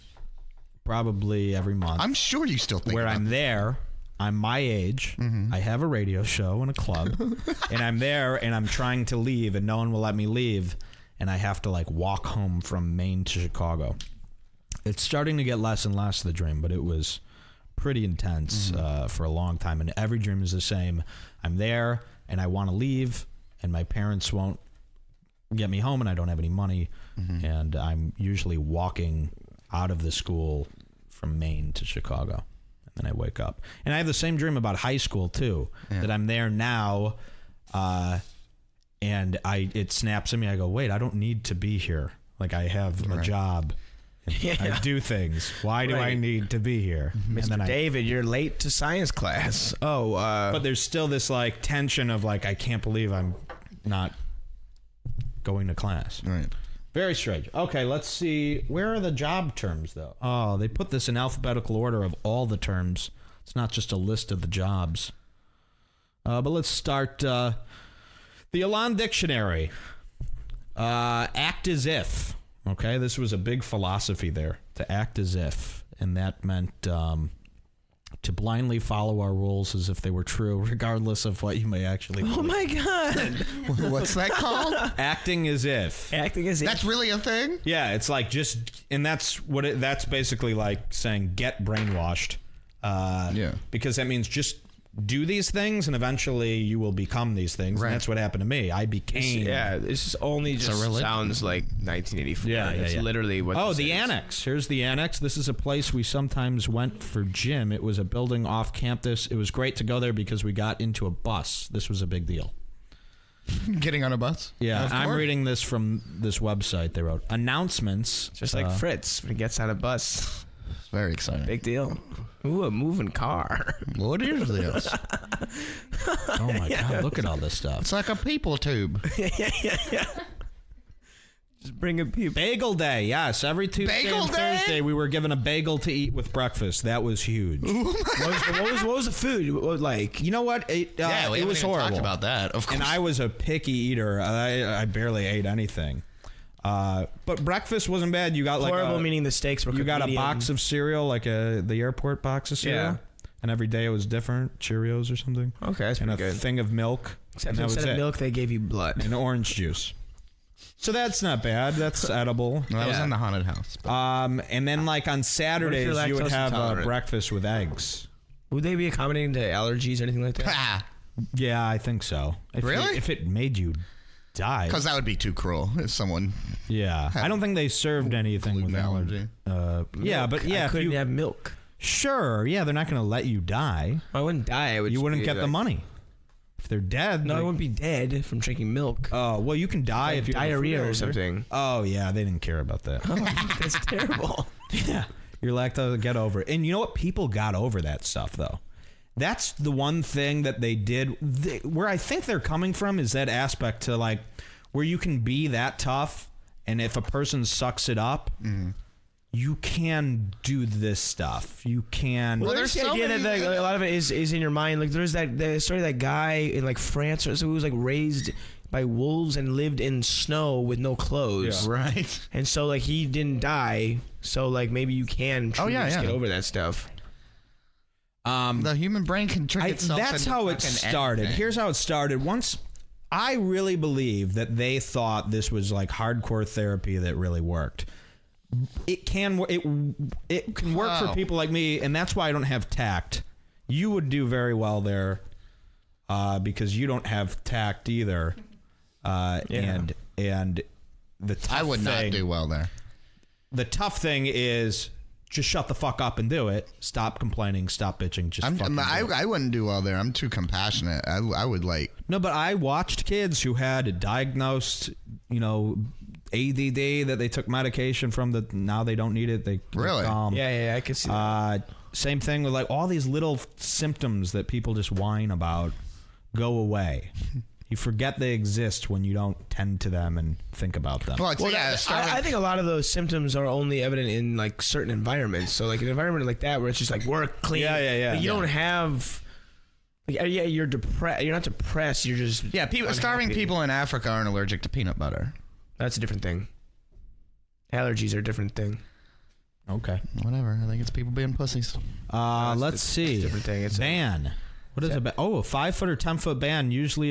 probably every month. I'm sure you still think where about I'm there. I'm my age. I have a radio show and a club, and I'm there, and I'm trying to leave, and no one will let me leave, and I have to like walk home from Maine to Chicago. It's starting to get less and less the dream, but it was pretty intense for a long time, and every dream is the same. I'm there, and I want to leave, and my parents won't get me home, and I don't have any money, and I'm usually walking out of the school from Maine to Chicago. And I wake up. And I have the same dream about high school, too, that I'm there now, and it snaps at me. I go, wait, I don't need to be here. Like, I have a job. I do things. Why do I need to be here? Mr. And then David, you're late to science class. but there's still this, like, tension of, like, I can't believe I'm not going to class. Right. Very strange. Okay, let's see. Where are the job terms, though? Oh, they put this in alphabetical order of all the terms. It's not just a list of the jobs. But let's start. The Elan Dictionary. Act as if. Okay, this was a big philosophy there. To act as if. And that meant to blindly follow our rules as if they were true, regardless of what you may actually believe. Oh, my God. What's that called? Acting as if. Acting as if. That's really a thing? Yeah, it's like that's that's basically like saying get brainwashed. Because that means just do these things and eventually you will become these things. Right. And that's what happened to me. I became. This is only just sounds like 1984. Yeah, It's literally what Oh, this the is. Annex. Here's the Annex. This is a place we sometimes went for gym. It was a building off campus. It was great to go there because we got into a bus. This was a big deal. Getting on a bus? Yeah, Of I'm course. reading this from this website. They wrote announcements. Just like Fritz when he gets on a bus. It's very exciting. Big deal. Ooh, a moving car. What is this? Oh my God! Look at all this stuff. It's like a people tube. Just bringing people. Bagel Day, yes. Every Tuesday Bagel and Day? Thursday, we were given a bagel to eat with breakfast. That was huge. What was the food? What was like? You know what? It We was haven't even horrible. talked about that. Of course. And I was a picky eater. I barely ate anything. But breakfast wasn't bad. You got like Horrible, meaning the steaks were you got a medium. box of cereal, like the airport box of cereal. Yeah. And every day it was different, Cheerios or something. Okay, that's and pretty a good. thing of milk. Except and that was instead of it. milk, they gave you blood. And orange juice. So that's not bad. That's edible. I was Yeah. in the haunted house. And then like on Saturdays you're you would lactose have intolerant? breakfast with eggs. Would they be accommodating to allergies or anything like that? Ah, Yeah, I think so. Really? If it made you die. because that would be too cruel if someone Yeah. I don't think they served anything with gluten allergy. yeah, but yeah, I if couldn't you, have milk. sure. Yeah, they're not going to let you die. I wouldn't die. I would. You just wouldn't be get the like- money. If they're dead. No, I like- wouldn't be dead from drinking milk. Oh, well, you can die Like if you have a diarrhea food or allergy. something. Oh, yeah, they didn't care about that. That's terrible. Yeah, you're lactose. Get over it. And you know what? People got over that stuff, though. That's the one thing that they did. Where I think they're coming from is that aspect to like where you can be that tough, and if a person sucks it up, you can do this stuff. You can. Well, there's there's the so idea many- that a lot of it is in your mind. Like there's the story of that guy in like France or so who was like raised by wolves and lived in snow with no clothes. Right. And so like he didn't die. So like maybe you can truly yeah, just yeah. get over that stuff. The human brain can trick itself. That's into how it fucking started. anything. Here's how it started. Once I really believe that they thought this was like hardcore therapy that really worked. It can work for people like me, and that's why I don't have tact. You would do very well there because you don't have tact either. And the tough I would not thing- do well there. The tough thing is just shut the fuck up and do it. Stop complaining. Stop bitching. Just fucking do it. I wouldn't do well there. I'm too compassionate. I would like. No, but I watched kids who had diagnosed, ADD that they took medication from that now they don't need it. They Really? Yeah, I could see that. Same thing with like all these little symptoms that people just whine about go away. You forget they exist when you don't tend to them and think about them. Well, I think a lot of those symptoms are only evident in like certain environments. So like an environment like that where it's just like work, clean. Yeah. Like, you don't have. Like, yeah, you're depressed. You're not depressed. You're just starving people in Africa aren't allergic to peanut butter. That's a different thing. Allergies are a different thing. Okay. Whatever. I think it's people being pussies. Let's see. It's a different thing. It's ban. What is a ban? Oh, a 5-foot or 10-foot ban usually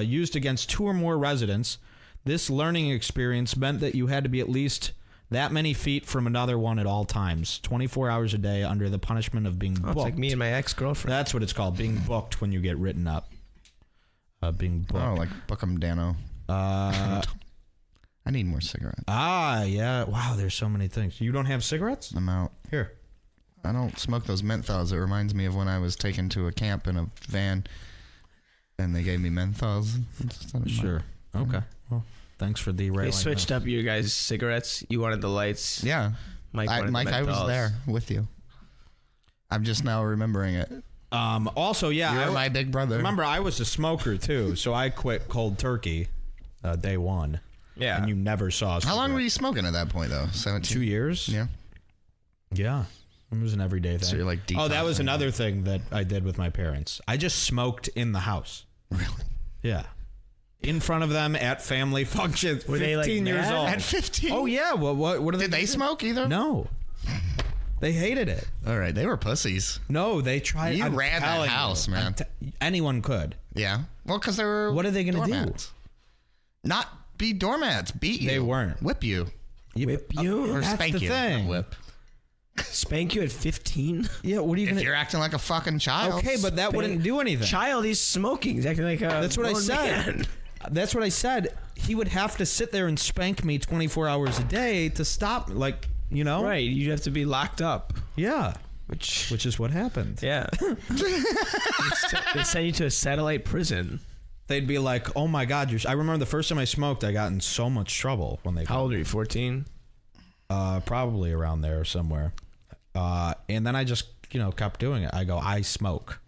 used against 2 or more residents. This learning experience meant that you had to be at least that many feet from another one at all times, 24 hours a day, under the punishment of being booked. It's like me and my ex-girlfriend. That's what it's called, being booked when you get written up. Being booked. Oh, like book 'em, Dano. I need more cigarettes. Yeah. Wow, there's so many things. You don't have cigarettes? I'm out. Here. I don't smoke those menthols. It reminds me of when I was taken to a camp in a van, and they gave me menthols. Sure. Okay. Well, thanks for derailing. They switched up your guys' cigarettes. You wanted the lights. Yeah. Mike, I was there with you. I'm just now remembering it. Also, yeah. You're my big brother. Remember, I was a smoker, too, so I quit cold turkey day one. Yeah. And you never saw us. How long were you smoking at that point, though? 17? 2 years? Yeah. Yeah. It was an everyday thing. So you're like that was another thing that I did with my parents. I just smoked in the house. Really? Yeah. In front of them at family functions. Were they, like, 15 years mad? old. At 15? Oh, yeah. Well, what Did they smoke either? No. They hated it. All right. They were pussies. No, they tried. You ran that house, man. Anyone could. Yeah. Well, because they were. What are they going to do? Not be doormats. Beat you. They weren't. Whip you. Whip you? Or That's spank the you. thing. Whip. Spank you at 15? Yeah, what are you If going to... you're acting like a fucking child. Okay, but that wouldn't do anything. Child, he's smoking. He's acting like a That's what I grown said. man. That's what I said. He would have to sit there and spank me 24 hours a day to stop, like, you know? Right, you'd have to be locked up. Yeah. Which is what happened. yeah. They send you to a satellite prison. They'd be like, oh my God. I remember the first time I smoked, I got in so much trouble when they... How old are you, 14? Probably around there somewhere. And then I just, kept doing it. I go, I smoke.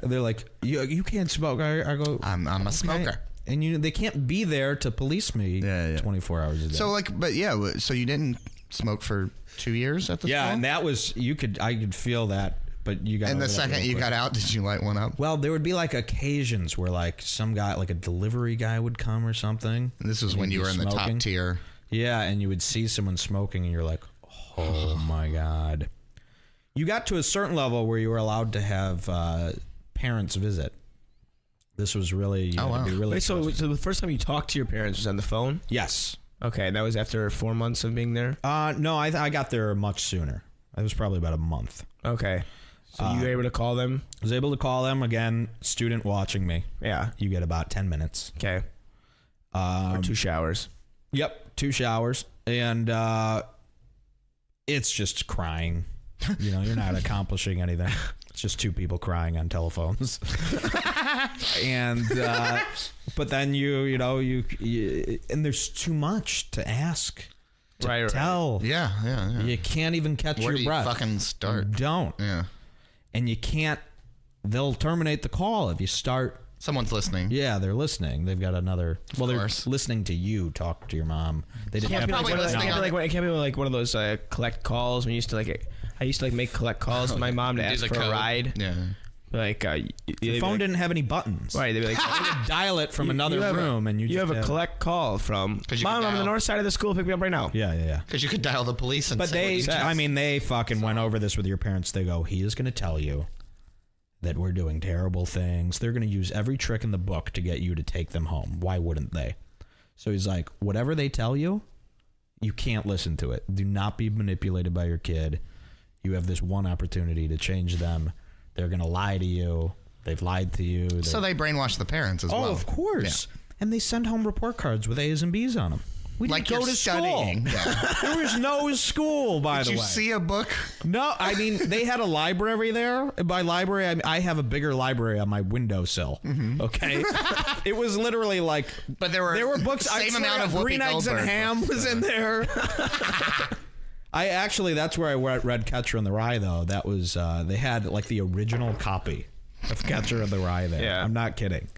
And they're like, you can't smoke. I go, I'm a smoker. And they can't be there to police me 24 hours a day. So so you didn't smoke for 2 years at the school? And that was, I could feel that, but you got... And the second you got out, did you light one up? Well, there would be like occasions where like some guy, like a delivery guy would come or something. And this was when you were in the top tier. Yeah, and you would see someone smoking and you're like, oh my God. You got to a certain level where you were allowed to have parents visit. This was really... wow. Wait, so the first time you talked to your parents was on the phone? Yes. Okay, and that was after 4 months of being there? No, I got there much sooner. It was probably about a month. Okay. So you were able to call them? I was able to call them. Again, student watching me. Yeah. You get about 10 minutes. Okay. Or 2 showers. Yep, 2 showers. And it's just crying. You're not accomplishing anything. It's just 2 people crying on telephones. And but then you and there's too much to ask. To tell. Yeah. You can't even catch Where your do you breath. fucking start? You don't. Yeah. And you can't. They'll terminate the call if you start. Someone's listening. Yeah, they're listening. They've got another. Well, they're course. listening to you talk to your mom. They didn't have probably listening on It can't be like one of those collect calls. I used to make collect calls to my mom to Do ask the for a code. ride. Yeah. Like The phone didn't have any buttons. Right, they'd be like, You could dial it from another room, and you have just a collect call from you Mom. could I'm on the dial. north side of the school. Pick me up right now. Yeah. Because you could dial the police and But say what you said. they fucking went over this with your parents. They go, he is going to tell you that we're doing terrible things. They're going to use every trick in the book to get you to take them home. Why wouldn't they? So he's like, whatever they tell you, you can't listen to it. Do not be manipulated by your kid. You have this one opportunity to change them. They're going to lie to you. They've lied to you. So they brainwash the parents as well. Oh, of course. Yeah. And they send home report cards with A's and B's on them. We Like didn't go you're to studying. school. Yeah. There was no school, by Did the you way. see a book? No, I mean, they had a library there. By library, I have a bigger library on my windowsill. Mm-hmm. Okay? It was literally like... But there were books. same I amount of Whoopi Green Eggs and Goldberg Ham books. was in there. That's where I read Catcher in the Rye, though. That was... they had, like, the original copy of Catcher in the Rye there. Yeah. I'm not kidding.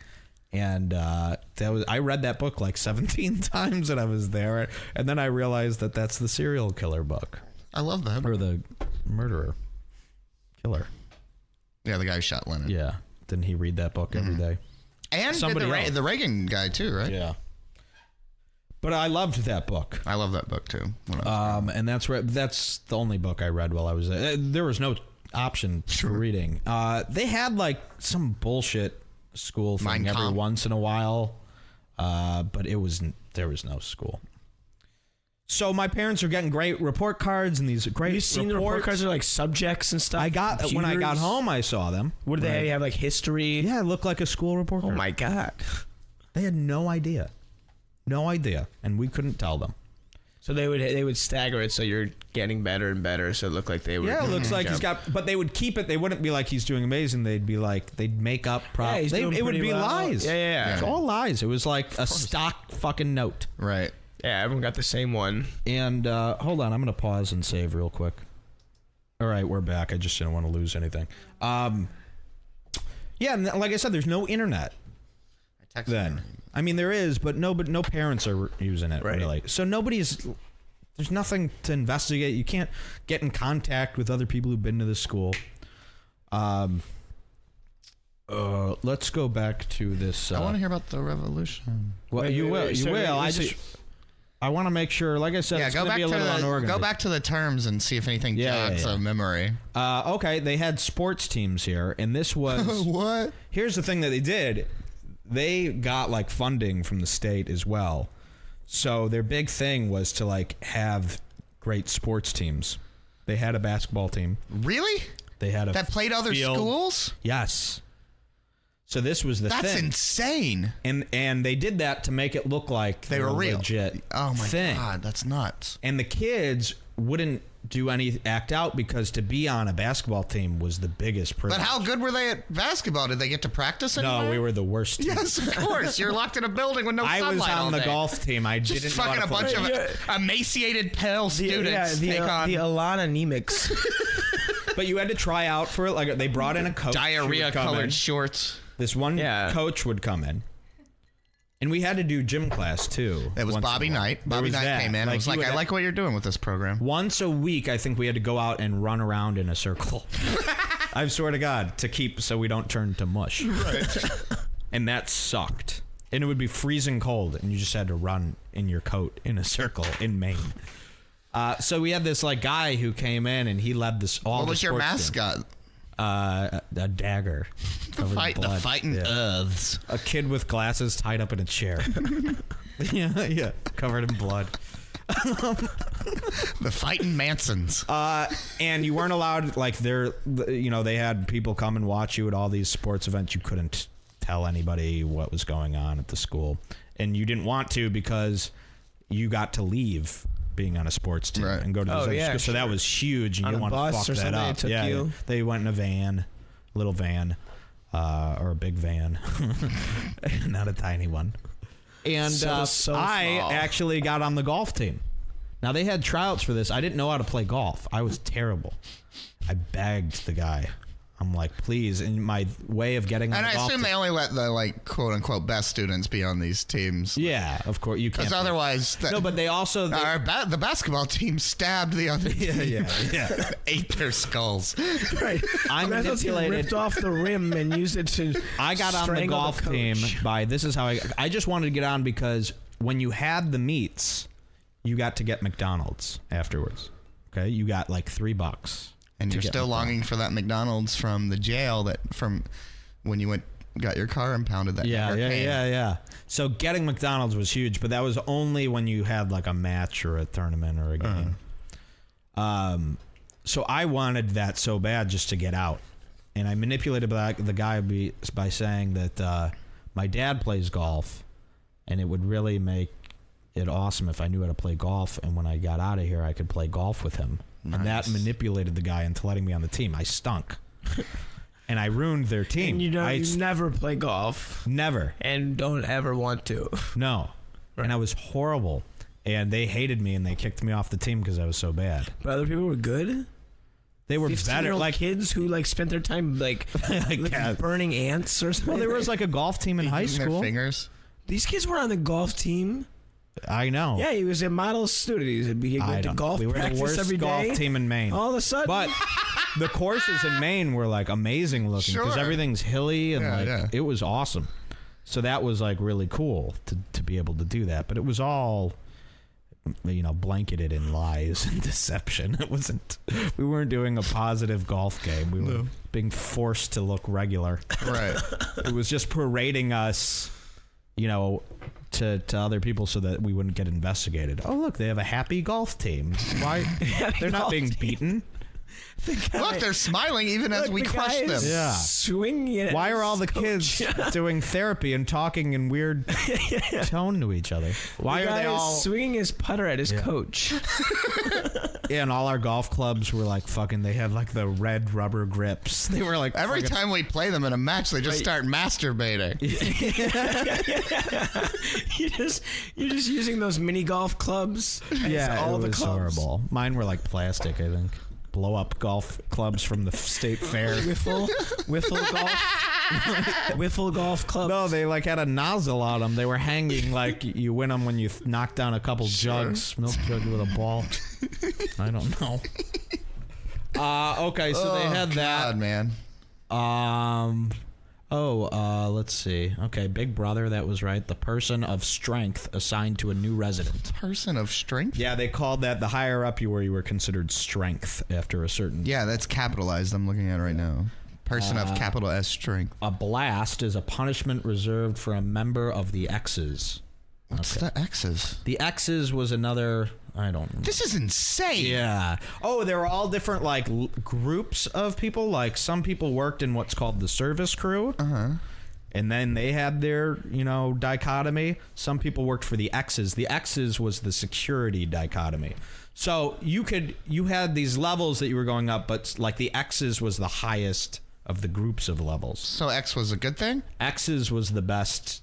And I read that book like 17 times when I was there, and then I realized that that's the serial killer book. I love that. Or the murderer. Killer. Yeah, the guy who shot Lennon. Yeah. Didn't he read that book every day? And Somebody did else. the Reagan guy too, right? Yeah. But I loved that book. I love that book too. When I was And that's the only book I read while I was there. There was no option for reading. They had like some bullshit school Mein thing every Kampf. once in a while, but there was no school. So my parents are getting great report cards and these great. Have you seen the report cards are like subjects and stuff? When I got Computers? home, I saw them. What do they have? Like history? Yeah, it looked like a school report Oh card. my god. They had no idea, and we couldn't tell them. So they would stagger it so you're getting better and better. So it looked like they were. Yeah, it looks like he's got. But they would keep it. They wouldn't be like he's doing amazing. They'd be like they'd make up problems. he's doing It would pretty be well. lies. Yeah. It's all lies. It was like a stock fucking note. right. Yeah, everyone got the same one. And hold on, I'm gonna pause and save real quick. All right, we're back. I just didn't want to lose anything. Yeah, and like I said, there's no internet I texted then. her. I mean, there is, but no parents are using it Right. really. So there's nothing to investigate. You can't get in contact with other people who've been to this school. Let's go back to this. I want to hear about the revolution. Well, Wait, you wait, will. wait, You so will. wait, I want to make sure. Like I said, Yeah, it's go going to back be a to little unorganized. go back to the terms and see if anything jogs yeah. a memory. Okay, they had sports teams here, and this was. What? Here's the thing that they did. They got like funding from the state as well. So their big thing was to like have great sports teams. They had a basketball team. Really? They had a That played other field. schools? Yes. So this was the That's thing. insane. And they did that to make it look like They were real. legit Oh my thing. god, that's nuts. And the kids wouldn't do any act out because to be on a basketball team was the biggest privilege. But how good were they at basketball? Did they get to practice anywhere? No, we were the worst team. Yes, of course. You're locked in a building with no I sunlight was all on the day. golf team. I Just didn't know how fucking to a bunch play. of emaciated, pale students the take on Alana Nemec. But you had to try out for it. Like they brought in a coach. She would come in. diarrhea-colored shorts. This one Yeah. coach would come in, and we had to do gym class too. It was once in Bobby a while. Knight. There Bobby was Knight that. came in and was he like, would I like what you're doing with this program. Once a week, I think we had to go out and run around in a circle. I swear to God, to keep so we don't turn to mush. Right. And that sucked. And it would be freezing cold, and you just had to run in your coat in a circle in Maine. So we had this like guy who came in, and he led this all. What the was your sports team. mascot? A dagger. covered in The blood. fighting Yeah. Earths. A kid with glasses tied up in a chair. yeah, covered in blood. The fighting Mansons. And you weren't allowed, like, they had people come and watch you at all these sports events. You couldn't tell anybody what was going on at the school. And you didn't want to because you got to leave being on a sports team Right. and go to Oh, the yeah, school. So that was huge, and On you a didn't want to bus fuck or that something, up. it took Yeah, you? they went in a van, little van, or a big van, not a tiny one. And So I small. actually got on the golf team. Now, they had tryouts for this. I didn't know how to play golf. I was terrible. I begged the guy. I'm like, please. And my way of getting on And the I golf assume team. they only let the, like, quote-unquote best students be on these teams. Yeah, of course. You can't. Because otherwise... No, but they also... the basketball team stabbed the other team. yeah. Ate their skulls. Right. I The basketball team manipulated... ripped off the rim and used it to. I got on the strangle golf coach. team by... This is how I just wanted to get on because when you had the meets, you got to get McDonald's afterwards. Okay? You got like $3. And to you're get still McDonald's. longing for that McDonald's from the jail from when you got your car impounded that Yeah. never came. So getting McDonald's was huge, but that was only when you had like a match or a tournament or a game. So I wanted that so bad just to get out, and I manipulated the guy by saying that my dad plays golf, and it would really make it awesome if I knew how to play golf, and when I got out of here, I could play golf with him. And that Nice. manipulated the guy into letting me on the team. I stunk. And I ruined their team. And you I never play golf never. and don't ever want to. No. And I was horrible. And they hated me and they kicked me off the team because I was so bad. But other people were good. They were better, 15-year-old like kids who like spent their time like yeah. burning ants or something. Well, there was like a golf team in high Eating school. Their fingers. These kids were on the golf team. I know. Yeah, he was a model student. He went to golf we were practice the worst every day. golf team in Maine. All of a sudden, But the courses in Maine were like amazing looking because Sure. everything's hilly and it was awesome. So that was like really cool to be able to do that. But it was all, blanketed in lies and deception. It wasn't. We weren't doing a positive golf game. We were being forced to look regular. Right. It was just parading us, to other people so that we wouldn't get investigated. Oh, look, they have a happy golf team. Why? They're not being beaten. Look, they're smiling even as we crush them. Yeah. swinging it. Why are all the kids doing therapy and talking in weird tone to each other? Why are they all swinging his putter at his coach? Yeah, and all our golf clubs were like fucking. They had like the red rubber grips. They were like Every fucking, time we play them in a match, they just start masturbating. You're just using those mini golf clubs. Yeah, all it the was clubs. horrible. Mine were like plastic, I think. Blow up golf clubs from the state fair. Wiffle golf clubs. No, they like had a nozzle on them. They were hanging like you win them when you knock down a couple jugs, milk jug with a ball. I don't know. Okay, so they had that. God, man. Let's see. Okay, Big Brother, that was right. The person of strength assigned to a new resident. Person of strength? Yeah, they called that the higher up you were, you were considered strength after a certain... Yeah, that's capitalized. I'm looking at it right now. Person of capital S strength. A blast is a punishment reserved for a member of the X's. What's the X's? The X's was another... I don't know. This is insane. Yeah. Oh, there were all different like groups of people. Like some people worked in what's called the service crew. Uh-huh. And then they had their, dichotomy. Some people worked for the X's. The X's was the security dichotomy. So you had these levels that you were going up, but like the X's was the highest of the groups of levels. So X was a good thing? X's was the best,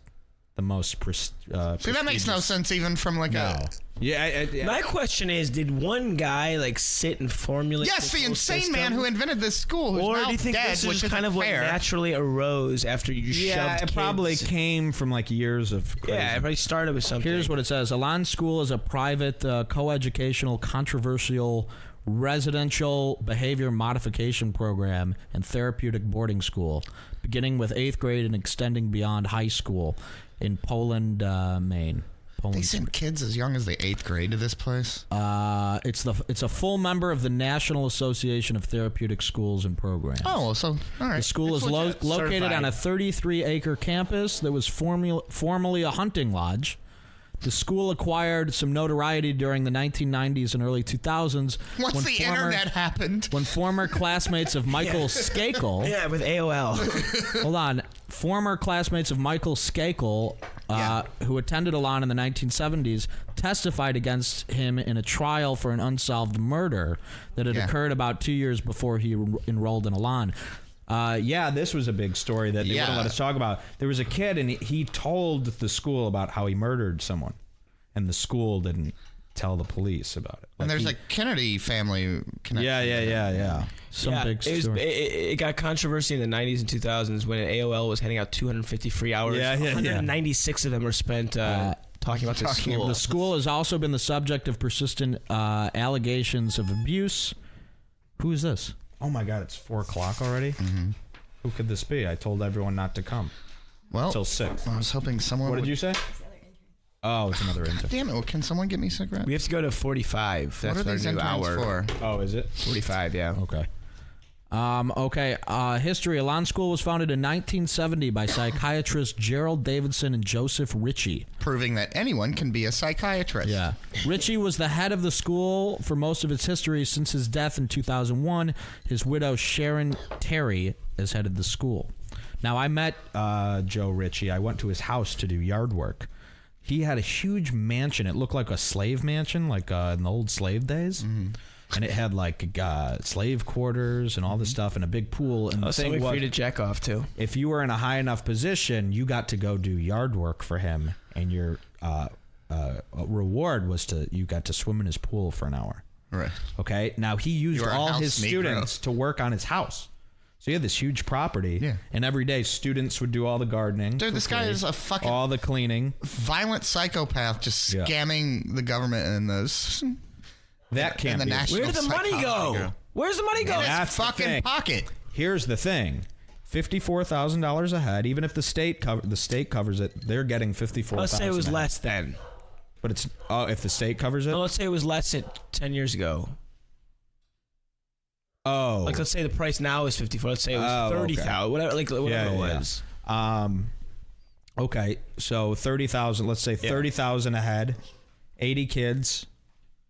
the most See, that makes no sense even from like a... Yeah. My question is, did one guy like sit and formulate? Yes, this the whole insane system? man who invented this school, who's Or now do you think dead, this which is is kind of what fair. naturally arose after you shoved it probably kids? came from like years of crazy. Yeah, everybody started with something. Here's what it says. Elan School is a private, coeducational, controversial, residential behavior modification program and therapeutic boarding school, beginning with 8th grade and extending beyond high school in Poland, Maine. They sent kids as young as the 8th grade to this place? It's a full member of the National Association of Therapeutic Schools and Programs. Oh, so, all right. The school It's is legit. located on a Certified. 33-acre campus that was formerly a hunting lodge. The school acquired some notoriety during the 1990s and early 2000s. Once the internet happened. When former classmates of Michael Skakel... Yeah, with AOL. Hold on. Former classmates of Michael Skakel, who attended Elan in the 1970s, testified against him in a trial for an unsolved murder that had occurred about 2 years before he enrolled in Elan. This was a big story that they wouldn't let us talk about. There was a kid, and he told the school about how he murdered someone, and the school didn't tell the police about it. And there's a Kennedy family connection. Yeah. Big story. It got controversy in the 90s and 2000s when AOL was handing out 250 free hours. 196 of them were spent talking about this school. The school has also been the subject of persistent allegations of abuse. Who is this? Oh my God, it's 4:00 already? Mm-hmm. Who could this be? I told everyone not to come. Well, Till 6. I was hoping someone What did you say? Oh, it's another intern. Damn it, well, can someone get me a cigarette? We have to go to 45. What That's are our these new interns hour. for? Oh, is it? 45, yeah. Okay. History. Elan School was founded in 1970 by psychiatrists Gerald Davidson and Joseph Ritchie. Proving that anyone can be a psychiatrist. Yeah. Ritchie was the head of the school for most of its history. Since his death in 2001, his widow Sharon Terry has headed the school. Now, I met Joe Ritchie. I went to his house to do yard work. He had a huge mansion. It looked like a slave mansion, like in the old slave days. Mm-hmm. And it had like slave quarters and all this stuff and a big pool. And the thing something was, for you to jack off to. if you were in a high enough position, you got to go do yard work for him, and your reward was you got to swim in his pool for an hour. Right. Okay. Now he used You're a all house his Negro. students to work on his house. So he had this huge property. Yeah. And every day students would do all the gardening. Dude, this guy is a fucking all the cleaning. violent psychopath just scamming the government and those. That can't the be. national Where did the money psychology go? Where's the money go? In his That's the fucking thing. pocket. Here's the thing. $54,000 a head. Even if the state covers it, they're getting $54,000. Let's say it was a head. less then. But it's if the state covers it. No, let's say it was less than 10 years ago. Oh, Like, let's say the price now is 54. Let's say it was 30,000. Whatever, whatever it was. Okay, so 30,000. Let's say 30,000 a head, 80 kids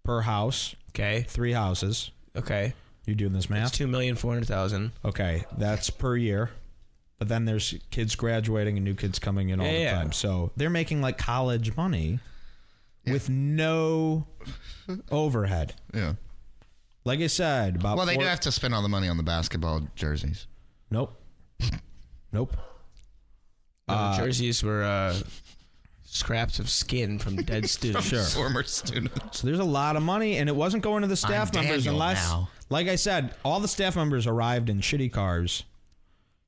per house, Okay. 3 houses. Okay. You doing this math? It's 2,400,000. Okay, that's per year. But then there's kids graduating and new kids coming in all the time. So they're making like college money with no overhead. Yeah. Like I said, about Well, they do have to spend all the money on the basketball jerseys. Nope. Nope. No, the jerseys were scraps of skin from dead students. Sure. Former students. So there's a lot of money, and it wasn't going to the staff I'm members Daniel unless, now. like I said, all the staff members arrived in shitty cars,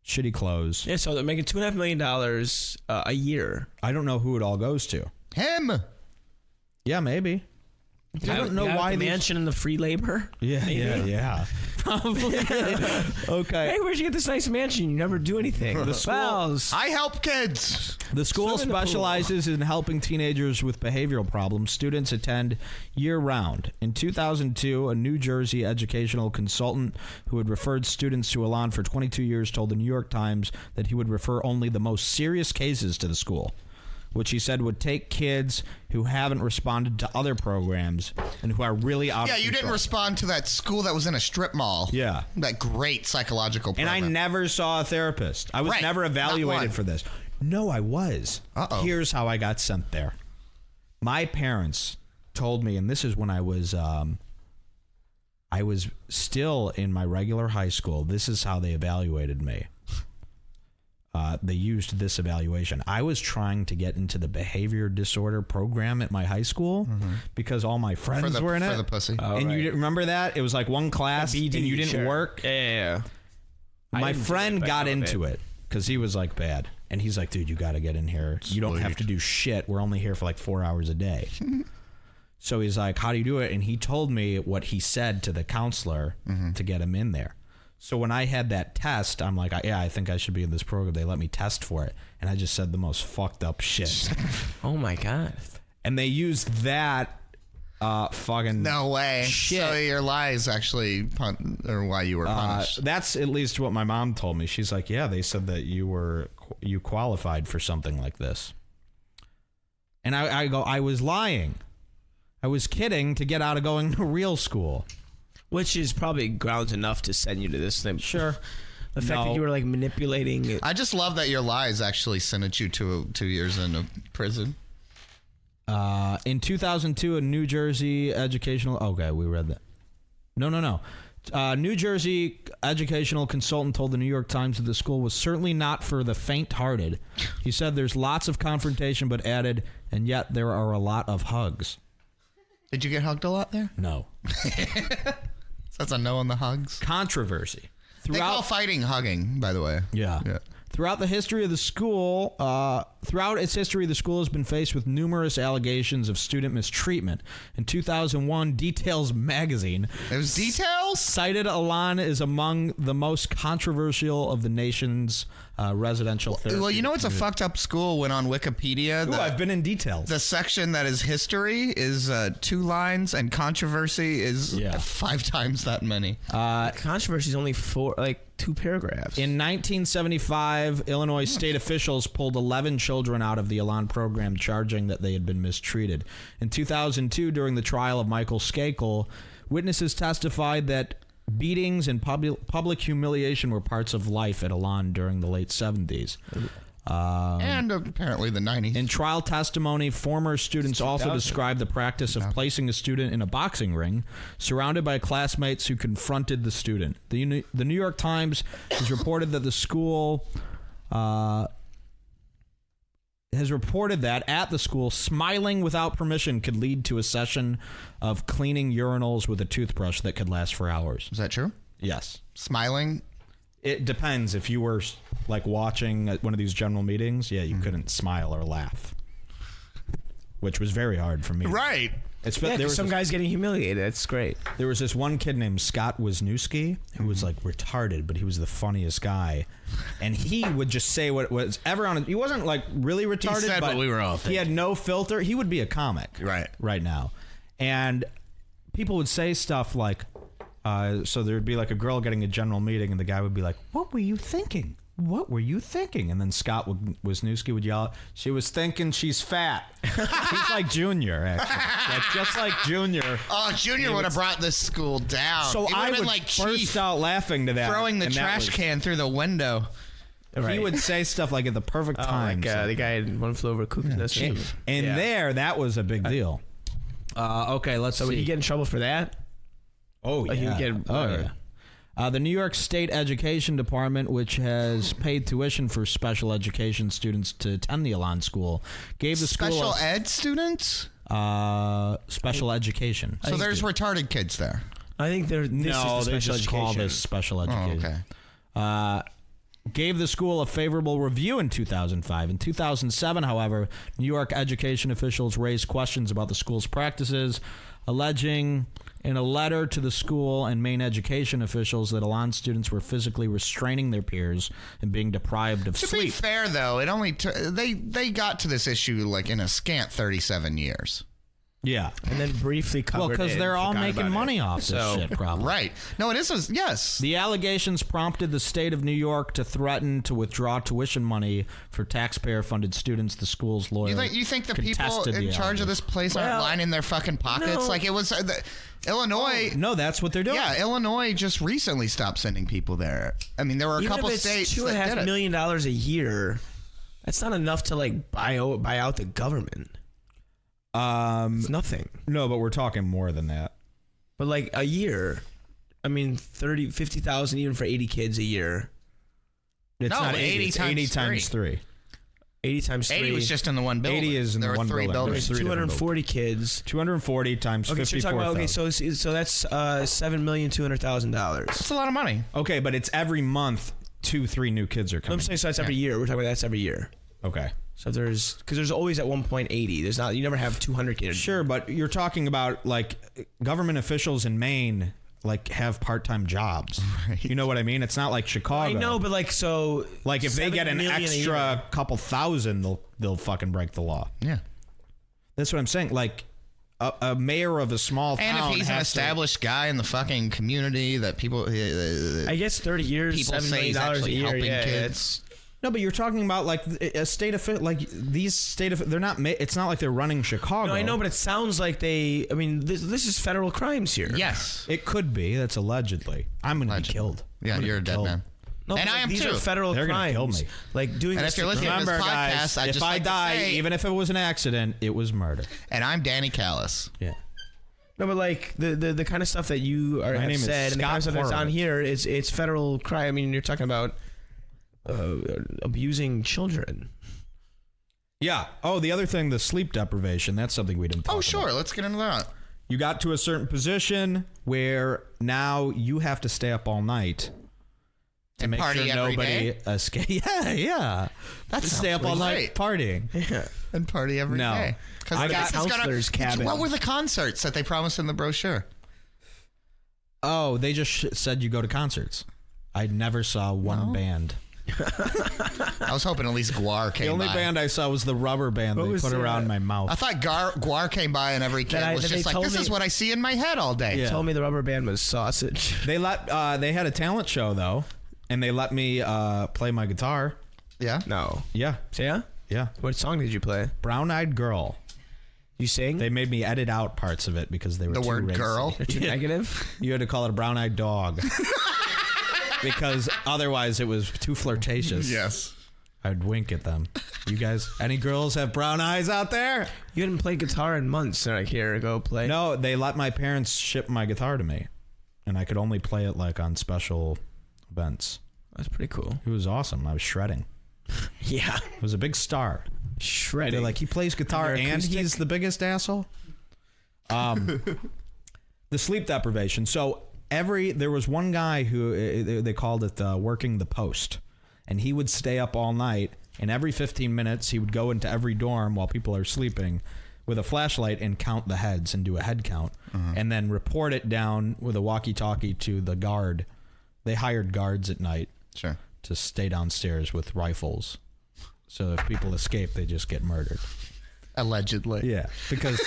shitty clothes. Yeah, so they're making $2.5 million a year. I don't know who it all goes to. Him. Yeah, maybe. I don't know why the these- mansion and the free labor. Yeah. Probably. Okay. Hey, where'd you get this nice mansion? You never do anything. The school- I help kids. The school Swim in the pool. specializes in helping teenagers with behavioral problems. Students attend year-round. In 2002, a New Jersey educational consultant who had referred students to Elan for 22 years told the New York Times that he would refer only the most serious cases to the school, which he said would take kids who haven't responded to other programs and who are really out of Yeah, you didn't control. respond to that school that was in a strip mall. Yeah. That great psychological And program. I never saw a therapist. I was Right. never Not evaluated one. for this. No, I was. Uh-oh. Here's how I got sent there. My parents told me, and this is when I was still in my regular high school. This is how they evaluated me. They used this evaluation. I was trying to get into the behavior disorder program at my high school because all my friends were in it. For the pussy. And you didn't remember that? It was like one class and you didn't work. Yeah. I My didn't do friend it, but got I know into it because he was like bad. And he's like, dude, you got to get in here. You don't have to do shit. We're only here for like 4 hours a day. So he's like, how do you do it? And he told me what he said to the counselor to get him in there. So when I had that test, I'm like, yeah, I think I should be in this program. They let me test for it. And I just said the most fucked up shit. Oh, my God. And they used that fucking... No way. Shit. So your lies actually or why you were punished. That's at least what my mom told me. She's like, yeah, they said that you qualified for something like this. And I go, I was lying. I was kidding to get out of going to real school. Which is probably grounds enough to send you to this thing. Sure. The fact that you were like manipulating it. I just love that your lies actually sentenced you to 2 years in a prison. In 2002, a New Jersey educational... Okay, we read that. No. New Jersey educational consultant told the New York Times that the school was certainly not for the faint-hearted. He said there's lots of confrontation, but added, and yet there are a lot of hugs. Did you get hugged a lot there? No. So that's a no on the hugs. Controversy. They call fighting hugging, by the way. Yeah. Throughout the history of the school, throughout its history, the school has been faced with numerous allegations of student mistreatment. In 2001, Details magazine It was details? cited Elan as among the most controversial of the nation's residential therapy. Well, you know it's a fucked up school when on Wikipedia... Ooh, I've been in Details. The section that is history is 2 lines, and controversy is 5 times that many. Controversy is only 2 paragraphs. In 1975, Illinois state officials pulled 11 children out of the Elan program, charging that they had been mistreated. In 2002, during the trial of Michael Skakel, witnesses testified that beatings and public humiliation were parts of life at Elan during the late 70s. And apparently the 90s. In trial testimony, former students also described the practice of placing a student in a boxing ring, surrounded by classmates who confronted the student. The New York Times has reported that the school has reported that at the school, smiling without permission could lead to a session of cleaning urinals with a toothbrush that could last for hours. Is that true? Yes. Smiling? It depends. If you were like watching at one of these general meetings, yeah, you couldn't smile or laugh, which was very hard for me. Right. Yeah, there was some guys getting humiliated. That's great. There was this one kid named Scott Wisniewski who was like retarded, but he was the funniest guy, and he would just say what was ever on it. He wasn't like really retarded. He said but what we were all thinking. He had no filter. He would be a comic right now, and people would say stuff like, so there'd be like a girl getting a general meeting, and the guy would be like, "What were you thinking? What were you thinking?" And then Scott Wisniewski would yell, "She was thinking she's fat." He's like Junior, actually. Like, just like Junior. Oh, Junior would have brought this school down. So I would like burst out laughing to that. throwing the trash can through the window. He would say stuff like at the perfect time. The guy had one flew over a cuckoo's nest. And there, that was a big deal. Okay, let's see. So would he get in trouble for that? Oh, yeah. He would get, yeah. The New York State Education Department, which has paid tuition for special education students to attend the Elan school, gave the Special school ed students? special education. So there's retarded kids there. I think they're They just call this special education. Oh, okay. Gave the school a favorable review in 2005. In 2007, however, New York education officials raised questions about the school's practices, alleging in a letter to the school and main education officials that Elan students were physically restraining their peers and being deprived of To sleep. be fair, though, it only they got to this issue like in a scant 37 years. Yeah. And then briefly covered Well, because it they're and all forgot making about money it. off this shit, probably. Right. No, it is. Yes. The allegations prompted the state of New York to threaten to withdraw tuition money for taxpayer-funded students. The school's lawyer You think the people contested in the charge of this place aren't lining their fucking pockets? no. Like it was Illinois. No, that's what they're doing. Yeah, Illinois just recently stopped sending people there. I mean, there were a Even couple if it's states that $2.5 did it. million a year, that's not enough to like buy out the government. It's nothing. No, but we're talking more than that. But like a year, I mean, 50,000 even for 80 kids a year. It's No, not 80 it's times 80 times 3. 80 times 3. 80 was just in the one building. 80 is in there the were one three building. buildings. There's 240 kids. 240 times Okay, so you're talking about 54,000. so that's $7,200,000. That's a lot of money. Okay, but it's every month 2-3 new kids are No, coming. I'm saying so that's every year. We're talking about that's every year. Okay. So there's always at one point 80. There's not, you never have 200 kids. Sure, but you're talking about like government officials in Maine like have part-time jobs. Right. You know what I mean? It's not like Chicago. I know, but like so Like if they 7 get an million a year. extra couple thousand, they'll fucking break the law. Yeah. That's what I'm saying. Like a mayor of a small And town if he's an has to- established guy in the fucking community that people, I guess 30 years, people $7 say million he's a actually year. helping Yeah, kids. No, but you're talking about like a state of like these state of they're not. It's not like they're running Chicago. No, I know, but it sounds like they. I mean, this is federal crimes here. Yes. It could be. That's allegedly. I'm going to be killed. Yeah, you're a dead man. No, And but, I am these too. are federal They're gonna crimes. kill me. Like doing And this if you're to listening to Remember, this podcast, guys, I'd if just I like to die, say- even if it was an accident, it was murder. And I'm Danny Callis. Yeah. No, but like the kind of stuff that you are My have name is said and the kind of Scott stuff that's on Horowitz. here is it's federal crime. I mean, you're talking about abusing children. Yeah. Oh, the other thing, the sleep deprivation. That's something we didn't talk Oh, about. sure. Let's get into that. You got to a certain position where now you have to stay up all night to And make party sure every nobody day? escape. Yeah. That Stay up all night partying. Yeah. And party every No. day. Because I got this is gonna- counselor's cabin. What were the concerts that they promised in the brochure? Oh, they just said you go to concerts. I never saw one band. I was hoping at least Guar came The only by. band I saw was the rubber band they was put the- around my mouth. I thought Guar came by and every kid was that just they like, told this me- is what I see in my head all day. Yeah. Told me the rubber band was sausage. They had a talent show though, and they let me play my guitar. Yeah? No. Yeah, So yeah. yeah. What song did you play? Brown Eyed Girl. You sing? They made me edit out parts of it because they were The too word racy. girl? They're too negative. You had to call it a brown eyed dog. Because otherwise it was too flirtatious. Yes. I'd wink at them. You guys, any girls have brown eyes out there? You hadn't played guitar in months. They're like, here, go play. No, they let my parents ship my guitar to me. And I could only play it like on special events. That's pretty cool. It was awesome. I was shredding. Yeah. I was a big star. Shredding. They're like, he plays guitar And they're and acoustic? he's the biggest asshole. The sleep deprivation. So there was one guy who they called it working the post, and he would stay up all night, and every 15 minutes he would go into every dorm while people are sleeping with a flashlight and count the heads and do a head count, and then report it down with a walkie-talkie to the guard. They hired guards at night to stay downstairs with rifles. So if people escape, they just get murdered. Allegedly. Yeah, because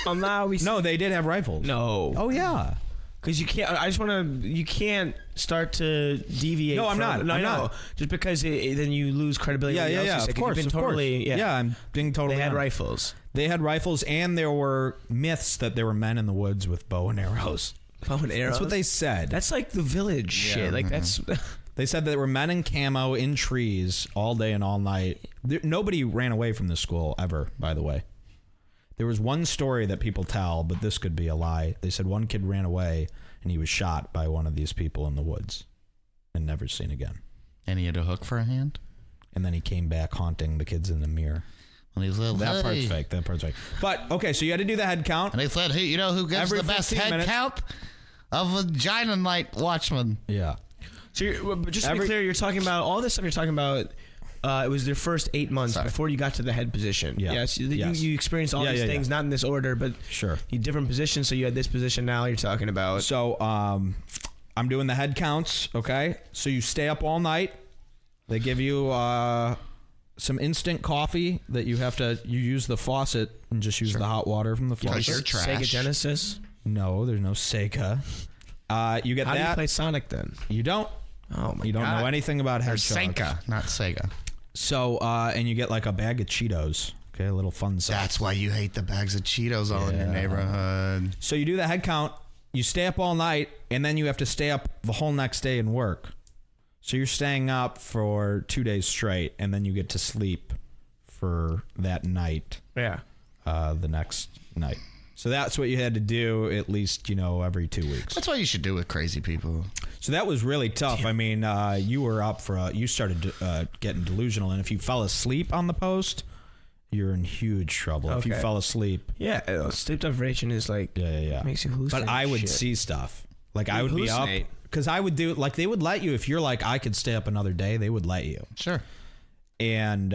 No, they did have rifles. No. Oh yeah. Because you can't. I just want to. You can't start to deviate. No, I'm not. No, I'm no. not. Just because then you lose credibility. Yeah. Of course. Yeah, I'm being totally. They had honest. rifles. They had rifles, and there were myths that there were men in the woods with bow and arrows. Bow and arrows. That's what they said. That's like the village shit. Like that's. They said that there were men in camo in trees all day and all night. Nobody ran away from the school ever, by the way. There was one story that people tell, but this could be a lie. They said one kid ran away and he was shot by one of these people in the woods and never seen again. And he had a hook for a hand? And then he came back haunting the kids in the mirror. And he said, That part's "Hey." fake. That part's fake. But, okay, so you had to do the head count. And they said, hey, you know who gives Every the best 15 head minutes. count? A vagina night watchman. Yeah. So but just to be clear, you're talking about all this stuff. You're talking about. It was their first 8 months before you got to the head position. Yeah. Yes. Yes. You experienced all these things, not in this order, but Sure. you different positions. So you had this position now. You're talking about. So I'm doing the head counts, okay? So you stay up all night. They give you some instant coffee that you use the faucet and just use the hot water from the faucet. You're trash. Sega Genesis. No, there's no Sega. You get How do you that. play Sonic then? You don't. Oh my You don't god. know anything about There's hedgehogs. Senka, not Sega. So, and you get like a bag of Cheetos. Okay, a little fun size. That's why you hate the bags of Cheetos all in your neighborhood. So you do the head count, you stay up all night, and then you have to stay up the whole next day and work. So you're staying up for 2 days straight, and then you get to sleep for that night, Yeah. the next night. So that's what you had to do at least, every 2 weeks. That's what you should do with crazy people. So that was really tough. I mean, you were up for, you started getting delusional, and if you fell asleep on the post, you're in huge trouble. If you Okay. fell asleep. Yeah. Sleep deprivation is like. Yeah. Makes you hallucinate. But I would shit. see stuff. Like I would be up. Hallucinate. Because I would do, like they would let you, if you're like, I could stay up another day, they would let you. Sure. And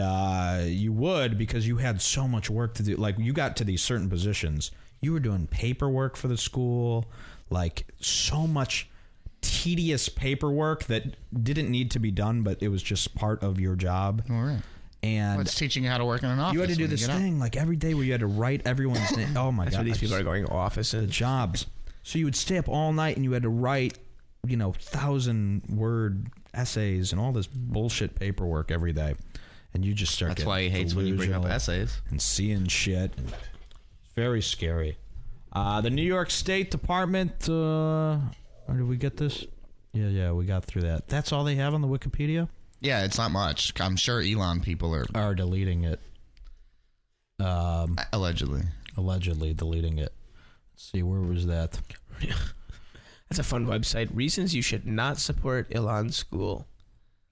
you would, because you had so much work to do. Like you got to these certain positions. You were doing paperwork for the school. Like so much tedious paperwork that didn't need to be done, but it was just part of your job. All right. And Well, it's teaching you how to work in an office. you had to do when this get out. thing like every day where you had to write everyone's name. Oh my That's God. where these people are going to the offices. jobs. So you would stay up all night and you had to write, 1,000-word essays and all this bullshit paperwork every day. And you just start That's getting why he hates when you bring up delusional essays. and seeing shit. And it's very scary. The New York State Department, or did we get this? Yeah, we got through that. That's all they have on the Wikipedia? Yeah, it's not much. I'm sure Elon people Are deleting it. allegedly. Allegedly deleting it. Let's see, where was that? That's a fun website. Reasons you should not support Elon's school.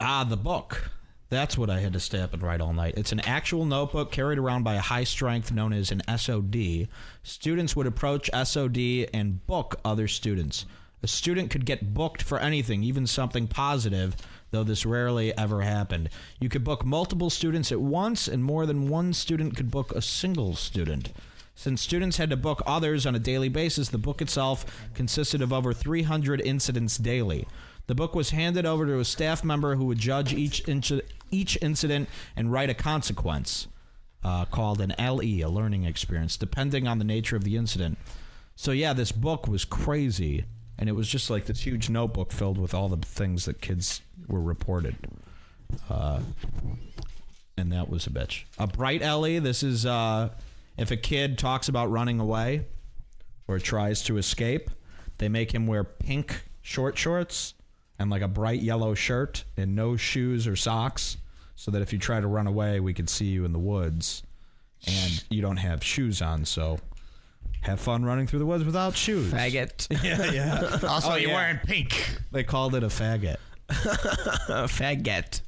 The book. That's what I had to stay up and write all night. It's an actual notebook carried around by a high strength known as an SOD. Students would approach SOD and book other students. A student could get booked for anything, even something positive, though this rarely ever happened. You could book multiple students at once, and more than one student could book a single student. Since students had to book others on a daily basis, the book itself consisted of over 300 incidents daily. The book was handed over to a staff member who would judge each incident and write a consequence, called an LE, a learning experience, depending on the nature of the incident. So yeah, this book was crazy, and it was just like this huge notebook filled with all the things that kids were reported. And that was a bitch. A bright LE, this is if a kid talks about running away or tries to escape, they make him wear pink short shorts and like a bright yellow shirt and no shoes or socks, so that if you try to run away, we could see you in the woods. And you don't have shoes on, so have fun running through the woods without shoes. Faggot. Yeah. Also, Oh, you're yeah. wearing pink. They called it a faggot. Faggot.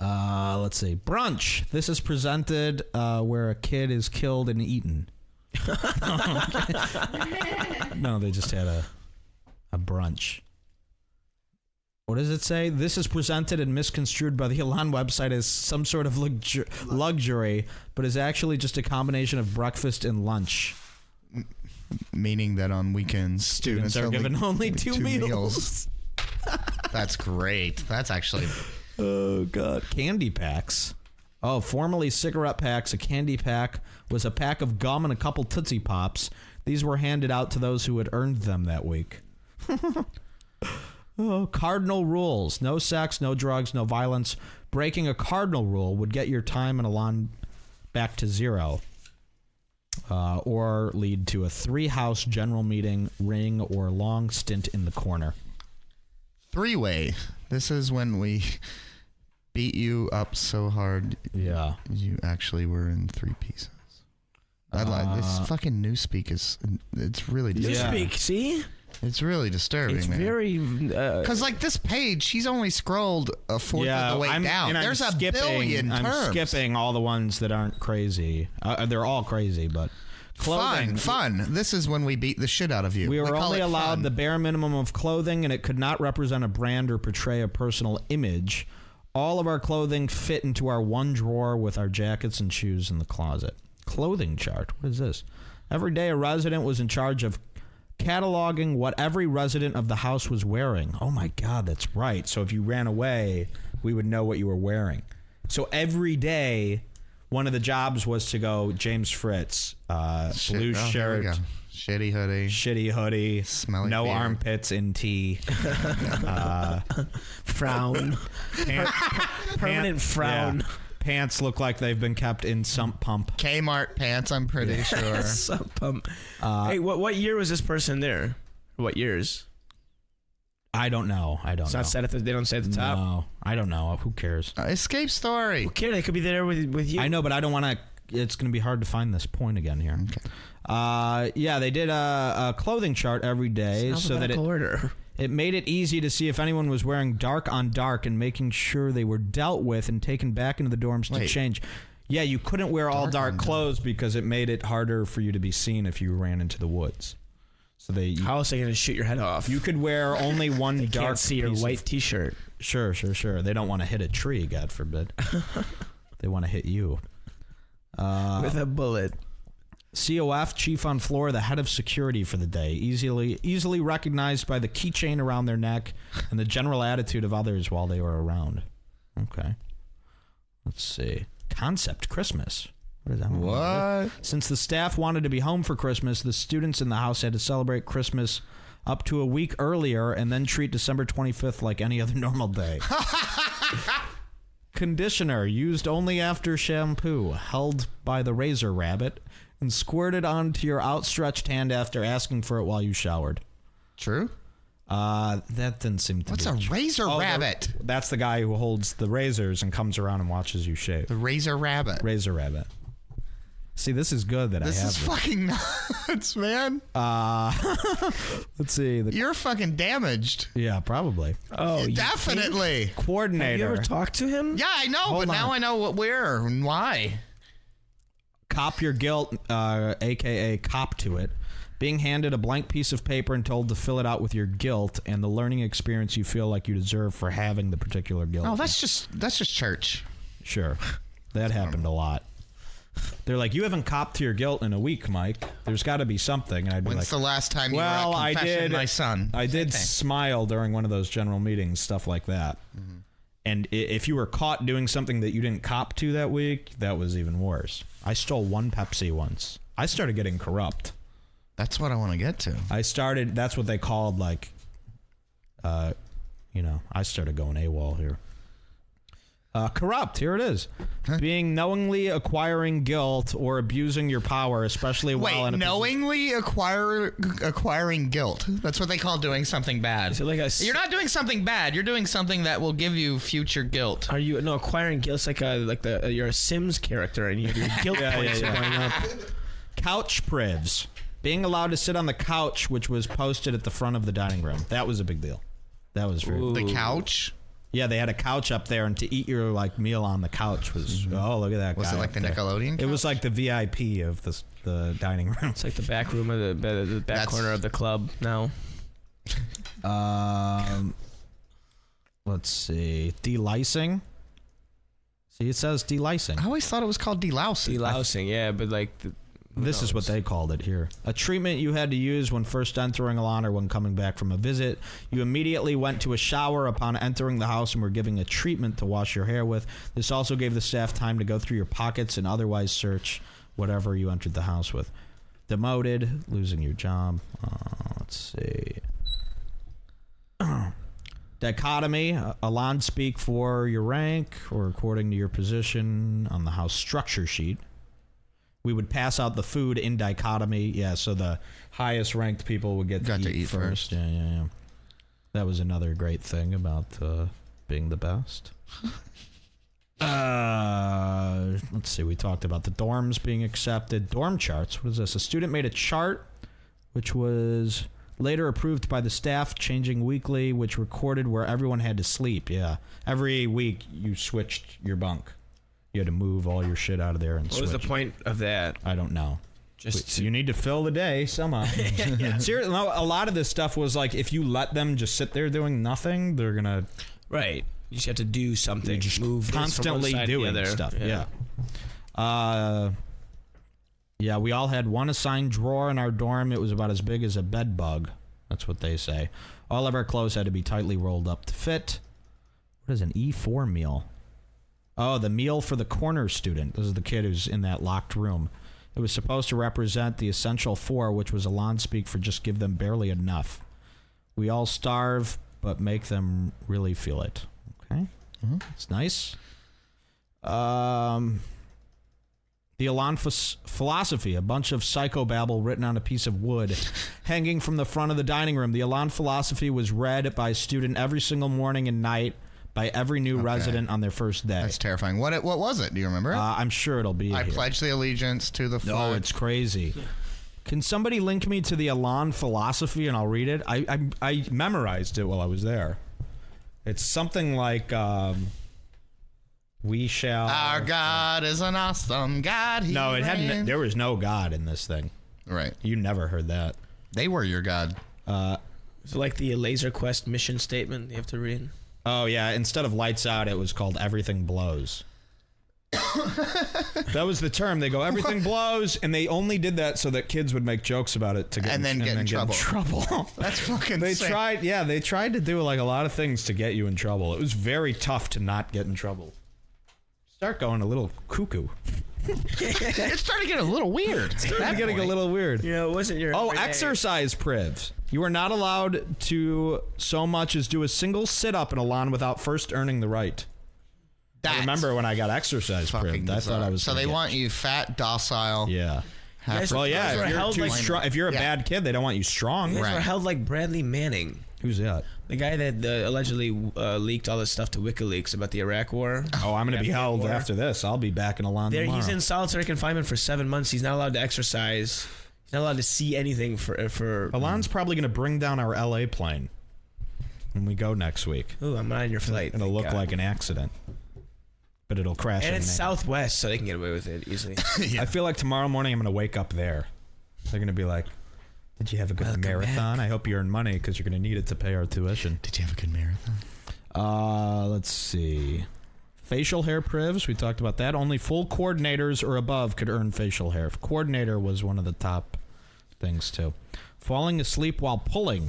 Let's see. Brunch. This is presented where a kid is killed and eaten. No, they just had a brunch. What does it say? This is presented and misconstrued by the Elan website as some sort of luxury, but is actually just a combination of breakfast and lunch. Meaning that on weekends, Students are given only two meals. That's great. That's actually... Oh, God. Candy packs. Oh, formerly cigarette packs, a candy pack was a pack of gum and a couple Tootsie Pops. These were handed out to those who had earned them that week. Oh, cardinal rules. No sex, no drugs, no violence. Breaking a cardinal rule would get your time in Elan back to 0. Or lead to a 3-house general meeting, ring, or long stint in the corner. 3-way. This is when we beat you up so hard. Yeah. You actually were in 3 pieces. This fucking Newspeak it's really disturbing. Newspeak, see? It's really disturbing, It's man. very... Because, like, this page, she's only scrolled a fourth of the way down. There's a billion terms. I'm skipping all the ones that aren't crazy. They're all crazy, but... Clothing. Fun. This is when we beat the shit out of you. We were only allowed the bare minimum of clothing, and it could not represent a brand or portray a personal image. All of our clothing fit into our one drawer with our jackets and shoes in the closet. Clothing chart. What is this? Every day, a resident was in charge of cataloging what every resident of the house was wearing. Oh, my God, that's right. So if you ran away, we would know what you were wearing. So every day... One of the jobs was to go, James Fritz, blue shirt, shitty hoodie, smelly no beer. armpits in tea, frown. Permanent frown. Yeah. Pants look like they've been kept in sump pump. Kmart pants, I'm pretty sure. Sump pump. Hey, what year was this person there? What years? I don't know. It's not said they don't say at the top. No, I don't know. Who cares? Escape story. Who cares? They could be there with you. I know, but I don't want to. It's going to be hard to find this point again here. Okay. Yeah, they did a clothing chart every day so that it made it easy to see if anyone was wearing dark on dark and making sure they were dealt with and taken back into the dorms to change. Yeah, you couldn't wear all dark clothes because it made it harder for you to be seen if you ran into the woods. So how else are they going to shoot your head off? You could wear only one they dark can't see your white T-shirt. Sure. They don't want to hit a tree, God forbid. They want to hit you. With a bullet. COF, chief on floor, the head of security for the day. Easily recognized by the keychain around their neck and the general attitude of others while they were around. Okay. Let's see. Concept Christmas. What does that mean? What? Since the staff wanted to be home for Christmas, the students in the house had to celebrate Christmas up to a week earlier and then treat December 25th like any other normal day. Conditioner used only after shampoo, held by the razor rabbit, and squirted onto your outstretched hand after asking for it while you showered. True? That didn't seem to What's be a razor rabbit? That's the guy who holds the razors and comes around and watches you shave. The razor rabbit. Razor rabbit. See, this is good that this I have is fucking nuts, man. Let's see. You're fucking damaged. Yeah, probably. Oh, definitely. Coordinator. Have you ever talked to him? Yeah, I know, now I know where and why. Cop your guilt, a.k.a. cop to it. Being handed a blank piece of paper and told to fill it out with your guilt and the learning experience you feel like you deserve for having the particular guilt. Oh, that's just church. Sure. That happened a lot. They're like, you haven't copped to your guilt in a week, Mike. There's got to be something. And I'd be When's like, the last time you were at confession, my son? I did smile during one of those general meetings, stuff like that. Mm-hmm. And if you were caught doing something that you didn't cop to that week, that was even worse. I stole one Pepsi once. I started getting corrupt. That's what I want to get to. That's what they called, like, I started going AWOL here. Corrupt, here it is. Being knowingly acquiring guilt or abusing your power, especially while in a knowingly acquiring guilt. That's what they call doing something bad. Is it like you're not doing something bad. You're doing something that will give you future guilt. Are you acquiring guilt? It's like you're a Sims character and your guilt points are going up. Couch privs. Being allowed to sit on the couch, which was posted at the front of the dining room. That was a big deal. That was very the couch. Yeah, they had a couch up there, and to eat your like meal on the couch was oh, look at that. Was guy it like up the there. Nickelodeon couch? It was like the VIP of the dining room. It's like the back room of the back corner of the club now. Let's see, delicing. See, it says delicing. I always thought it was called delousing. Delousing, yeah, but like This is what they called it here. A treatment you had to use when first entering a lawn or when coming back from a visit. You immediately went to a shower upon entering the house and were given a treatment to wash your hair with. This also gave the staff time to go through your pockets and otherwise search whatever you entered the house with. Demoted, losing your job. Let's see. Dichotomy, a lawn speak for your rank or according to your position on the house structure sheet. We would pass out the food in dichotomy. Yeah, so the highest ranked people would get to eat first. Yeah. That was another great thing about being the best. Let's see. We talked about the dorms being accepted. Dorm charts. What is this? A student made a chart, which was later approved by the staff, changing weekly, which recorded where everyone had to sleep. Yeah. Every week you switched your bunk. You had to move all your shit out of there and switch. What was the point of that? I don't know. You need to fill the day somehow. Yeah. Seriously, no, a lot of this stuff was like if you let them just sit there doing nothing, they're gonna right. You just have to do something. You just move constantly doing stuff. Yeah. Yeah, we all had one assigned drawer in our dorm. It was about as big as a bed bug. That's what they say. All of our clothes had to be tightly rolled up to fit. What is an E4 meal? Oh, the meal for the corner student. This is the kid who's in that locked room. It was supposed to represent the essential four, which was a lawn speak for just give them barely enough. We all starve, but make them really feel it. Okay. It's nice. The Elan philosophy, a bunch of psychobabble written on a piece of wood hanging from the front of the dining room. The Elan philosophy was read by a student every single morning and night by every new resident on their first day. That's terrifying. What was it? Do you remember it? I'm sure it'll be I here. pledge the allegiance to the flag. No, it's crazy. Can somebody link me to the Elan philosophy and I'll read it? I memorized it while I was there. It's something like... we shall. Our God is an awesome God. No, it hadn't. There was no God in this thing. Right. You never heard that. They were your God. It's like the Laser Quest mission statement you have to read. Oh yeah. Instead of lights out, it was called everything blows. That was the term. They go everything blows, and they only did that so that kids would make jokes about it to get and then get in trouble. That's fucking. They sick. tried. Yeah, they tried to do like a lot of things to get you in trouble. It was very tough to not get in trouble. Start going a little cuckoo. It started getting a little weird. It's getting a little weird. You know, it wasn't your. Exercise privs. You are not allowed to so much as do a single sit-up in a lawn without first earning the right. I remember when I got exercise privs. I thought I was. So they want you fat, docile. Yeah. Well, yeah. If you're too strong, if you're a bad kid, they don't want you strong. You guys were held like Bradley Manning. Who's that? The guy that allegedly leaked all this stuff to WikiLeaks about the Iraq War. Oh, I'm going to be held after this. I'll be back in a lawn tomorrow. He's in solitary confinement for 7 months. He's not allowed to exercise. He's not allowed to see anything for. Alon's probably going to bring down our LA plane when we go next week. Ooh, I'm not on your flight. It'll look like an accident. But it'll crash. And it's Southwest, so they can get away with it easily. I feel like tomorrow morning I'm going to wake up there. They're going to be like, did you have a good marathon? Back. I hope you earn money because you're going to need it to pay our tuition. Did you have a good marathon? Let's see. Facial hair privs. We talked about that. Only full coordinators or above could earn facial hair. Coordinator was one of the top things, too. Falling asleep while pulling.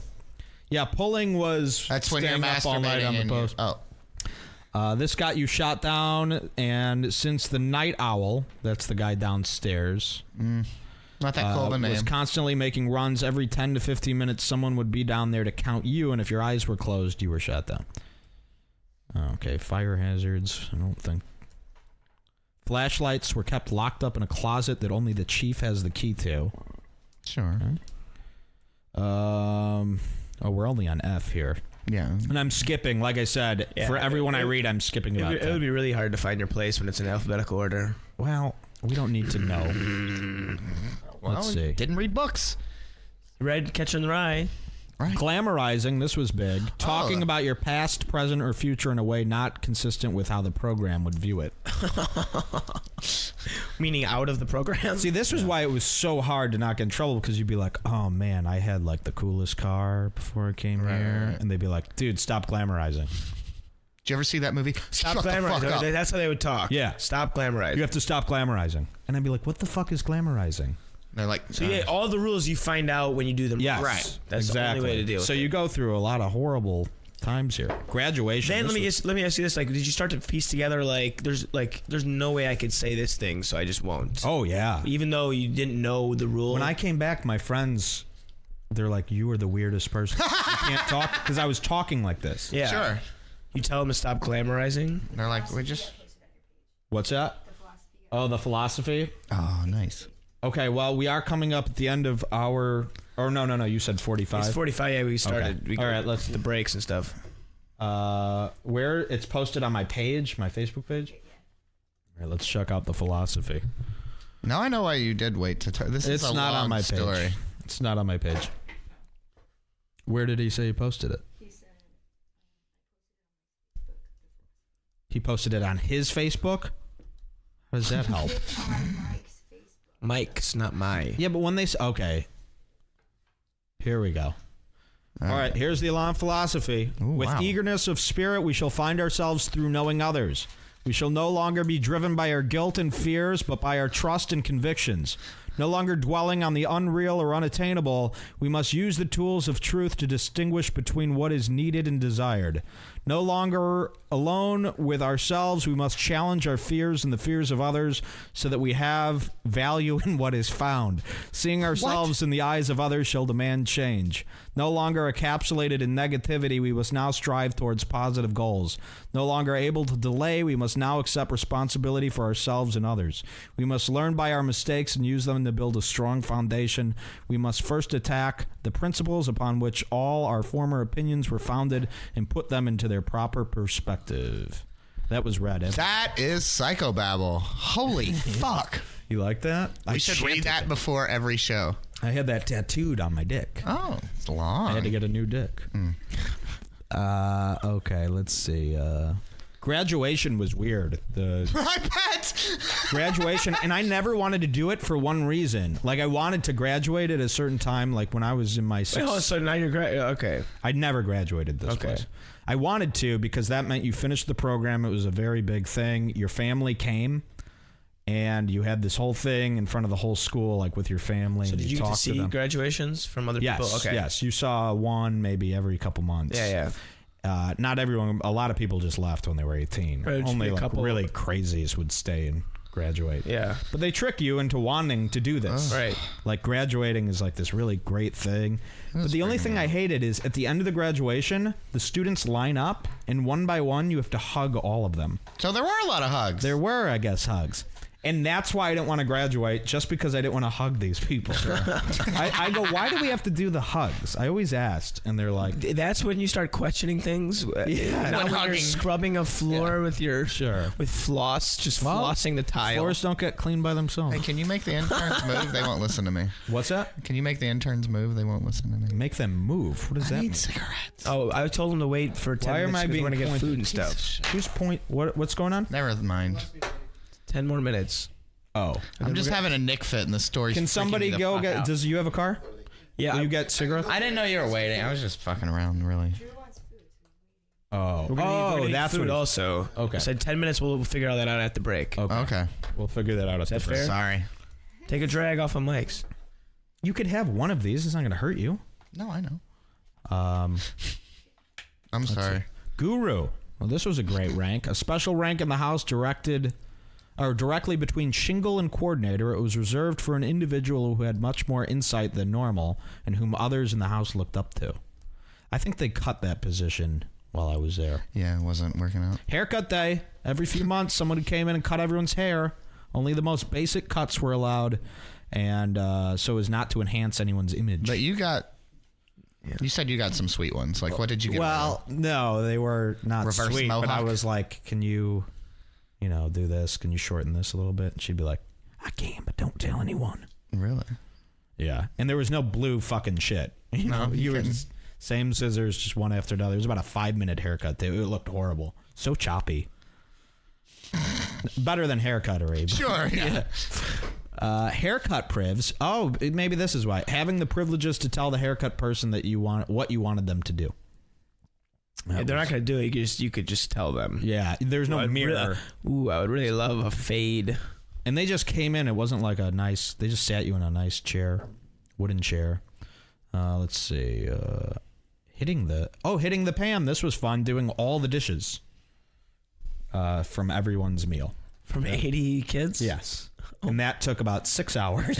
Yeah, pulling was that's when you're staying up all night on the post. This got you shot down, and since the night owl, that's the guy downstairs... Not that cool of a name. Was constantly making runs every 10 to 15 minutes. Someone would be down there to count you, and if your eyes were closed, you were shot down. Okay, fire hazards. I don't think. Flashlights were kept locked up in a closet that only the chief has the key to. Sure. Okay. We're only on F here. Yeah. And I'm skipping, like I said, for everyone I read, I'm skipping about it would be really hard to find your place when it's in alphabetical order. Well, we don't need to know. Let's see. Didn't read books. Read Catcher in the Rye. Right. Glamorizing, this was big. Talking about your past, present, or future in a way not consistent with how the program would view it. Meaning out of the program? See, this was why it was so hard to not get in trouble, because you'd be like, oh man, I had like the coolest car before I came here. Right. And they'd be like, dude, stop glamorizing. Did you ever see that movie? Stop Shut the fuck up. glamorizing. That's how they would talk. Yeah. Stop glamorizing. You have to stop glamorizing. And I'd be like, what the fuck is glamorizing? They're like, So yeah, all the rules you find out when you do them. Yes. Right. That's exactly. the only way to deal with So it. you go through a lot of horrible times here. Graduation. Then this let me ask you this: like, did you start to piece together there's no way I could say this thing, so I just won't. Oh yeah. Even though you didn't know the rule. When I came back, my friends, they're like, you are the weirdest person. You can't talk, because I was talking like this. yeah, sure. You tell them to stop glamorizing. They're like, we just. What's that? Oh, the philosophy. Oh, nice. Okay, well, we are coming up at the end of our. Or no. You said 45. It's 45. Yeah, we started. Okay. All right, let's the breaks and stuff. Where it's posted on my page, my Facebook page. All right, let's check out the philosophy. Now I know why you did wait to. This is It's a not long on my story. page. It's not on my page. Where did he say he posted it? He posted it on his Facebook? How does that help? Mike's not my. Yeah, but when they okay. Here we go. All right, here's the alarm philosophy. Ooh, With wow. eagerness of spirit, we shall find ourselves through knowing others. We shall no longer be driven by our guilt and fears, but by our trust and convictions. No longer dwelling on the unreal or unattainable, we must use the tools of truth to distinguish between what is needed and desired. No longer alone with ourselves, we must challenge our fears and the fears of others so that we have value in what is found. Seeing ourselves in the eyes of others shall demand change. No longer encapsulated in negativity, we must now strive towards positive goals. No longer able to delay, we must now accept responsibility for ourselves and others. We must learn by our mistakes and use them to build a strong foundation. We must first attack the principles upon which all our former opinions were founded and put them into their proper perspective. That was read. That is psychobabble. Holy fuck. You like that? We should read that before every show. I had that tattooed on my dick. Oh, it's long. I had to get a new dick. Okay, let's see. Graduation was weird. I bet. Graduation, and I never wanted to do it for one reason. Like, I wanted to graduate at a certain time, like when I was in my Oh, so now you're okay. I never graduated this place. I wanted to, because that meant you finished the program. It was a very big thing. Your family came, and you had this whole thing in front of the whole school, like with your family. So and did you get to talked see them. graduations from other people? Okay. Yes, you saw one maybe every couple months. Yeah. Not everyone. A lot of people just left when they were 18. Right, just Only a like couple. really crazies would stay and graduate. Yeah. But they trick you into wanting to do this. Right. Like, graduating is like this really great thing. But the only thing I hated is at the end of the graduation, the students line up, and one by one, you have to hug all of them. So there were a lot of hugs. There were, I guess, hugs. And that's why I didn't want to graduate, just because I didn't want to hug these people. I go, why do we have to do the hugs? I always asked, and they're like, That's when you start questioning things. Yeah. Not When when you're hugging. scrubbing a floor with your with floss, just Well, flossing the tile. floors don't get cleaned by themselves. Hey, can you make the interns move? They won't listen to me. What's that? Can you make the interns move? They won't listen to me. Make them move. What does that mean? cigarettes. Oh, I told him to wait for 10 Why am minutes I because being we're going to get pointed? food and stuff. Who's point? What's going on? Never mind. 10 more minutes. Oh. I'm just having a Nick fit in the story. Can somebody go get... Does you have a car? Yeah. Will you get cigarettes? I didn't know you were waiting. I was just fucking around, really. Oh. We're gonna eat That's food what... also. Okay. I said 10 minutes. We'll figure all that out at the break. Okay. We'll figure that out. Is that fair? Sorry. Take a drag off of Mike's. You could have one of these. It's not going to hurt you. No, I know. Um, I'm sorry. Guru. Well, this was a great rank. A special rank in the house directly between shingle and coordinator. It was reserved for an individual who had much more insight than normal and whom others in the house looked up to. I think they cut that position while I was there. Yeah, it wasn't working out. Haircut day. Every few months, someone came in and cut everyone's hair. Only the most basic cuts were allowed, and so as not to enhance anyone's image. But you got... You said you got some sweet ones. Like, what did you get? Well, no, they were not Reverse sweet. But I mohawk? was like, can you do this? Can you shorten this a little bit? And she'd be like, I can, but don't tell anyone. Really? Yeah. And there was no blue fucking shit. No, You were couldn't. just Same scissors, just one after another. It was about a 5-minute haircut. It looked horrible. So choppy. Better than haircuttery. Sure, yeah. Haircut privs. Oh, maybe this is why. Having the privileges to tell the haircut person that you want what you wanted them to do. They're not going to do it. You could just tell them. Yeah, there's no mirror. I would really love a fade. And they just came in. It wasn't like a nice. They just sat you in a nice chair, wooden chair. Let's see. Hitting the pan. This was fun. Doing all the dishes from everyone's meal. From 80 kids? Yes. And that took about 6 hours.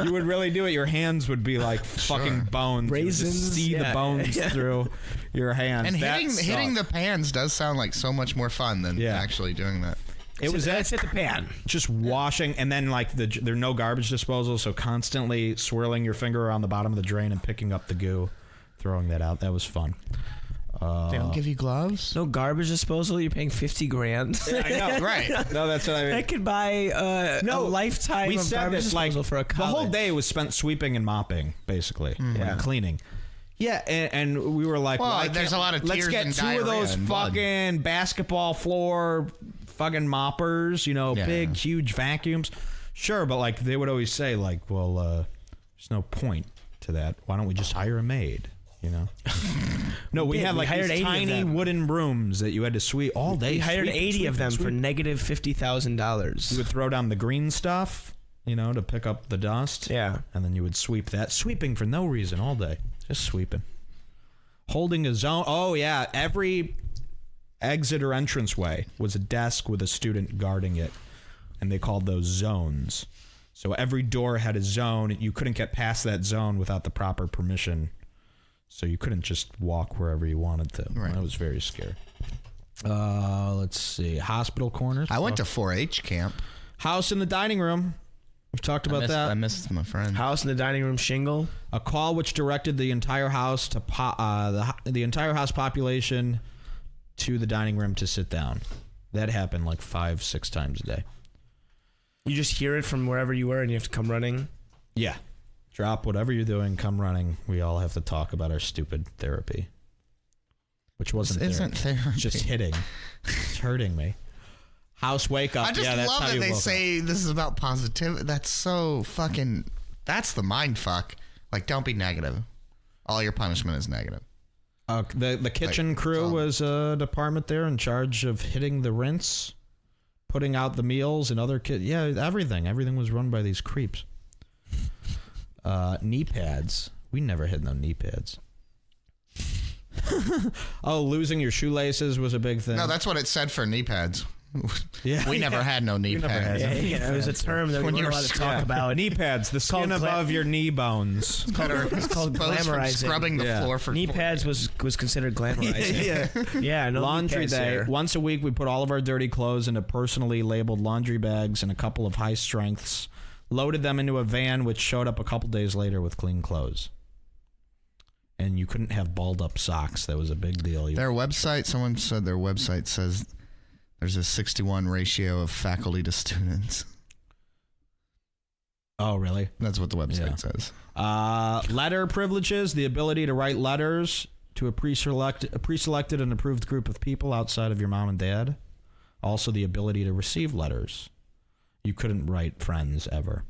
You would really do it. Your hands would be like fucking bones. Raisins. You would just see the bones through your hands. And hitting the pans does sound like so much more fun than actually doing that. It's at the pan. Just washing, and then like there are no garbage disposal, so constantly swirling your finger around the bottom of the drain and picking up the goo, throwing that out. That was fun. They don't give you gloves? No garbage disposal. You're paying $50,000. Yeah, I know, right? No, that's what I mean. I could buy a lifetime of garbage disposal for a college. The whole day was spent sweeping and mopping, basically, and cleaning. Yeah, and we were like, well there's a lot of tears. Let's get 2 of those fucking basketball floor fucking moppers, big, huge vacuums. Sure, but like they would always say, like, well, there's no point to that. Why don't we just hire a maid? No, we had like these tiny wooden brooms that you had to sweep all day. We hired 80 of them for negative $50,000. You would throw down the green stuff, to pick up the dust. Yeah. And then you would sweep that. Sweeping for no reason all day. Just sweeping. Holding a zone. Oh, yeah. Every exit or entranceway was a desk with a student guarding it. And they called those zones. So every door had a zone. You couldn't get past that zone without the proper permission. So you couldn't just walk wherever you wanted to. Right. I was very scared. Let's see. Hospital corners. I went to 4-H camp. House in the dining room. We've talked about that. I missed my friend. House in the dining room shingle. A call which directed the entire house to the entire house population to the dining room to sit down. That happened like 5-6 times a day. You just hear it from wherever you were and you have to come running? Yeah. Drop whatever you're doing, come running. We all have to talk about our stupid therapy. Which wasn't therapy. Just hitting. It's hurting me. House wake up. I just love that they say this is about positivity. That's so fucking... That's the mind fuck. Like, don't be negative. All your punishment is negative. The kitchen crew was a department there in charge of hitting the rinse, putting out the meals, and other kids. Yeah, everything. Everything was run by these creeps. Knee pads. We never had no knee pads. Losing your shoelaces was a big thing. No, that's what it said for knee pads. Yeah, we never had no knee pads. Yeah, it was a term that we weren't allowed to talk about. Knee pads, the skin above your knee bones. It's called glamorizing. Scrubbing the floor for knee pads was considered glamorizing. Yeah. No laundry day. Here. Once a week, we put all of our dirty clothes into personally labeled laundry bags and a couple of high strengths. Loaded them into a van, which showed up a couple days later with clean clothes. And you couldn't have balled up socks. That was a big deal. Their website, someone said their website says there's a 6-to-1 ratio of faculty to students. Oh, really? That's what the website says. Letter privileges, the ability to write letters to a pre-selected and approved group of people outside of your mom and dad. Also, the ability to receive letters. You couldn't write friends ever.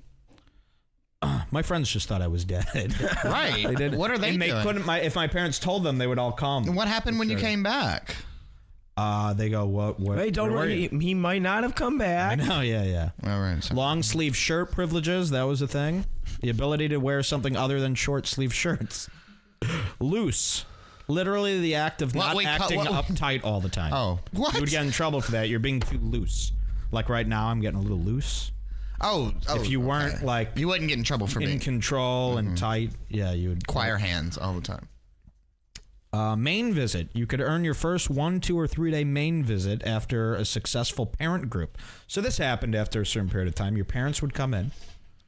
My friends just thought I was dead. Right. They did. What are they doing? Couldn't. If my parents told them, they would all come. And what happened when you came back? They go, what? Hey, don't worry. He might not have come back. I know, yeah. All right. So. Long sleeve shirt privileges. That was a thing. The ability to wear something other than short sleeve shirts. Loose. Literally the act of not acting uptight all the time. Oh, what? You would get in trouble for that. You're being too loose. Like right now, I'm getting a little loose. Oh, if you weren't like you wouldn't get in trouble for in control and tight, yeah, you would choir hands all the time. Main visit. You could earn your first 1, 2, or 3 day main visit after a successful parent group. So this happened after a certain period of time. Your parents would come in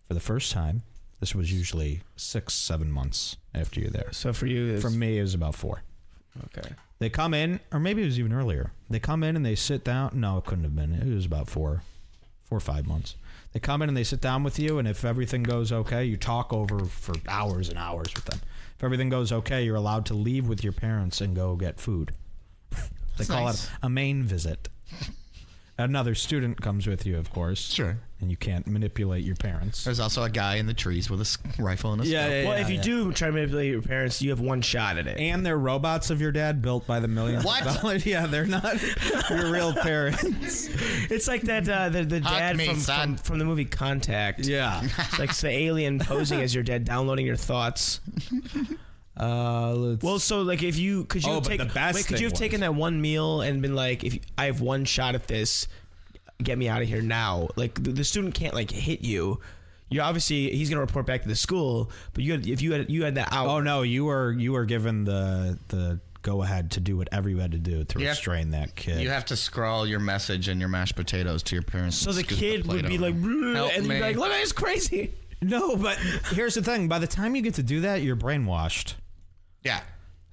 for the first time. This was usually 6-7 months after you're there. So for you, for me, it was about 4. Okay. They come in, or maybe it was even earlier. They come in and they sit down. No, it couldn't have been. It was about 4 or 5 months. They come in and they sit down with you, and if everything goes okay, you talk over for hours and hours with them. If everything goes okay, you're allowed to leave with your parents and go get food. They call it a main visit. Another student comes with you, of course. Sure. And you can't manipulate your parents. There's also a guy in the trees with a rifle and a scope. Well, if you do try to manipulate your parents, you have one shot at it. And they're robots of your dad built by the millions What? of dollars. Yeah, they're not your real parents. It's like that the dad me, from the movie Contact. Yeah. It's like the alien posing as your dad, downloading your thoughts. Well, so like if you could you have taken that one meal and been like, if I have one shot at this, get me out of here now. Like the student can't like hit you. You obviously he's gonna report back to the school, but you had that out. Oh no, you were given the go ahead to do whatever you had to do to restrain that kid. You have to scrawl your message and your mashed potatoes to your parents. So the kid would be like, and you'd be like, look, it's crazy. No, but here's the thing: by the time you get to do that, you're brainwashed. Yeah.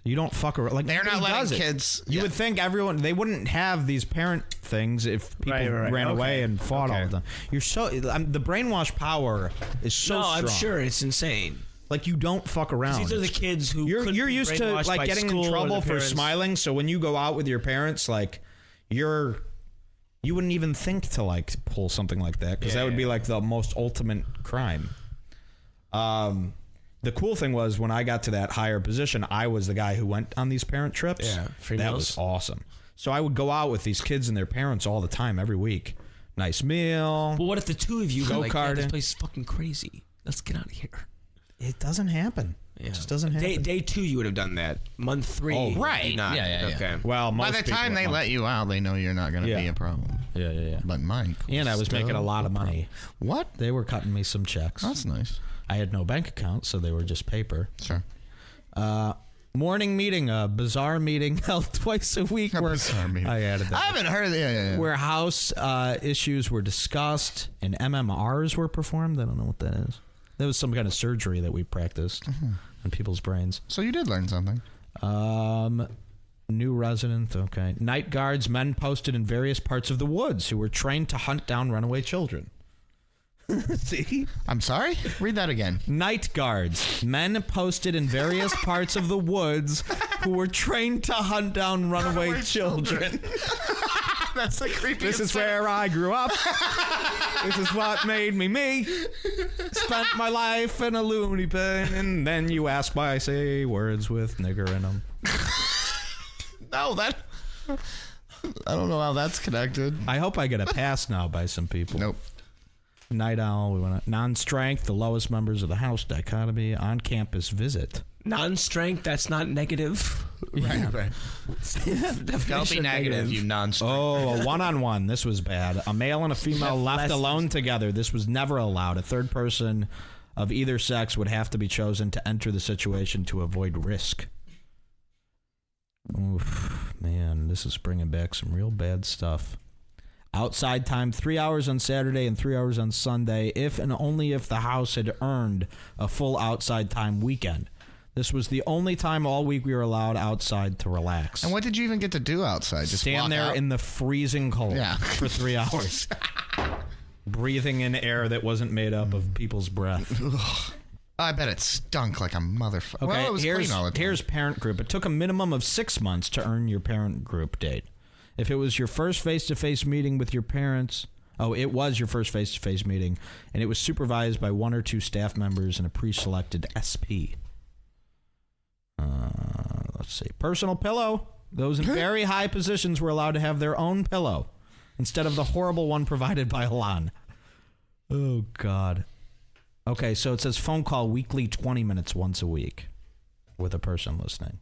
You don't fuck around. Like they're not letting kids. You would think they wouldn't have these parent things if people ran away and fought all the time. You're so the brainwash power is so strong. I'm sure it's insane. Like you don't fuck around. These are the kids who you're used to like getting in trouble for smiling. So when you go out with your parents, like you wouldn't even think to like pull something like that because that would be like the most ultimate crime. The cool thing was when I got to that higher position, I was the guy who went on these parent trips. Yeah, free that meals. Was awesome. So I would go out with these kids and their parents all the time, every week. Nice meal. But what if the two of you go like, karting. this place is fucking crazy. Let's get out of here. It doesn't happen. Yeah. It just doesn't happen. Day 2, you would have done that. Month 3. Oh, right. You not. Yeah. Okay. Well, By the time they let you out, they know you're not going to be a problem. Yeah. But Mike. And I was making a lot of money. What? They were cutting me some checks. That's nice. I had no bank account, so they were just paper. Sure. Morning meeting, a bizarre meeting held twice a week. Bizarre meeting. I added that. I haven't heard of it. Yeah. Where house issues were discussed and MMRs were performed. I don't know what that is. That was some kind of surgery that we practiced on people's brains. So you did learn something. New resident, okay. Night guards, men posted in various parts of the woods who were trained to hunt down runaway children. See? I'm sorry? Read that again. Night guards, men posted in various parts of the woods who were trained to hunt down runaway children. That's the creepiest. This is where I grew up. This is what made me me. Spent my life in a loony bin, and then you ask why I say words with nigger in them. No, that... I don't know how that's connected. I hope I get a pass now by some people. Nope. Night owl. We went non-strength. The lowest members of the house dichotomy. On-campus visit. Non-strength. That's not negative. Right. Don't be negative, you non-strength. Oh, a one-on-one. This was bad. A male and a female left alone together. This was never allowed. A third person of either sex would have to be chosen to enter the situation to avoid risk. Oof, man, this is bringing back some real bad stuff. Outside time, 3 hours on Saturday and 3 hours on Sunday, if and only if the house had earned a full outside time weekend. This was the only time all week we were allowed outside to relax. And what did you even get to do outside? Just stand there out? In the freezing cold for 3 hours. Breathing in air that wasn't made up of people's breath. I bet it stunk like a motherfucker. Okay, well, it was clean all the time. Here's parent group. It took a minimum of 6 months to earn your parent group date. If it was your first face-to-face meeting with your parents... Oh, it was your first face-to-face meeting, and it was supervised by 1 or 2 staff members and a pre-selected SP. Let's see. Personal pillow. Those in very high positions were allowed to have their own pillow instead of the horrible one provided by Alon. Oh, God. Okay, so it says phone call weekly, 20 minutes once a week with a person listening.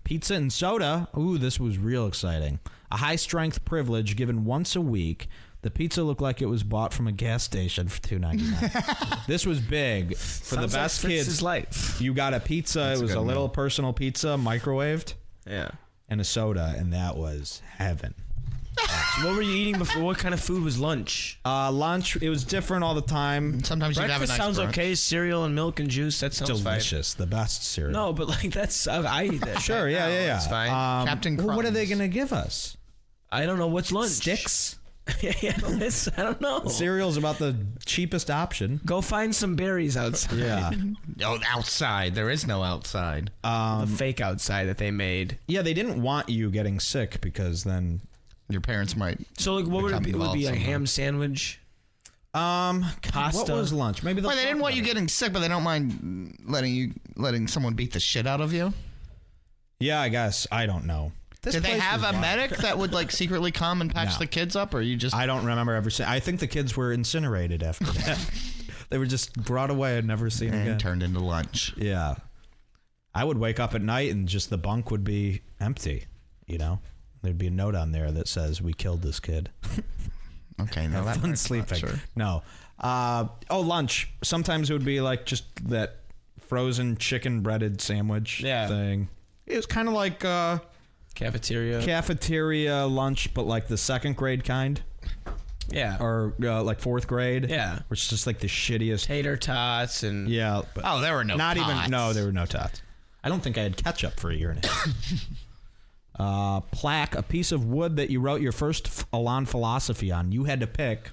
Pizza and soda. Ooh, this was real exciting. A high-strength privilege given once a week. The pizza looked like it was bought from a gas station for $2.99. This was big for the best like kids. Fritz's life. You got a pizza. That's it was a a good little meal. personal pizza, microwaved, and a soda, and that was heaven. So what were you eating before? What kind of food was lunch? Lunch, it was different all the time. Sometimes you'd have a Breakfast nice sounds brunch. okay. Cereal and milk and juice. That sounds Delicious, the best cereal. fine. No, but like that's I eat that. Sure, yeah. That's fine. Captain Well, what are they Crumbs. going to give us? I don't know what's lunch. Sticks? I don't know. Cereal's about the cheapest option. Go find some berries outside. Yeah. Oh, outside. There is no outside. The fake outside that they made. Yeah, they didn't want you getting sick because then Your parents might. So like, what would it be? Would it be a somehow. ham sandwich? pasta. What was lunch? Maybe Well, they didn't want you getting sick, but they don't mind letting someone beat the shit out of you. Yeah, I guess. I don't know. Did they have a medic that would like secretly come and patch the kids up, or you just? I don't remember ever seeing. I think the kids were incinerated after that. They were just brought away and never seen again. Turned into lunch. Yeah, I would wake up at night and just the bunk would be empty. You know, there'd be a note on there that says, "We killed this kid." Okay, no, that fun sleeping. Sure. No. Lunch. Sometimes it would be like just that frozen chicken breaded sandwich thing. It was kind of like cafeteria lunch, but like the second grade kind. Yeah. Or like fourth grade. Yeah. Which is just like the shittiest. Tater tots and... Yeah. But there were no not tots. Even. No, there were no tots. I don't think I had ketchup for a year and a half. Plaque, a piece of wood that you wrote your first Elan philosophy on. You had to pick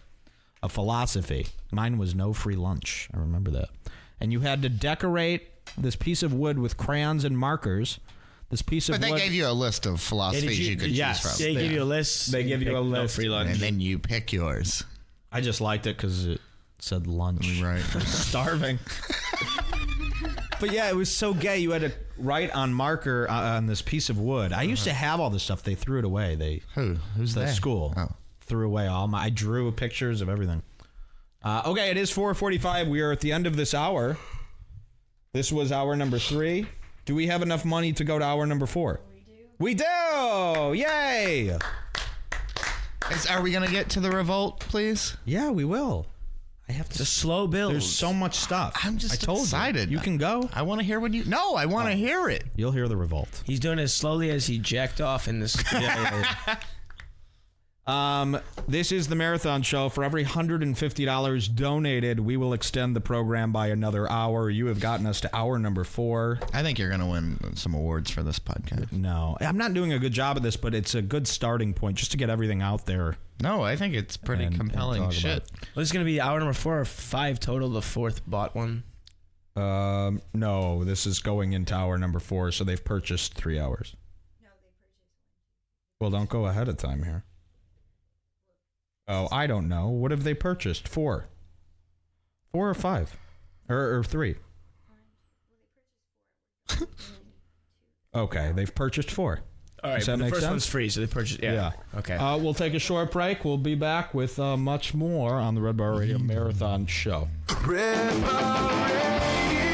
a philosophy. Mine was no free lunch. I remember that. And you had to decorate this piece of wood with crayons and markers. This piece of wood. But they gave you a list of philosophies you could choose from. They give you a list. They give you a list. No free lunch. And then you pick yours. I just liked it because it said lunch. Right. I was starving. But yeah, it was so gay. You had to write on marker on this piece of wood. I used to have all this stuff. They threw it away. Who's the they? school threw away all my. I drew pictures of everything. Okay, it is 4:45. We are at the end of this hour. This was hour number 3. Do we have enough money to go to hour number 4? We do. Yay! Are we gonna get to the revolt, please? Yeah, we will. I have to. It's a slow build. There's so much stuff. I'm just I told excited. You can go. I want to hear what you. No, I want to hear it. You'll hear the revolt. He's doing it as slowly as he jacked off in this. This is the Marathon Show. For every $150 donated, we will extend the program by another hour. You have gotten us to hour number 4. I think you're gonna win some awards for this podcast. No, I'm not doing a good job at this, but it's a good starting point just to get everything out there. No, I think it's pretty compelling shit. Well, this is going to be hour number 4 or 5 total. The 4th bought one. No, this is going into hour number 4, so they've purchased 3 hours. No, they purchased 1. Well, don't go ahead of time here. Oh, I don't know. What have they purchased? 4. 4 or 5? Or 3? Okay, they've purchased 4. All right, Does that the make first sense? one's free, so they purchased. Yeah. Okay. We'll take a short break. We'll be back with much more on the Redbar Radio Marathon Show. Redbar Radio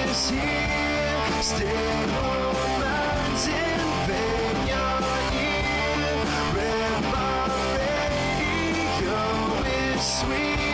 is here. Stay home and invade your ear. Redbar Radio is sweet.